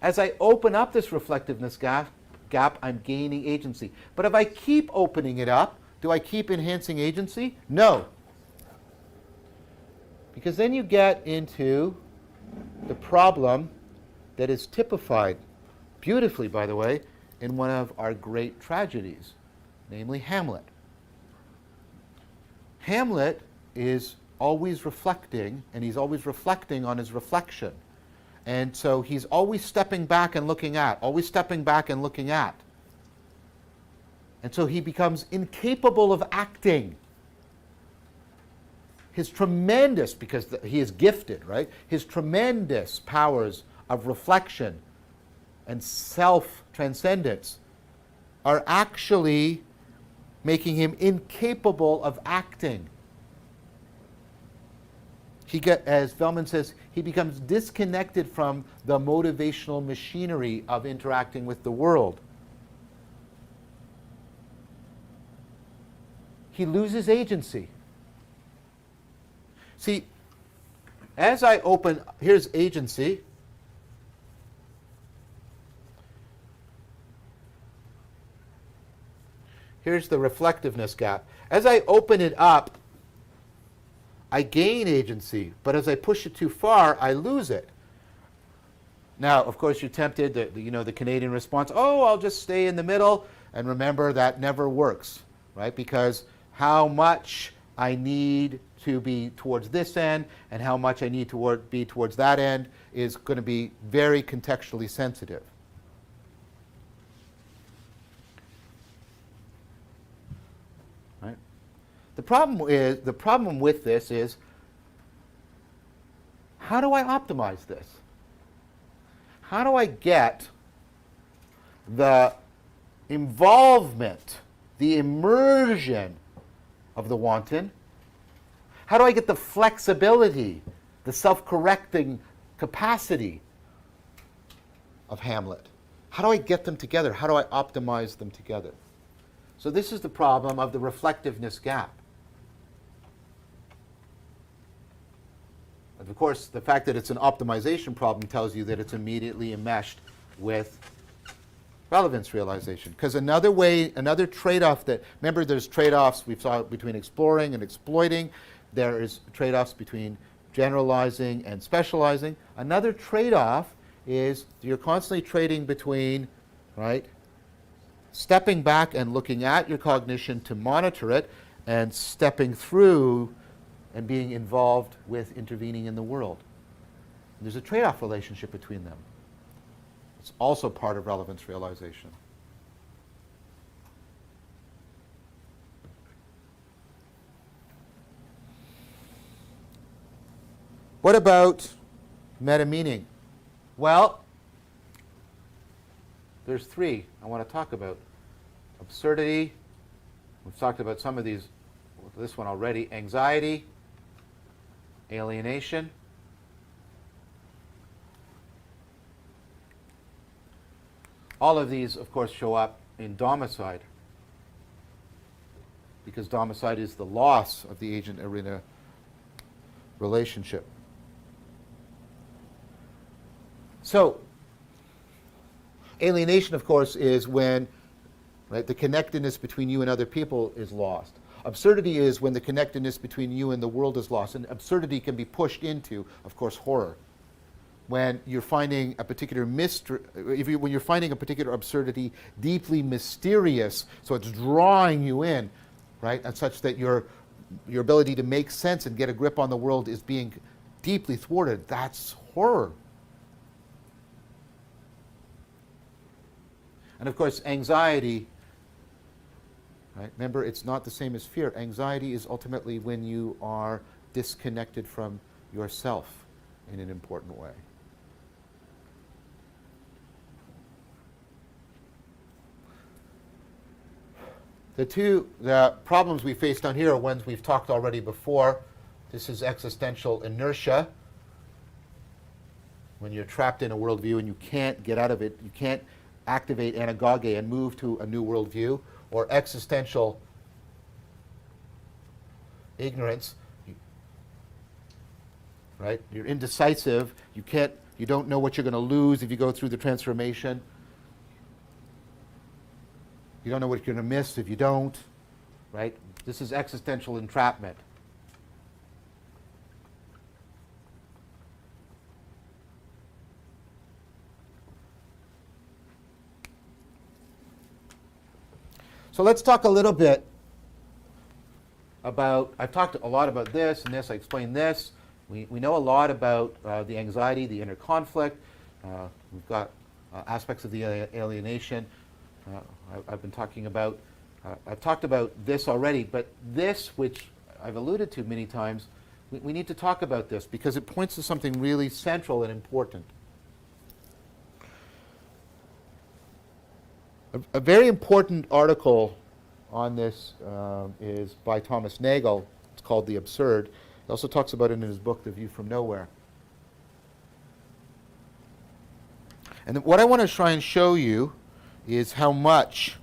As I open up this reflectiveness gap, I'm gaining agency. But if I keep opening it up, do I keep enhancing agency? No. Because then you get into the problem that is typified beautifully, by the way, in one of our great tragedies, namely Hamlet. Hamlet is always reflecting, and he's always reflecting on his reflection. And so he's always stepping back and looking at, always stepping back and looking at. And so he becomes incapable of acting. His tremendous, because he is gifted, right? His tremendous powers of reflection and self-transcendence are actually making him incapable of acting. As Vellman says, he becomes disconnected from the motivational machinery of interacting with the world. He loses agency. See, as I open, here's agency. Here's the reflectiveness gap. As I open it up, I gain agency, but as I push it too far, I lose it. Now, of course, you're tempted, the Canadian response, oh, I'll just stay in the middle, and remember that never works, right? Because how much I need to be towards this end and how much I need to be towards that end is going to be very contextually sensitive. Right? The problem with this is, how do I optimize this? How do I get the involvement, the immersion of the wanton? How do I get the flexibility, the self-correcting capacity of Hamlet? How do I get them together? How do I optimize them together? So this is the problem of the reflectiveness gap. But of course, the fact that it's an optimization problem tells you that it's immediately enmeshed with relevance realization. Because another trade-off remember there's trade-offs we saw between exploring and exploiting. There is trade-offs between generalizing and specializing. Another trade-off is you're constantly trading between, right, stepping back and looking at your cognition to monitor it, and stepping through and being involved with intervening in the world. And there's a trade-off relationship between them. It's also part of relevance realization. What about meta-meaning? Well, there's three I want to talk about. Absurdity, we've talked about some of these, this one already. Anxiety, alienation, all of these, of course, show up in domicide, because domicide is the loss of the agent-arena relationship. So, alienation, of course, is when, right, the connectedness between you and other people is lost. Absurdity is when the connectedness between you and the world is lost. And absurdity can be pushed into, of course, horror. When you're finding a particular mystery, when you're finding a particular absurdity deeply mysterious, so it's drawing you in, right, and such that your ability to make sense and get a grip on the world is being deeply thwarted, that's horror. And of course, anxiety, right? Remember, it's not the same as fear. Anxiety is ultimately when you are disconnected from yourself in an important way. The problems we face down here are ones we've talked already before. This is existential inertia. When you're trapped in a worldview and you can't get out of it, you can't activate anagoge and move to a new worldview. Or existential ignorance, right? You're indecisive. You don't know what you're going to lose if you go through the transformation. You don't know what you're going to miss if you don't, right? This is existential entrapment. So let's talk a little bit about, I've talked a lot about this and this, I explained this. We know a lot about the anxiety, the inner conflict. We've got aspects of the alienation. I've been talking about, I've talked about this already, but this, which I've alluded to many times, we need to talk about this because it points to something really central and important. A very important article on this is by Thomas Nagel. It's called The Absurd. He also talks about it in his book, The View from Nowhere. And what I want to try and show you is how much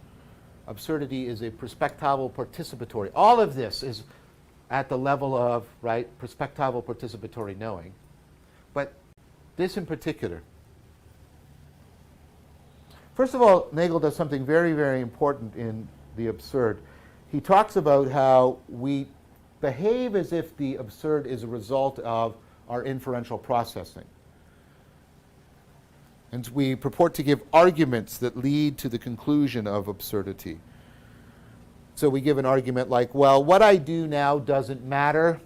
absurdity is a perspectival participatory. All of this is at the level of, right, perspectival participatory knowing. But this in particular. First of all, Nagel does something very, very important in The Absurd. He talks about how we behave as if the absurd is a result of our inferential processing. And we purport to give arguments that lead to the conclusion of absurdity. So we give an argument like, well, what I do now doesn't matter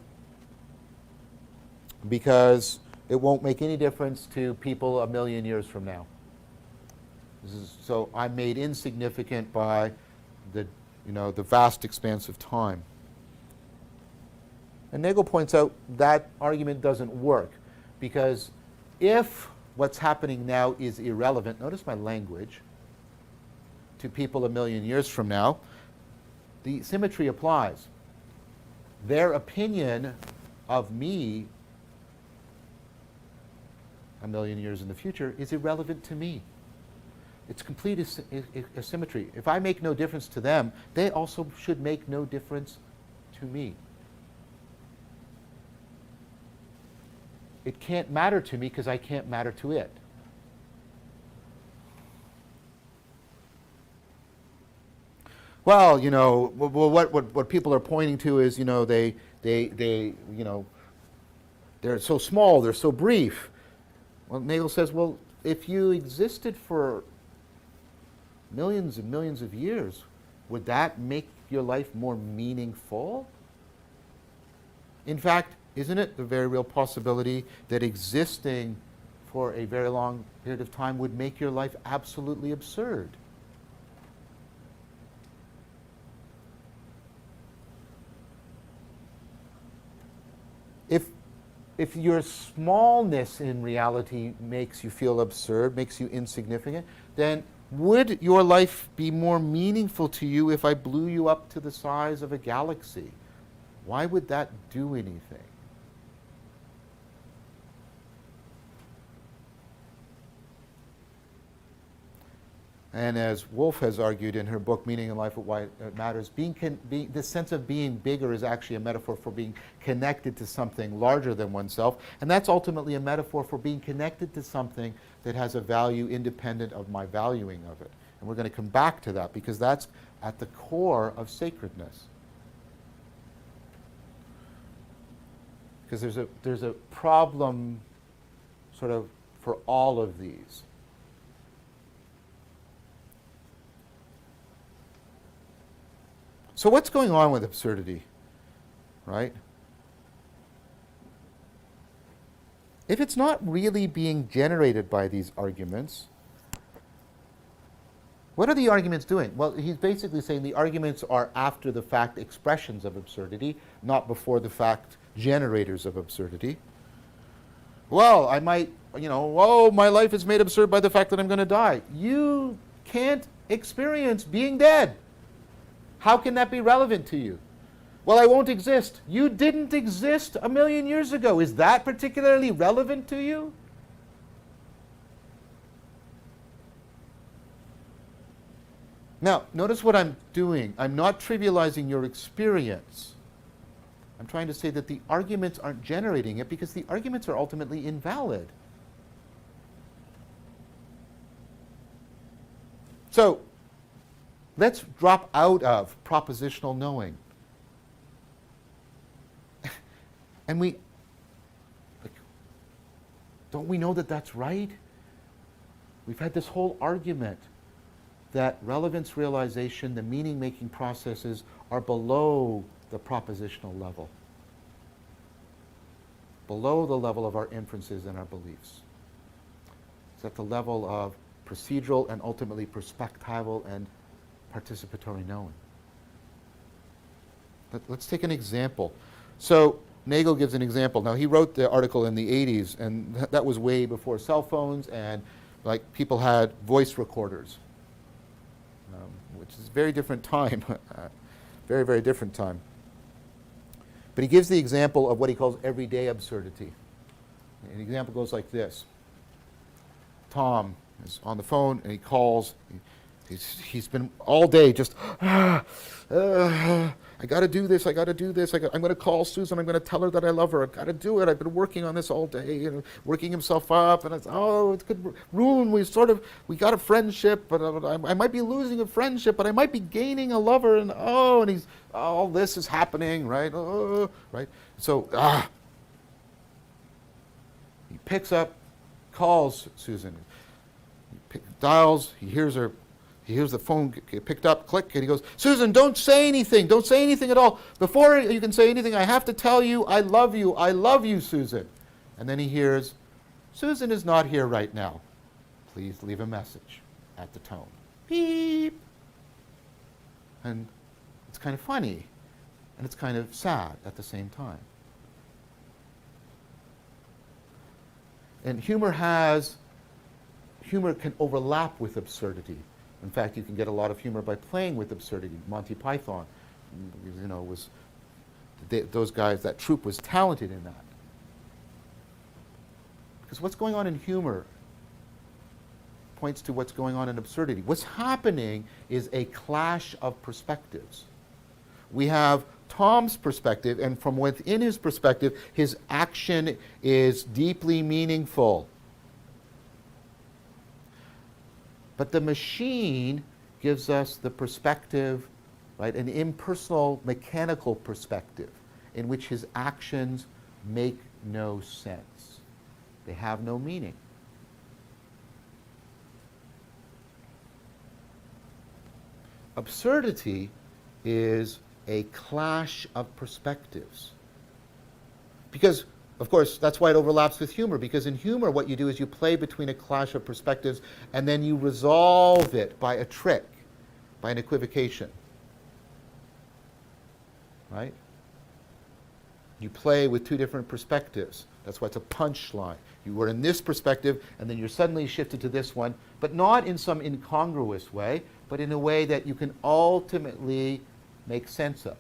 because it won't make any difference to people a million years from now. So I'm made insignificant by the vast expanse of time. And Nagel points out that argument doesn't work because if what's happening now is irrelevant, notice my language, to people a million years from now, the symmetry applies. Their opinion of me a million years in the future is irrelevant to me. It's complete asymmetry. If I make no difference to them, they also should make no difference to me. It can't matter to me because I can't matter to it. Well, what people are pointing to is, they They're so small, they're so brief. Well, Nagel says, well, if you existed for millions and millions of years, would that make your life more meaningful? In fact, isn't it the very real possibility that existing for a very long period of time would make your life absolutely absurd? If your smallness in reality makes you feel absurd, makes you insignificant, then would your life be more meaningful to you if I blew you up to the size of a galaxy? Why would that do anything? And as Wolf has argued in her book, Meaning in Life, Why It Matters, this sense of being bigger is actually a metaphor for being connected to something larger than oneself. And that's ultimately a metaphor for being connected to something that has a value independent of my valuing of it. And we're going to come back to that because that's at the core of sacredness. Because there's a problem sort of for all of these. So what's going on with absurdity, right? If it's not really being generated by these arguments, what are the arguments doing? Well, he's basically saying the arguments are after the fact expressions of absurdity, not before the fact generators of absurdity. Well, I might, oh, my life is made absurd by the fact that I'm going to die. You can't experience being dead. How can that be relevant to you? Well, I won't exist. You didn't exist a million years ago. Is that particularly relevant to you? Now, notice what I'm doing. I'm not trivializing your experience. I'm trying to say that the arguments aren't generating it because the arguments are ultimately invalid. So, let's drop out of propositional knowing. And don't we know that that's right? We've had this whole argument that relevance realization, the meaning-making processes are below the propositional level, below the level of our inferences and our beliefs. It's at the level of procedural and ultimately perspectival and participatory knowing. Let's take an example. So Nagel gives an example. Now, he wrote the article in the 80s, and that was way before cell phones, and people had voice recorders, which is a very different time, very, very different time. But he gives the example of what he calls everyday absurdity. And the example goes like this. Tom is on the phone, and he calls. He's been all day just, I got to do this, I'm going to call Susan, I'm going to tell her that I love her, I've got to do it, I've been working on this all day, working himself up, and it could ruin, we got a friendship, but I might be losing a friendship, but I might be gaining a lover, and all this is happening, right? Right? So, he picks up, calls Susan, dials, he hears her. He hears the phone get picked up, click, and he goes, Susan, don't say anything at all. Before you can say anything, I have to tell you, I love you, Susan. And then he hears, Susan is not here right now. Please leave a message at the tone. Beep. And it's kind of funny, and it's kind of sad at the same time. And humor can overlap with absurdity. In fact, you can get a lot of humor by playing with absurdity. Monty Python, those guys, that troupe was talented in that. Because what's going on in humor points to what's going on in absurdity. What's happening is a clash of perspectives. We have Tom's perspective, and from within his perspective, his action is deeply meaningful. But the machine gives us the perspective, right, an impersonal, mechanical perspective in which his actions make no sense. They have no meaning. Absurdity is a clash of perspectives. Because, of course, that's why it overlaps with humor, because in humor what you do is you play between a clash of perspectives and then you resolve it by a trick, by an equivocation. Right? You play with two different perspectives. That's why it's a punchline. You were in this perspective, and then you're suddenly shifted to this one, but not in some incongruous way, but in a way that you can ultimately make sense of.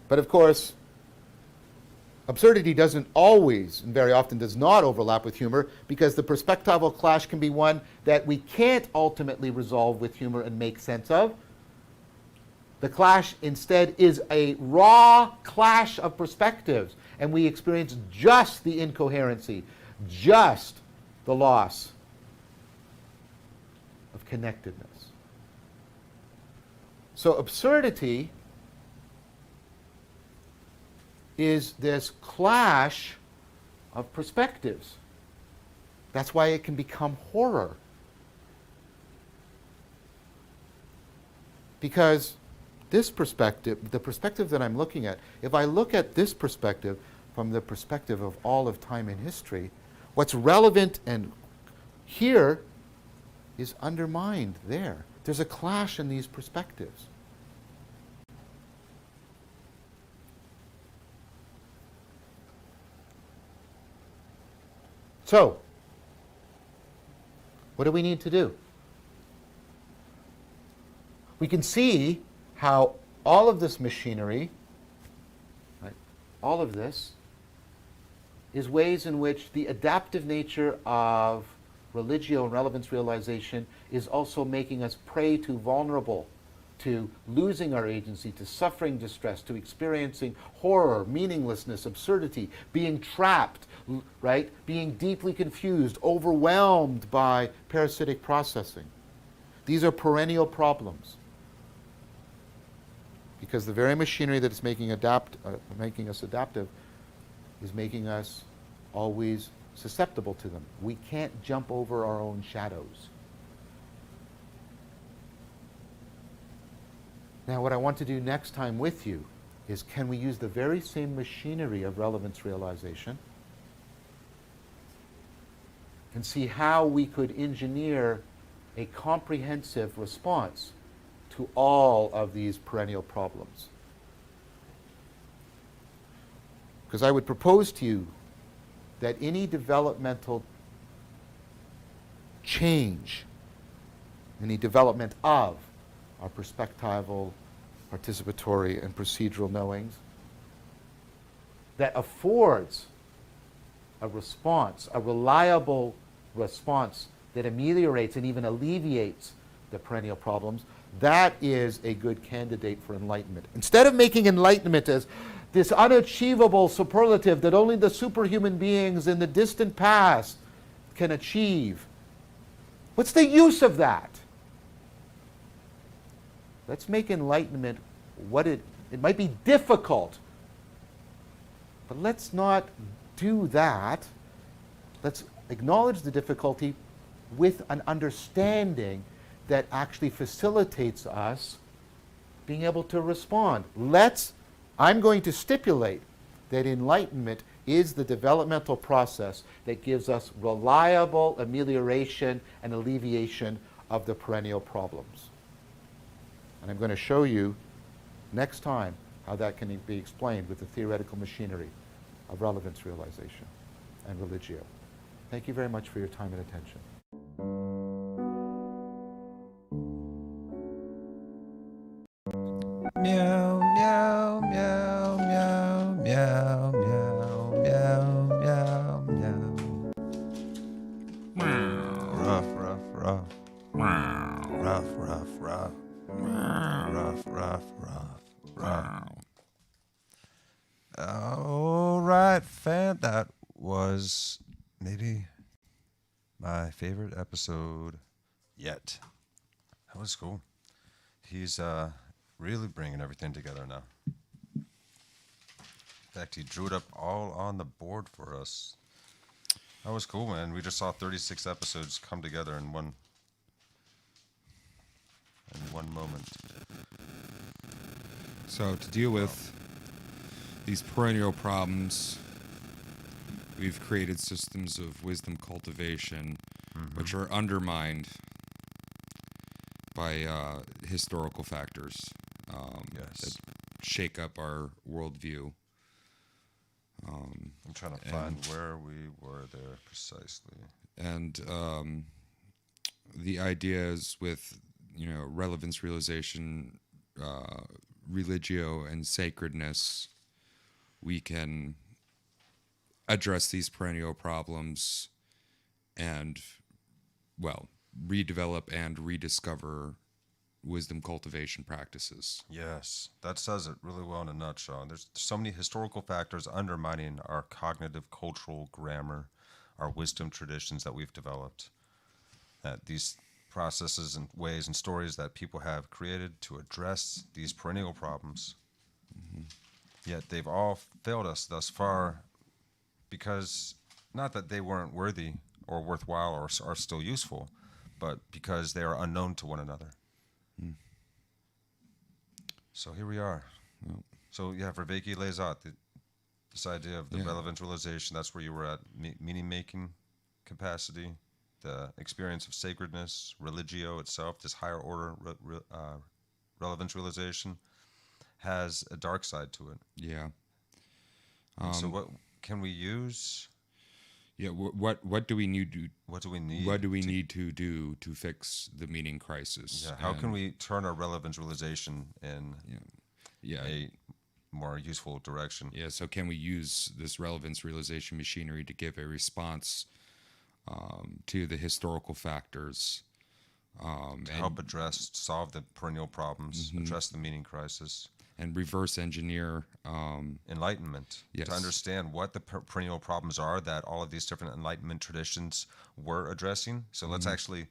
But of course, absurdity doesn't always, and very often does not overlap with humor, because the perspectival clash can be one that we can't ultimately resolve with humor and make sense of. The clash instead is a raw clash of perspectives, and we experience just the incoherency, just the loss of connectedness. So absurdity is this clash of perspectives. That's why it can become horror. Because this perspective, the perspective that I'm looking at, if I look at this perspective from the perspective of all of time and history, what's relevant and here is undermined there. There's a clash in these perspectives. So, what do we need to do? We can see how all of this machinery, right, all of this, is ways in which the adaptive nature of religio and relevance realization is also making us prey to vulnerable, to losing our agency, to suffering distress, to experiencing horror, meaninglessness, absurdity, being trapped, right, being deeply confused, overwhelmed by parasitic processing. These are perennial problems. Because the very machinery that is making us adaptive is making us always susceptible to them. We can't jump over our own shadows. Now, what I want to do next time with you is, can we use the very same machinery of relevance realization and see how we could engineer a comprehensive response to all of these perennial problems? Because I would propose to you that any developmental change, any development of our perspectival, participatory, and procedural knowings that affords a response, a reliable response that ameliorates and even alleviates the perennial problems, that is a good candidate for enlightenment. Instead of making enlightenment as this unachievable superlative that only the superhuman beings in the distant past can achieve, what's the use of that? Let's make enlightenment what it might be difficult, but let's not do that. Let's acknowledge the difficulty with an understanding that actually facilitates us being able to respond. I'm going to stipulate that enlightenment is the developmental process that gives us reliable amelioration and alleviation of the perennial problems. And I'm going to show you next time how that can be explained with the theoretical machinery of relevance realization and religio. Thank you very much for your time and attention. Meow, meow, meow, meow, meow, meow, meow, meow, meow. Rough, rough, rough. Rough, rough, rough. Rough, rough, rough, rough. All right, fam. That was maybe my favorite episode yet. That was cool. He's really bringing everything together now. In fact, he drew it up all on the board for us. That was cool, man. We just saw 36 episodes come together in one moment. So to deal with these perennial problems, we've created systems of wisdom cultivation, which are undermined by historical factors Yes. that shake up our worldview. I'm trying to find where we were there precisely. And the ideas with, relevance realization, religio, and sacredness, we can address these perennial problems and, well, redevelop and rediscover wisdom cultivation practices. Yes, that says it really well in a nutshell. There's so many historical factors undermining our cognitive, cultural grammar, our wisdom traditions that we've developed. That these processes and ways and stories that people have created to address these perennial problems. Yet they've all failed us thus far because, not that they weren't worthy or worthwhile or are still useful, but because they are unknown to one another. So here we are. Yep. So yeah, Vervaeke lays out this idea of the relevant realization. That's where you were at, meaning-making capacity, the experience of sacredness, religio itself, this higher order relevance realization, has a dark side to it. Yeah. So what can we use? Yeah. What do we need to? What do we need? What do we need to do to fix the meaning crisis? Yeah. How can we turn our relevance realization in a more useful direction? Yeah. So can we use this relevance realization machinery to give a response to the historical factors? To help solve the perennial problems, address the meaning crisis. And reverse engineer enlightenment, yes. to understand what the perennial problems are that all of these different enlightenment traditions were addressing. So let's actually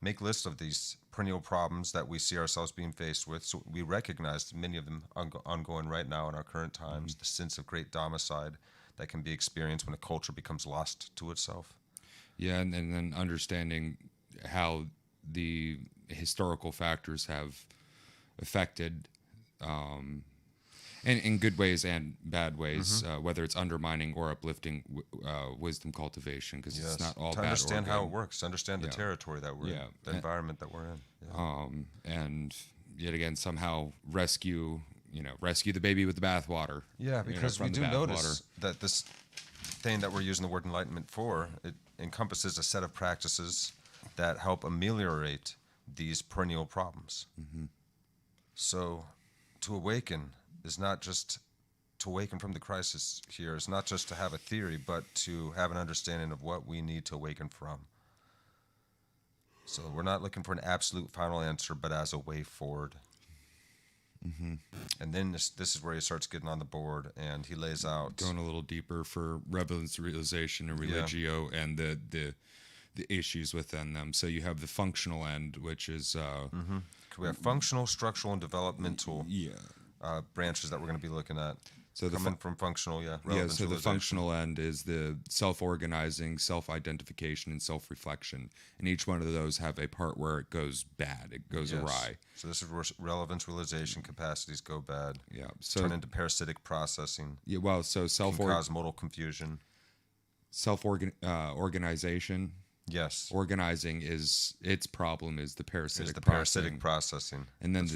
make lists of these perennial problems that we see ourselves being faced with. So we recognize many of them ongoing right now in our current times, the sense of great domicide that can be experienced when a culture becomes lost to itself. Yeah, and then understanding how the historical factors have affected and in good ways and bad ways, whether it's undermining or uplifting wisdom cultivation, because it's not all to bad understand or how good. it works, to understand the territory that we're in, the environment that we're in. And yet again, somehow rescue the baby with the bathwater. Yeah, because we from the do bath notice water. that this thing that we're using the word enlightenment for, it encompasses a set of practices that help ameliorate these perennial problems. So to awaken is not just to awaken from the crisis here. It's not just to have a theory, but to have an understanding of what we need to awaken from. So we're not looking for an absolute final answer, but as a way forward. And then this is where he starts getting on the board, and he lays out, going a little deeper for relevance realization and religio and the issues within them. So you have the functional end, which is we have functional, structural, and developmental branches that we're going to be looking at. So coming from functional, relevance so the realization. functional end is the self-organizing, self-identification, and self-reflection. And each one of those have a part where it goes bad, it goes awry. So this is where relevance realization capacities go bad. Yeah. So turn into parasitic processing. Yeah. Well, so can cause modal confusion. Organization. Yes. Organizing its problem is the parasitic processing. And then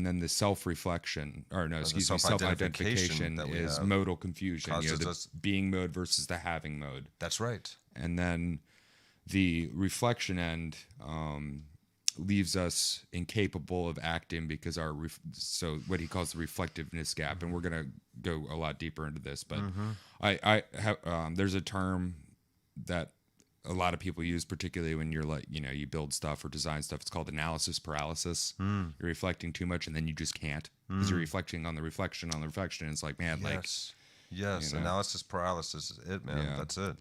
then the self-reflection, self-identification is modal confusion. The being mode versus the having mode. That's right. And then the reflection end leaves us incapable of acting because so what he calls the reflectiveness gap, and we're gonna go a lot deeper into this, but there's a term that a lot of people use, particularly when you're you build stuff or design stuff. It's called analysis paralysis. You're reflecting too much and then you just can't because you're reflecting on the reflection on the reflection. It's like, man, analysis paralysis is it, man. Yeah. That's it.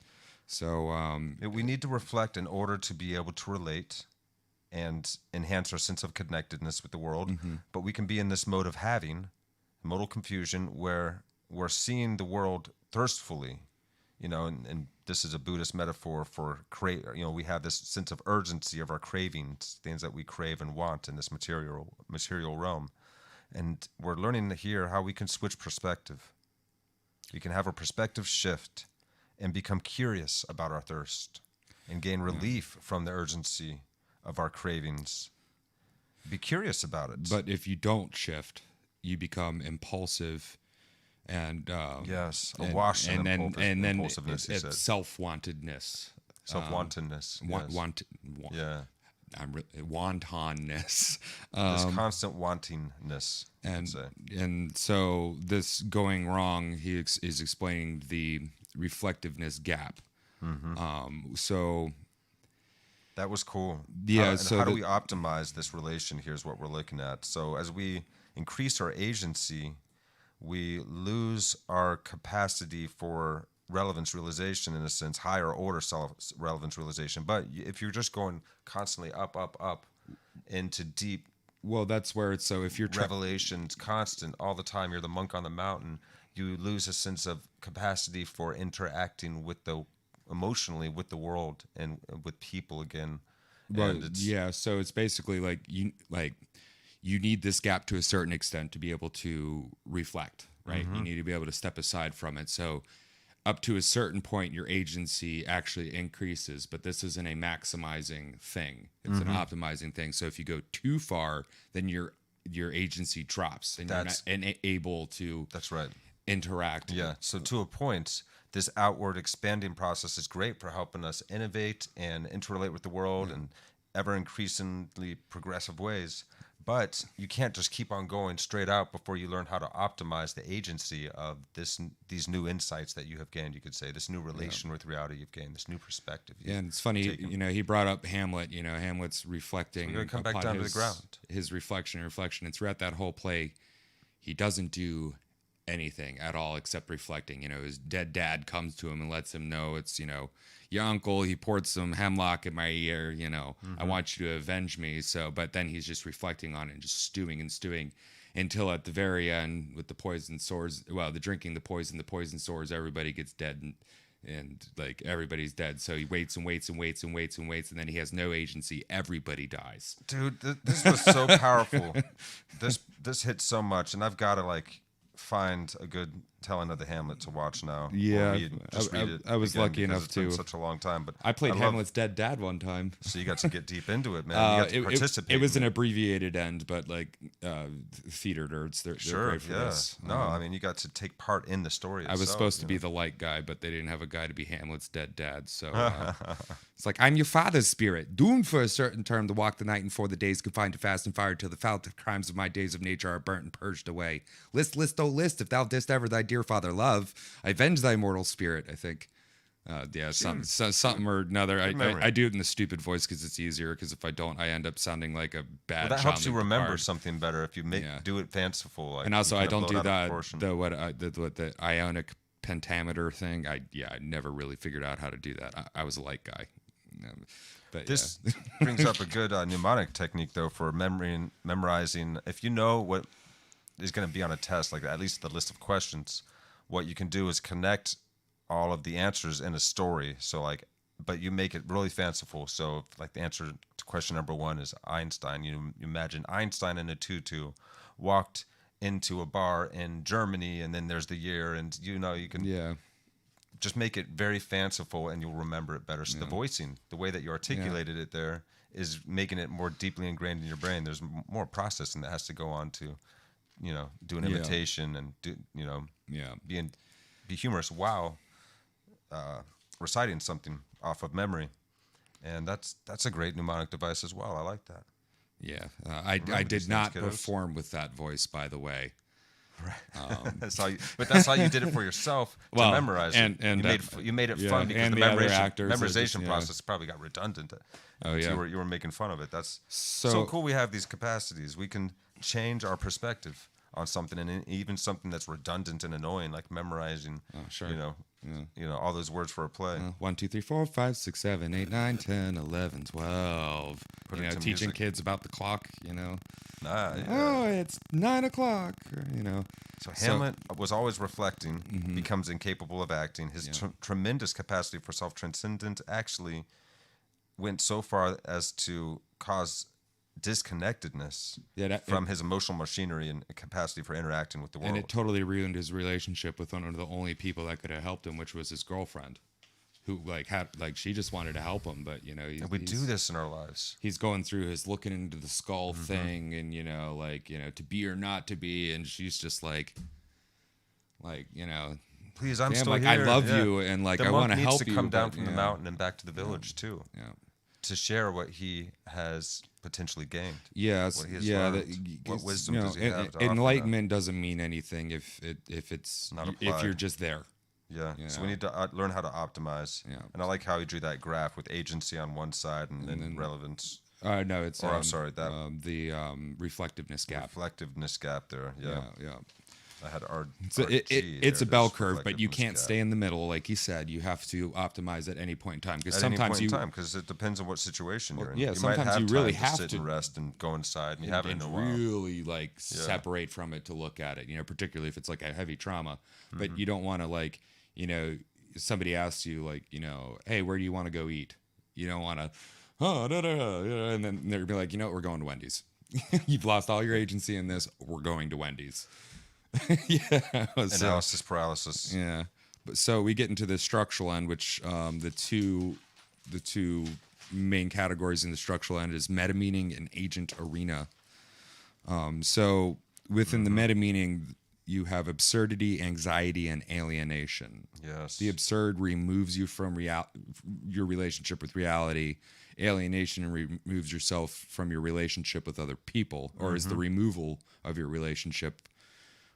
So we need to reflect in order to be able to relate and enhance our sense of connectedness with the world. But we can be in this mode of having modal confusion where we're seeing the world thirstfully, and this is a Buddhist metaphor for we have this sense of urgency of our cravings, things that we crave and want in this material realm. And we're learning here how we can switch perspective. We can have a perspective shift and become curious about our thirst and gain relief from the urgency of our cravings. Be curious about it. But if you don't shift, you become impulsive and yes, awash in impulsiveness. It's self-wantedness. Self-wantedness. Wantonness. This constant wantingness. And so this going wrong, he is explaining the reflectiveness gap. So that was cool. Yeah. How do we optimize this relation? Here's what we're looking at. So as we increase our agency, we lose our capacity for relevance realization, in a sense, higher order self-relevance realization. But if you're just going constantly up into deep, well, that's where it's so if you're revelations constant all the time, you're the monk on the mountain, you lose a sense of capacity for interacting with emotionally with the world and with people again. Right. Yeah. So it's basically like you need this gap to a certain extent to be able to reflect, right? You need to be able to step aside from it. So up to a certain point, your agency actually increases, but this isn't a maximizing thing. It's an optimizing thing. So if you go too far, then your agency drops and you're not able to interact. Yeah. So to a point, this outward expanding process is great for helping us innovate and interrelate with the world in ever increasingly progressive ways. But you can't just keep on going straight out before you learn how to optimize the agency of these new insights that you have gained, you could say, this new relation with reality you've gained, this new perspective. Yeah, and it's funny, he brought up Hamlet. Hamlet's reflecting. So we're going to come back down to the ground. His reflection. And throughout that whole play, he doesn't do anything at all except reflecting. His dead dad comes to him and lets him know it's, your uncle, he poured some hemlock in my ear, I want you to avenge me. So, but then he's just reflecting on it and just stewing until at the very end with the poison sores, the drinking the poison sores, everybody gets dead and like everybody's dead. So he waits and waits, and then he has no agency. Everybody dies. Dude, this was so powerful. This hits so much, and I've got to find a good telling of the Hamlet to watch now. Yeah, read it. I was lucky enough it's been to. Such a long time, but I played Hamlet's dead dad one time. So you got to get deep into it, man. You got to participate. It was an abbreviated end, but theater nerds, they're sure, great for this. No, I mean you got to take part in the story. I was supposed to be the light guy, but they didn't have a guy to be Hamlet's dead dad. So it's like, I'm your father's spirit, doomed for a certain term to walk the night and 4 the days, confined to fast and fire till the foul crimes of my days of nature are burnt and purged away. List, oh list, if thou didst ever thy dear father love, I avenge thy mortal spirit, I think. Something or another. I do it in the stupid voice because it's easier. Because if I don't, I end up sounding like a bad. That helps you remember something better if you do it fanciful. And also, I don't do that. The ionic pentameter thing. I never really figured out how to do that. I was a light guy. But this brings up a good mnemonic technique though for memorizing. If you know what is going to be on a test, like at least the list of questions, what you can do is connect all of the answers in a story. So but you make it really fanciful. So if, the answer to question number 1 is Einstein, you imagine Einstein in a tutu walked into a bar in Germany, and then there's the year, and you can just make it very fanciful, and you'll remember it better. So the voicing, the way that you articulated it there, is making it more deeply ingrained in your brain. There's more processing that has to go on to, do an imitation and do, be humorous while reciting something off of memory. And that's a great mnemonic device as well. I like that. Yeah, I did not perform with that voice, by the way. Right. That's how you did it for yourself to memorize it. And you made it fun because the memorization process probably got redundant. So you were making fun of it. That's so cool. We have these capacities. We can change our perspective on something, and even something that's redundant and annoying, like memorizing. Oh, sure. All those words for a play. 1, 2, 3, 4, 5, 6, 7, 8, 9, 10, 11, 12. Put it to Teaching music. kids about the clock. Yeah. Oh, it's 9 o'clock. So Hamlet was always reflecting, becomes incapable of acting. His tremendous capacity for self-transcendence actually went so far as to cause disconnectedness from his emotional machinery and capacity for interacting with the world. And it totally ruined his relationship with one of the only people that could have helped him, which was his girlfriend, who she just wanted to help him, but and we do this in our lives. He's going through his looking into the skull thing, and to be or not to be, and she's just like Please, I'm damn, still like, here. I love you, and the I want to monk needs help to you. come down but, from the mountain and back to the village too, Yeah. to share what he has potentially gained. Yes, What he has yeah. learned. What wisdom does he have to offer Enlightenment doesn't mean anything if it's Not if applied. you're just there. Yeah. So we need to learn how to optimize. Yeah. And I like how he drew that graph with agency on one side and then relevance. No, it's I'm sorry, the reflectiveness gap. Reflectiveness gap there. Yeah. Yeah. I had R. So RT it's a there, bell this curve, but you reflectiveness can't gap. stay in the middle, like you said. You have to optimize at any point in time, because At any sometimes point in time, because it depends on what situation you're in. yeah, you sometimes might have you really time have sit to- and rest and go inside, and you haven't in a and while. really separate from it to look at it. Particularly if it's like a heavy trauma, but you don't want to somebody asks you hey, where do you want to go eat? You don't want to, and then they're be like, we're going to Wendy's. You've lost all your agency in this. We're going to Wendy's. Yeah. Analysis paralysis. Yeah. But so we get into the structural end, which the two main categories in the structural end is meta meaning and agent arena. So within the meta meaning, you have absurdity, anxiety, and alienation. Yes. The absurd removes you from your relationship with reality. Alienation removes yourself from your relationship with other people, or is the removal of your relationship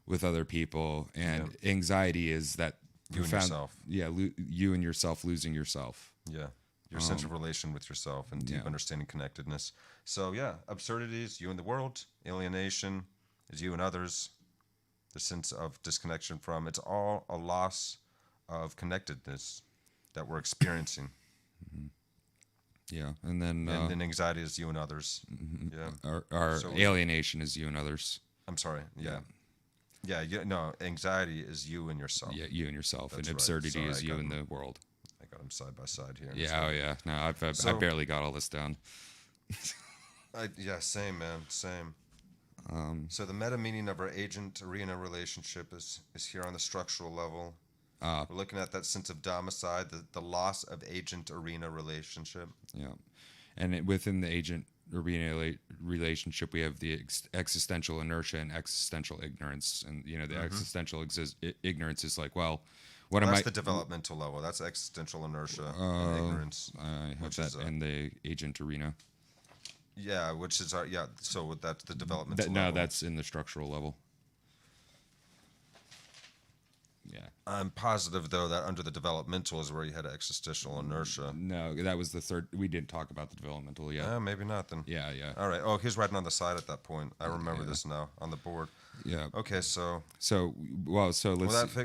with other people. And anxiety is that You and yourself. Yeah, you and yourself losing yourself. Yeah. Your sense of relation with yourself and deep understanding connectedness. So, absurdity is you and the world. Alienation is you and others. The sense of disconnection from. It's all a loss of connectedness that we're experiencing. Yeah, and then anxiety is you and others. Yeah. our alienation is you and others. I'm sorry. Yeah. Anxiety is you and yourself. Yeah, you and yourself, That's and right. absurdity Sorry, is I you got and them. the world. I got them side by side here. Yeah, No, I barely got all this down. Same, man. Same. So the meta meaning of our agent arena relationship is here on the structural level. We're looking at that sense of domicile, the loss of agent arena relationship. Yeah, and within the agent arena relationship, we have the existential inertia and existential ignorance. And the existential ignorance is like, well, what am I? That's the developmental level. That's existential inertia and ignorance. I have that in the agent arena. Yeah, which is so that's the developmental level. No, that's in the structural level. Yeah. I'm positive, though, that under the developmental is where you had existential inertia. No, that was the third. We didn't talk about the developmental yet. Maybe not then. Yeah. All right. Oh, he's writing on the side at that point. I remember this now on the board. Yeah. Okay, so let's see.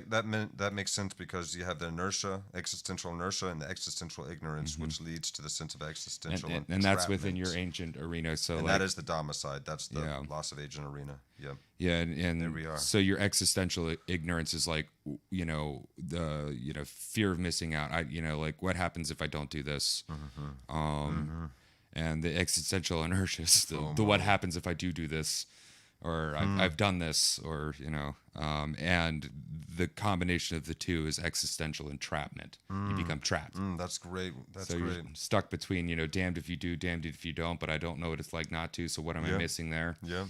that makes sense because you have the inertia, existential inertia, and the existential ignorance, which leads to the sense of existential and that's within your ancient arena. So and that is the domicile. That's the loss of agent arena. Yeah. Yeah, and there we are. So your existential ignorance is like the fear of missing out. Like what happens if I don't do this? And the existential inertia is the what happens if I do this, or I've done this, or and the combination of the two is existential entrapment. You become trapped. That's great. That's so great. You're stuck between damned if you do, damned if you don't. But I don't know what it's like not to. So what am I missing there? Yeah.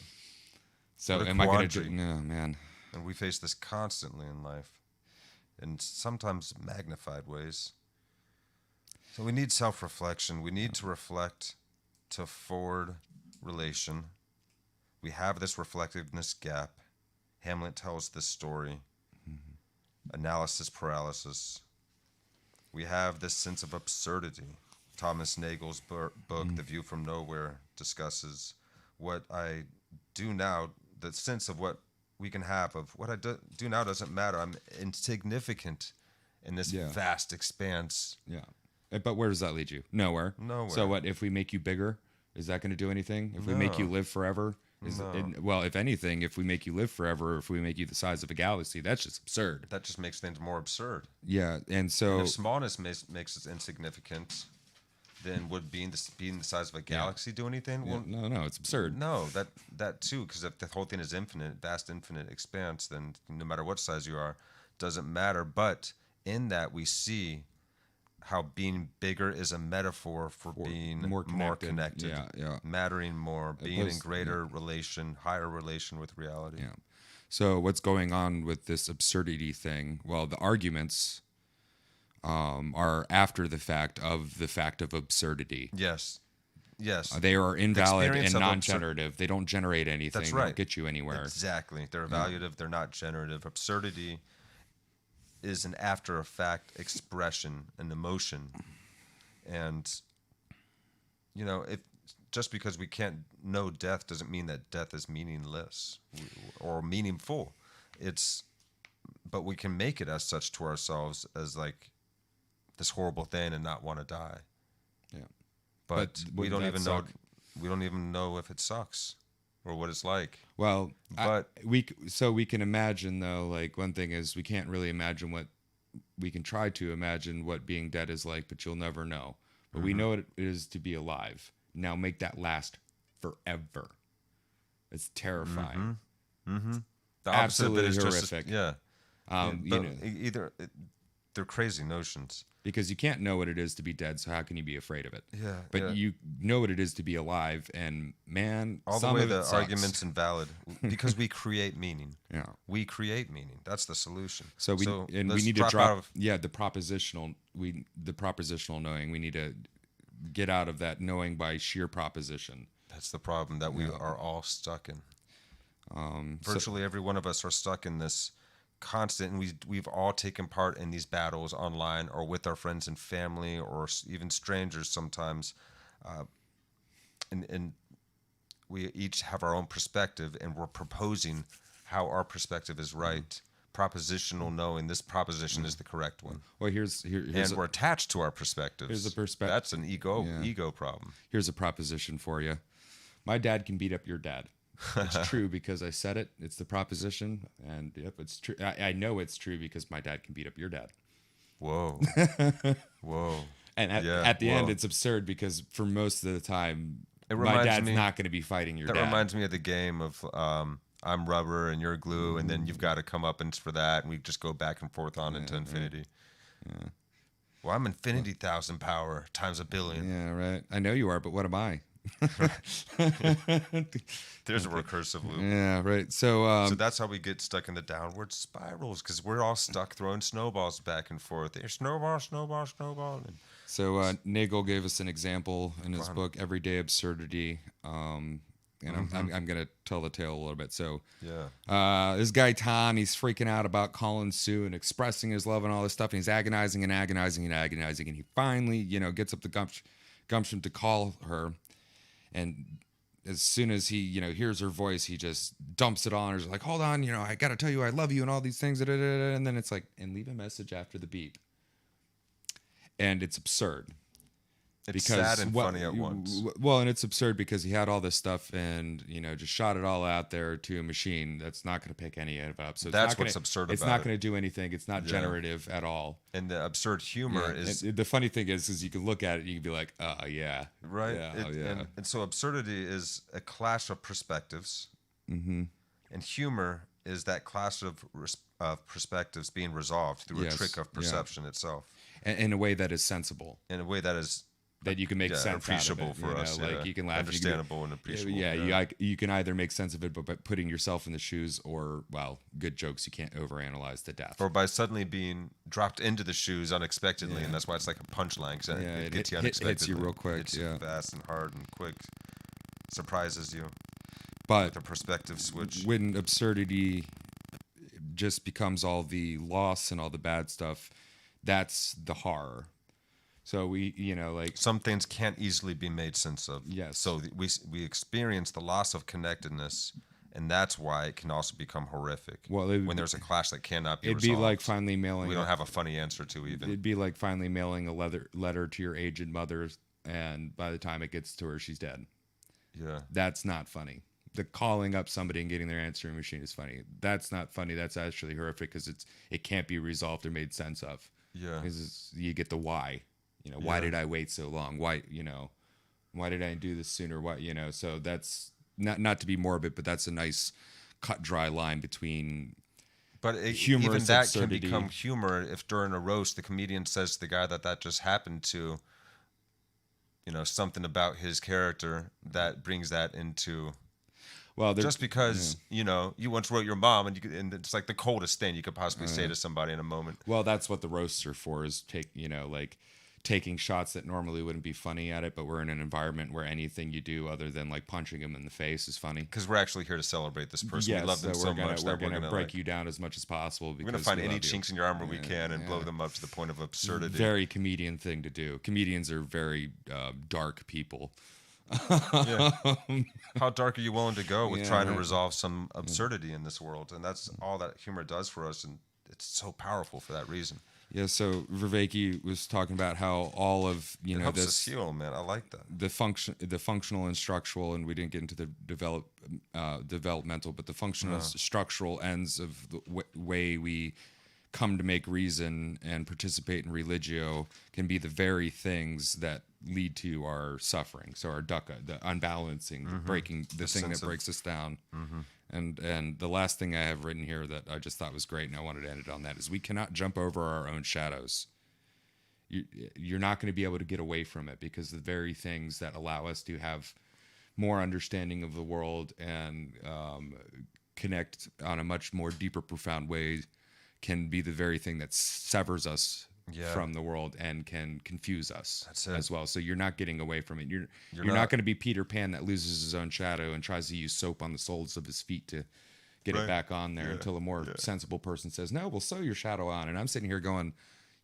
So What a am I going quandary. to? No, man. And we face this constantly in life, in sometimes magnified ways. So we need self-reflection. We need to reflect to forward relation. We have this reflectiveness gap. Hamlet tells this story. Analysis paralysis. We have this sense of absurdity. Thomas Nagel's book, The View from Nowhere, discusses what I do now, the sense of what we can have of what I do now doesn't matter. I'm insignificant in this Yeah. vast expanse. Yeah. But where does that lead you? Nowhere. Nowhere. So what if we make you bigger? Is that going to do anything? If we make you No. live forever? Well, if anything, if we make you live forever, if we make you the size of a galaxy, that's just absurd. That just makes things more absurd. Yeah, and so If smallness makes us insignificant, then would being the size of a galaxy do anything? yeah, Well, no, it's absurd. no, that too, because if the whole thing is infinite, vast infinite expanse, then no matter what size you are, doesn't matter. But in that we see how being bigger is a metaphor for being more more connected. connected, Yeah, yeah. mattering more, being in Opposed- greater relation, higher relation with reality. Yeah. So what's going on with this absurdity thing? Well, the arguments are after the fact of absurdity. Yes. Yes. They are invalid experience and of non-generative. They don't generate anything. That's They right. don't get you anywhere. Exactly. They're evaluative, they're not generative. Absurdity is an after effect expression, an emotion. And if just because we can't know death doesn't mean that death is meaningless or meaningful. But we can make it as such to ourselves as like this horrible thing and not want to die. Yeah. But we wouldn't don't that even suck? know. We don't even know if it sucks or what it's like. Well, But- we can imagine though. Like one thing is we can't really imagine what we can try to imagine what being dead is like, but you'll never know. But we know what it is to be alive. Now make that last forever. It's terrifying. The opposite of it Absolutely is horrific. Yeah. You But know, they're crazy notions. because you can't know what it is to be dead, so how can you be afraid of it? Yeah, But yeah. you know what it is to be alive, and man, All the some way of it the sucks. argument's invalid because we create meaning. Yeah. We create meaning. That's the solution. So we let's need to out drop of- the propositional knowing. We need to get out of that knowing by sheer proposition. That's the problem that we are all stuck in. Virtually every one of us are stuck in this constant, and we've all taken part in these battles online or with our friends and family or even strangers sometimes. And we each have our own perspective, and we're proposing how our perspective is right. Propositional knowing this proposition is the correct one. Well, here's And we're attached to our perspectives. Here's a perspective. That's an ego problem. here's a proposition for you. My dad can beat up your dad. It's true because I said it. It's the proposition, and yep, it's true. I know it's true because my dad can beat up your dad. Whoa. Whoa. And at the end, it's absurd because for most of the time, my reminds dad's me- not going to be fighting your That dad. reminds me of the game of I'm rubber and you're glue, and then you've got to come up and for that, and we just go back and forth on into infinity. Yeah. Well, I'm infinity 1,000 power times a billion. Yeah, right. I know you are, but what am I? There's a recursive loop. Yeah, right. So, So that's how we get stuck in the downward spirals, because we're all stuck throwing snowballs back and forth. There's snowball, snowball, snowball. And Nagel gave us an example in his book, Everyday Absurdity. And I'm going to tell the tale a little bit. So, yeah. this guy, Tom, he's freaking out about calling Sue and expressing his love and all this stuff. And he's agonizing and agonizing and agonizing. And he finally, gets up the gumption to call her. And as soon as he, hears her voice, he just dumps it on her. He's like, hold on, I got to tell you I love you and all these things. And then it's like, and leave a message after the beep. And it's absurd. It's sad and funny at once. Well, and it's absurd because he had all this stuff and, just shot it all out there to a machine that's not going to pick any of it up. So That's what's absurd It's about not it. going to do anything. It's not generative at all. And the absurd humor is... And the funny thing is you can look at it and you can be like, oh, yeah. Right? Yeah, And so absurdity is a clash of perspectives. Mm-hmm. And humor is that clash of perspectives being resolved through a trick of perception itself. In a way that is sensible. In a way that is... That you can make sense appreciable out of it, for us. Like you can laugh, understandable and appreciable. You can either make sense of it by putting yourself in the shoes, or good jokes you can't overanalyze to death. Or by suddenly being dropped into the shoes unexpectedly, and that's why it's like a punchline. Cause it gets you unexpectedly. Hits you real quick. Hits you fast and hard and quick. Surprises you. But the perspective switch. When absurdity just becomes all the loss and all the bad stuff, that's the horror. So we, some things can't easily be made sense of. Yes. So we experience the loss of connectedness And that's why it can also become horrific. Well, when there's a clash that cannot be it'd resolved. be like finally mailing. We don't have a funny answer to even. It'd be like finally mailing a letter to your aged mother, and by the time it gets to her, she's dead. Yeah. That's not funny. The calling up somebody and getting their answering machine is funny. That's not funny. That's actually horrific because it can't be resolved or made sense of. Yeah. Because you get the why. Why did I wait so long? Why did I do this sooner? Why, so that's not to be morbid, but that's a nice cut dry line between But humorous even that absurdity. can become humor if during a roast the comedian says to the guy that just happened to, something about his character that brings that into. Well, just because you once wrote your mom and it's like the coldest thing you could possibly say to somebody in a moment. Well, that's what the roasts are for, is taking shots that normally wouldn't be funny at it, but we're in an environment where anything you do other than like punching him in the face is funny. Because we're actually here to celebrate this person. Yes, we love them so much that we're gonna break you down as much as possible. We're gonna find any chinks in your armor we can and blow them up to the point of absurdity. Very comedian thing to do. Comedians are very dark people. Yeah. How dark are you willing to go with trying to resolve some absurdity in this world? And that's all that humor does for us, and it's so powerful for that reason. Yeah, so Vervaeke was talking about how all of it helps us heal, man. I like that. The functional and structural, and we didn't get into the developmental, but the functional and structural ends of the way we come to make reason and participate in religio can be the very things that lead to our suffering. So our dukkha, the unbalancing, breaking, the thing that breaks us down. And the last thing I have written here that I just thought was great, and I wanted to end it on that, is we cannot jump over our own shadows. You're not going to be able to get away from it, because the very things that allow us to have more understanding of the world and connect on a much more deeper, profound way can be the very thing that severs us from the world and can confuse us as well. So you're not getting away from it. You're not going to be Peter Pan that loses his own shadow and tries to use soap on the soles of his feet to get it back on there until a more sensible person says, no, we'll sew your shadow on. And I'm sitting here going,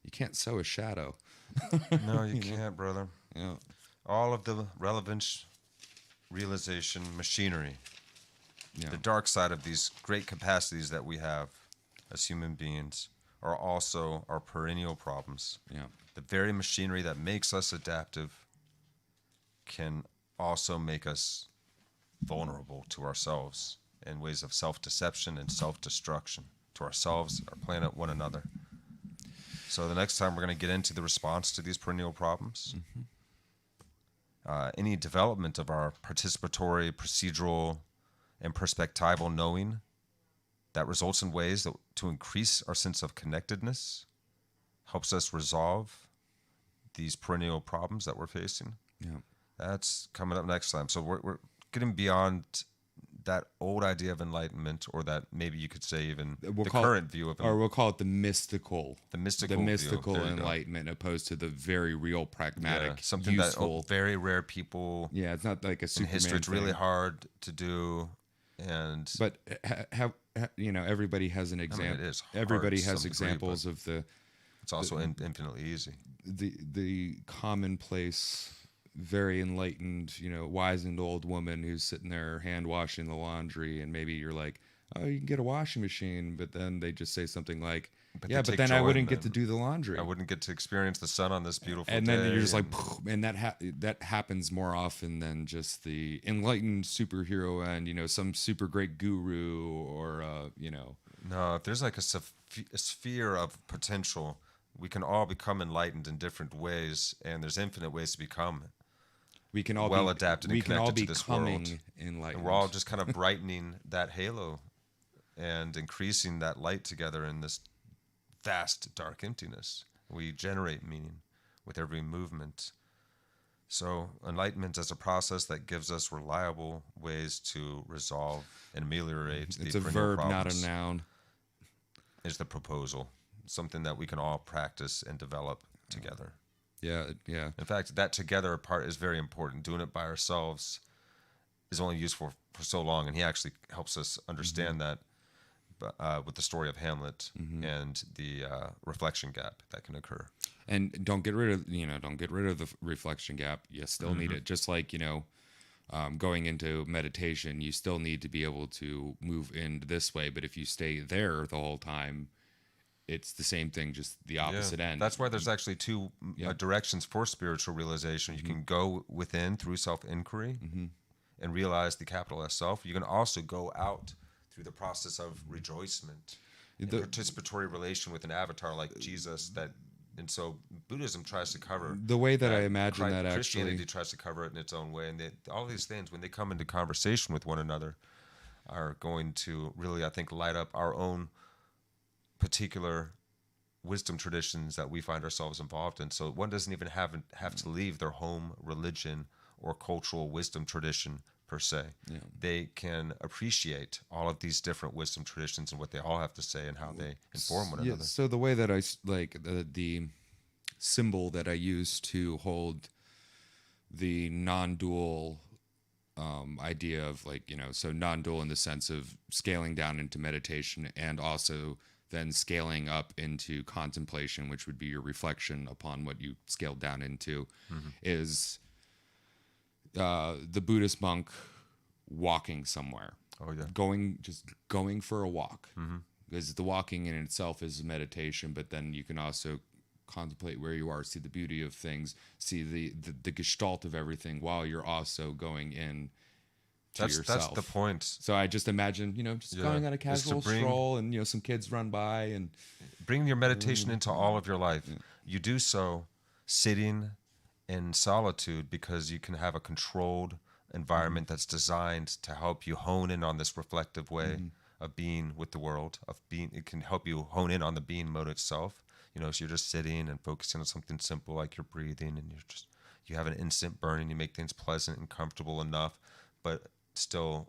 you can't sew a shadow. No, you can't, brother. Yeah. All of the relevance, realization, machinery, the dark side of these great capacities that we have as human beings are also our perennial problems. Yeah. The very machinery that makes us adaptive can also make us vulnerable to ourselves in ways of self-deception and self-destruction to ourselves, our planet, one another. So the next time we're going to get into the response to these perennial problems. Any development of our participatory, procedural, and perspectival knowing that results in ways that to increase our sense of connectedness, helps us resolve these perennial problems that we're facing. Yeah. That's coming up next time. So we're getting beyond that old idea of enlightenment, or that maybe you could say even the current view of, or we'll call it the mystical view. Enlightenment, opposed to the very real, pragmatic, something useful, that very rare people. Yeah, it's not like a Superman in history. It's really hard to do, but everybody has an example. I mean, it is hard everybody has to examples degree, of the. It's also infinitely easy. The commonplace, very enlightened, wizened old woman who's sitting there hand washing the laundry, and maybe you're like, oh, you can get a washing machine, but then they just say something like, but then I wouldn't get to do the laundry. I wouldn't get to experience the sun on this beautiful day. And then you're just like, and that happens more often than just the enlightened superhero and some super great guru or No, if there's like a sphere of potential, we can all become enlightened in different ways, and there's infinite ways to become. We can all well adapted and connected to this world. Enlightened. And we're all just kind of brightening that halo and increasing that light together in this vast dark emptiness. We generate meaning with every movement. So enlightenment is a process that gives us reliable ways to resolve and ameliorate it's the a verb, problems. Not a noun. Is the proposal. Something that we can all practice and develop together. Yeah. In fact, that together part is very important. Doing it by ourselves is only useful for so long, and he actually helps us understand that with the story of Hamlet and the reflection gap that can occur. And don't get rid of the reflection gap. You still need it. Just like going into meditation, you still need to be able to move in this way. But if you stay there the whole time, it's the same thing, just the opposite end. That's why there's actually two directions for spiritual realization. You can go within through self-inquiry and realize the capital S self. You can also go out through the process of rejoicement, and participatory relation with an avatar like Jesus. And so Buddhism tries to cover the way that I imagine that Christianity actually tries to cover it in its own way, and all these things, when they come into conversation with one another, are going to really, I think, light up our own particular wisdom traditions that we find ourselves involved in. So one doesn't even have to leave their home religion or cultural wisdom tradition per se. Yeah. They can appreciate all of these different wisdom traditions and what they all have to say and how they inform one another. So the way that the symbol that I use to hold the non-dual idea of so non-dual in the sense of scaling down into meditation and also then scaling up into contemplation, which would be your reflection upon what you scaled down into, is the Buddhist monk walking somewhere. Oh yeah. Going for a walk. Because the walking in itself is a meditation, but then you can also contemplate where you are, see the beauty of things, see the gestalt of everything while you're also going in to yourself. That's the point. So I just imagine, going on a casual stroll and, some kids run by and bring your meditation into all of your life. Yeah. You do so sitting in solitude because you can have a controlled environment that's designed to help you hone in on this reflective way of being with the world, it can help you hone in on the being mode itself. So you're just sitting and focusing on something simple like your breathing, and you have an instant burning, you make things pleasant and comfortable enough, but still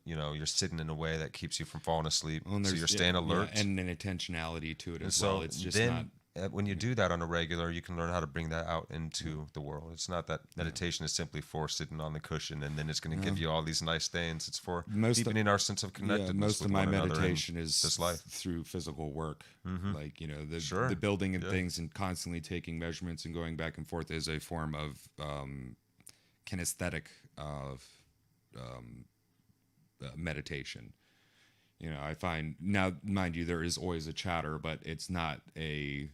you're sitting in a way that keeps you from falling asleep. So you're staying alert. And an intentionality to it as well. It's just not. When you do that on a regular, you can learn how to bring that out into the world. It's not that meditation is simply for sitting on the cushion and then it's going to give you all these nice things. It's for deepening our sense of connectedness. Most with of my one meditation is this life. Through physical work, the building and things, and constantly taking measurements and going back and forth is a form of kinesthetic of meditation. I find now, mind you, there is always a chatter, but it's not a.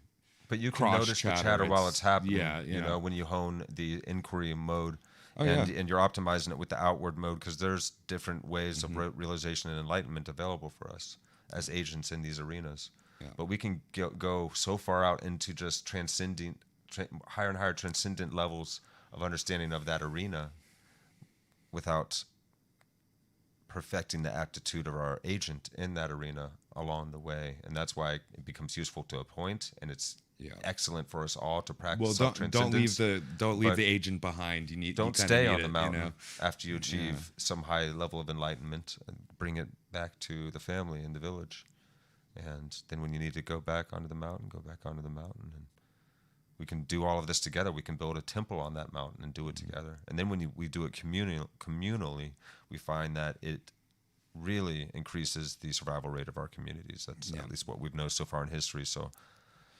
But you can notice the chatter while it's happening. Yeah, when you hone the inquiry mode, and you're optimizing it with the outward mode, because there's different ways of realization and enlightenment available for us as agents in these arenas. Yeah. But we can go so far out into just transcending higher and higher transcendent levels of understanding of that arena without perfecting the aptitude of our agent in that arena along the way. And that's why it becomes useful to a point, and it's excellent for us all to practice self-transcendence. Don't leave the agent behind. Don't stay on the mountain after you achieve some high level of enlightenment, and bring it back to the family and the village. And then when you need to go back onto the mountain, go back onto the mountain. And we can do all of this together. We can build a temple on that mountain and do it together. And then when we do it communally, we find that it really increases the survival rate of our communities. That's at least what we've known so far in history. So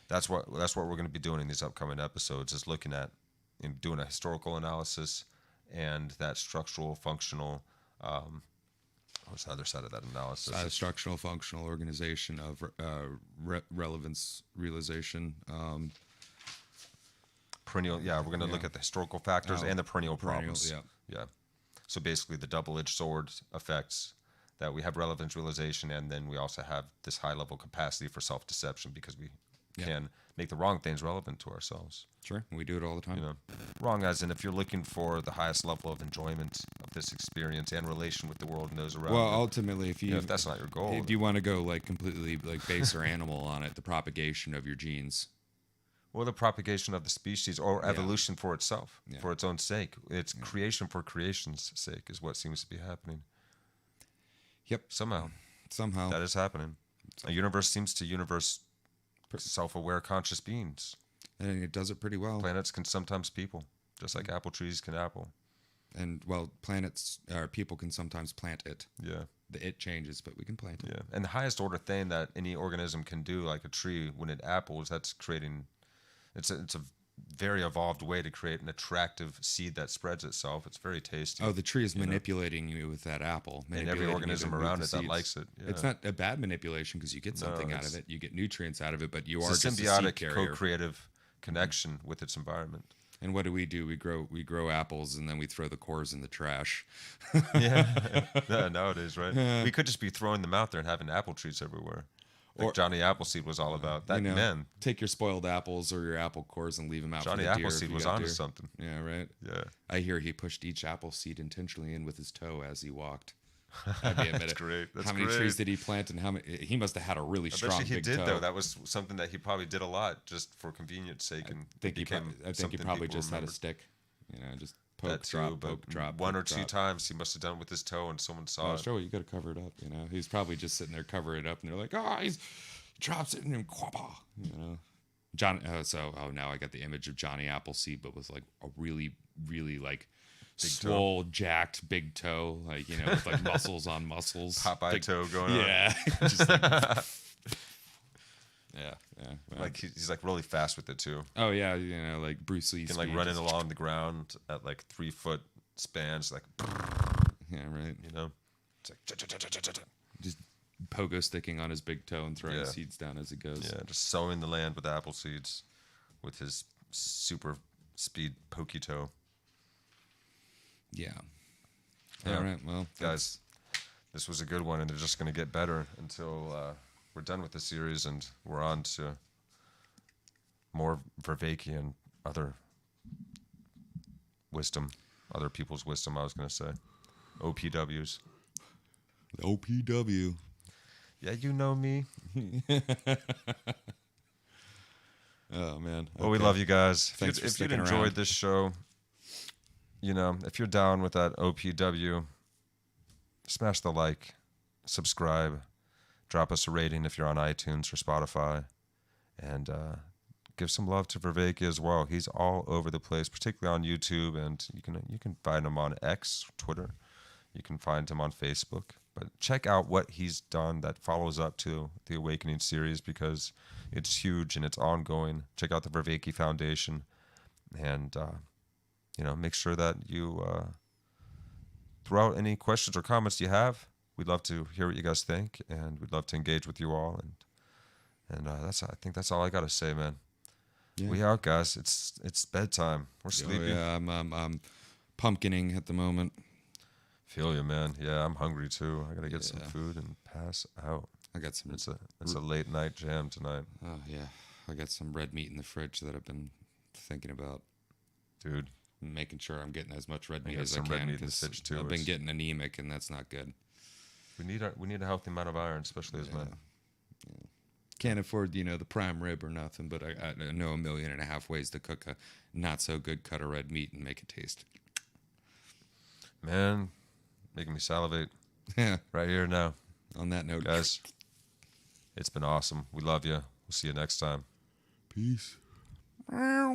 that's what we're going to be doing in these upcoming episodes, is looking at and doing a historical analysis and that structural, functional. What's the other side of that analysis? Structural, functional organization of relevance realization. Perennial, we're going to look at the historical factors and the perennial problems. Yeah. So basically the double-edged sword effects, that we have relevance realization, and then we also have this high level capacity for self-deception, because we can make the wrong things relevant to ourselves. Sure, we do it all the time. Wrong as in if you're looking for the highest level of enjoyment of this experience and relation with the world and those around you. Well, ultimately, if that's not your goal. If you want to go completely base or animal on it, the propagation of your genes. Or the propagation of the species, or evolution for itself, for its own sake. It's creation for creation's sake is what seems to be happening. Yep. Somehow. That is happening. A universe seems to universe self-aware conscious beings. And it does it pretty well. Planets can sometimes people, just like apple trees can apple. And, planets or people can sometimes plant it. Yeah. The it changes, but we can plant it. Yeah. And the highest order thing that any organism can do, like a tree, when it apples, that's creating... It's a very evolved way to create an attractive seed that spreads itself. It's very tasty. Oh, the tree is manipulating you with that apple. And every manipulating you organism to move around the it that seeds. likes it. It's Yeah. not a bad manipulation because you get something out of it. You get nutrients out of it, but you are It's a just a seed symbiotic, carrier. co-creative connection with its environment. And what do? We grow apples and then we throw the cores in the trash. Yeah. Yeah, nowadays, right? We could just be throwing them out there and having apple trees everywhere. Like Or- Johnny Appleseed was all about. That man, take your spoiled apples or your apple cores and leave them out Johnny for the deer. Appleseed if you was got onto deer. something. Yeah, right. Yeah. I hear he pushed each apple seed intentionally in with his toe as he walked. That'd be a minute. That's great. That's how many great. trees did he plant, and how many? He must have had a really I strong bet you he big did toe. though. That was something that he probably did a lot just for convenience sake, and I think he something probably people just had a remembered. stick. Just That poke, too, drop, but poke, drop. one poke, or two drop. times he must have done it with his toe, and someone saw Oh, it. sure, you got to cover it up. He's probably just sitting there covering it up, and they're like, "Oh, he drops it and then quappa." John. Now I got the image of Johnny Appleseed, but was like a really, really like Big swole, jacked, big toe, with like muscles on muscles. Popeye Big- toe going on. Yeah, just like, yeah. Like he's like really fast with it too. Oh yeah, like Bruce Lee. He can like speed, running just- along the ground at like 3 foot spans, like Yeah, right. It's like Just pogo sticking on his big toe and throwing Yeah. seeds down as it goes. yeah, just sowing the land with apple seeds, with his super speed pokey toe. Yeah. Yeah. All right. Well, Guys, this was a good one, and they're just going to get better until we're done with the series and we're on to more Vervaeke and other wisdom, other people's wisdom, I was going to say. OPWs. OPW. Yeah, you know me. Oh man. Well, we Okay. love you guys. Thanks for If you'd sticking enjoyed around. this show, if you're down with that OPW, smash the like, subscribe, drop us a rating if you're on iTunes or Spotify, and give some love to Vervaeke as well. He's all over the place, particularly on YouTube, and you can find him on X, Twitter. You can find him on Facebook. But check out what he's done that follows up to the Awakening series, because it's huge and it's ongoing. Check out the Vervaeke Foundation, and make sure that you throw out any questions or comments you have. We'd love to hear what you guys think, and we'd love to engage with you all. And I think that's all I gotta say, man. Yeah. We out, guys. It's bedtime. We're sleepy. Oh, yeah, I'm pumpkining at the moment. Feel you, man. Yeah, I'm hungry too. I gotta get some Yeah. food and pass out. I got some. It's a late night jam tonight, Oh yeah, I got some red meat in the fridge that I've been thinking about dude. making sure I'm getting as much red I meat got as I some red can, meat in the 'cause fridge, too. I've been It's- getting anemic, and that's not good. We need a healthy amount of iron, especially as men. Can't afford the prime rib or nothing, but I know 1.5 million ways to cook a not so good cut of red meat and make it taste. Man, making me salivate Yeah. right here now, On that note, guys. It's been awesome. We love you. We'll see you next time. peace.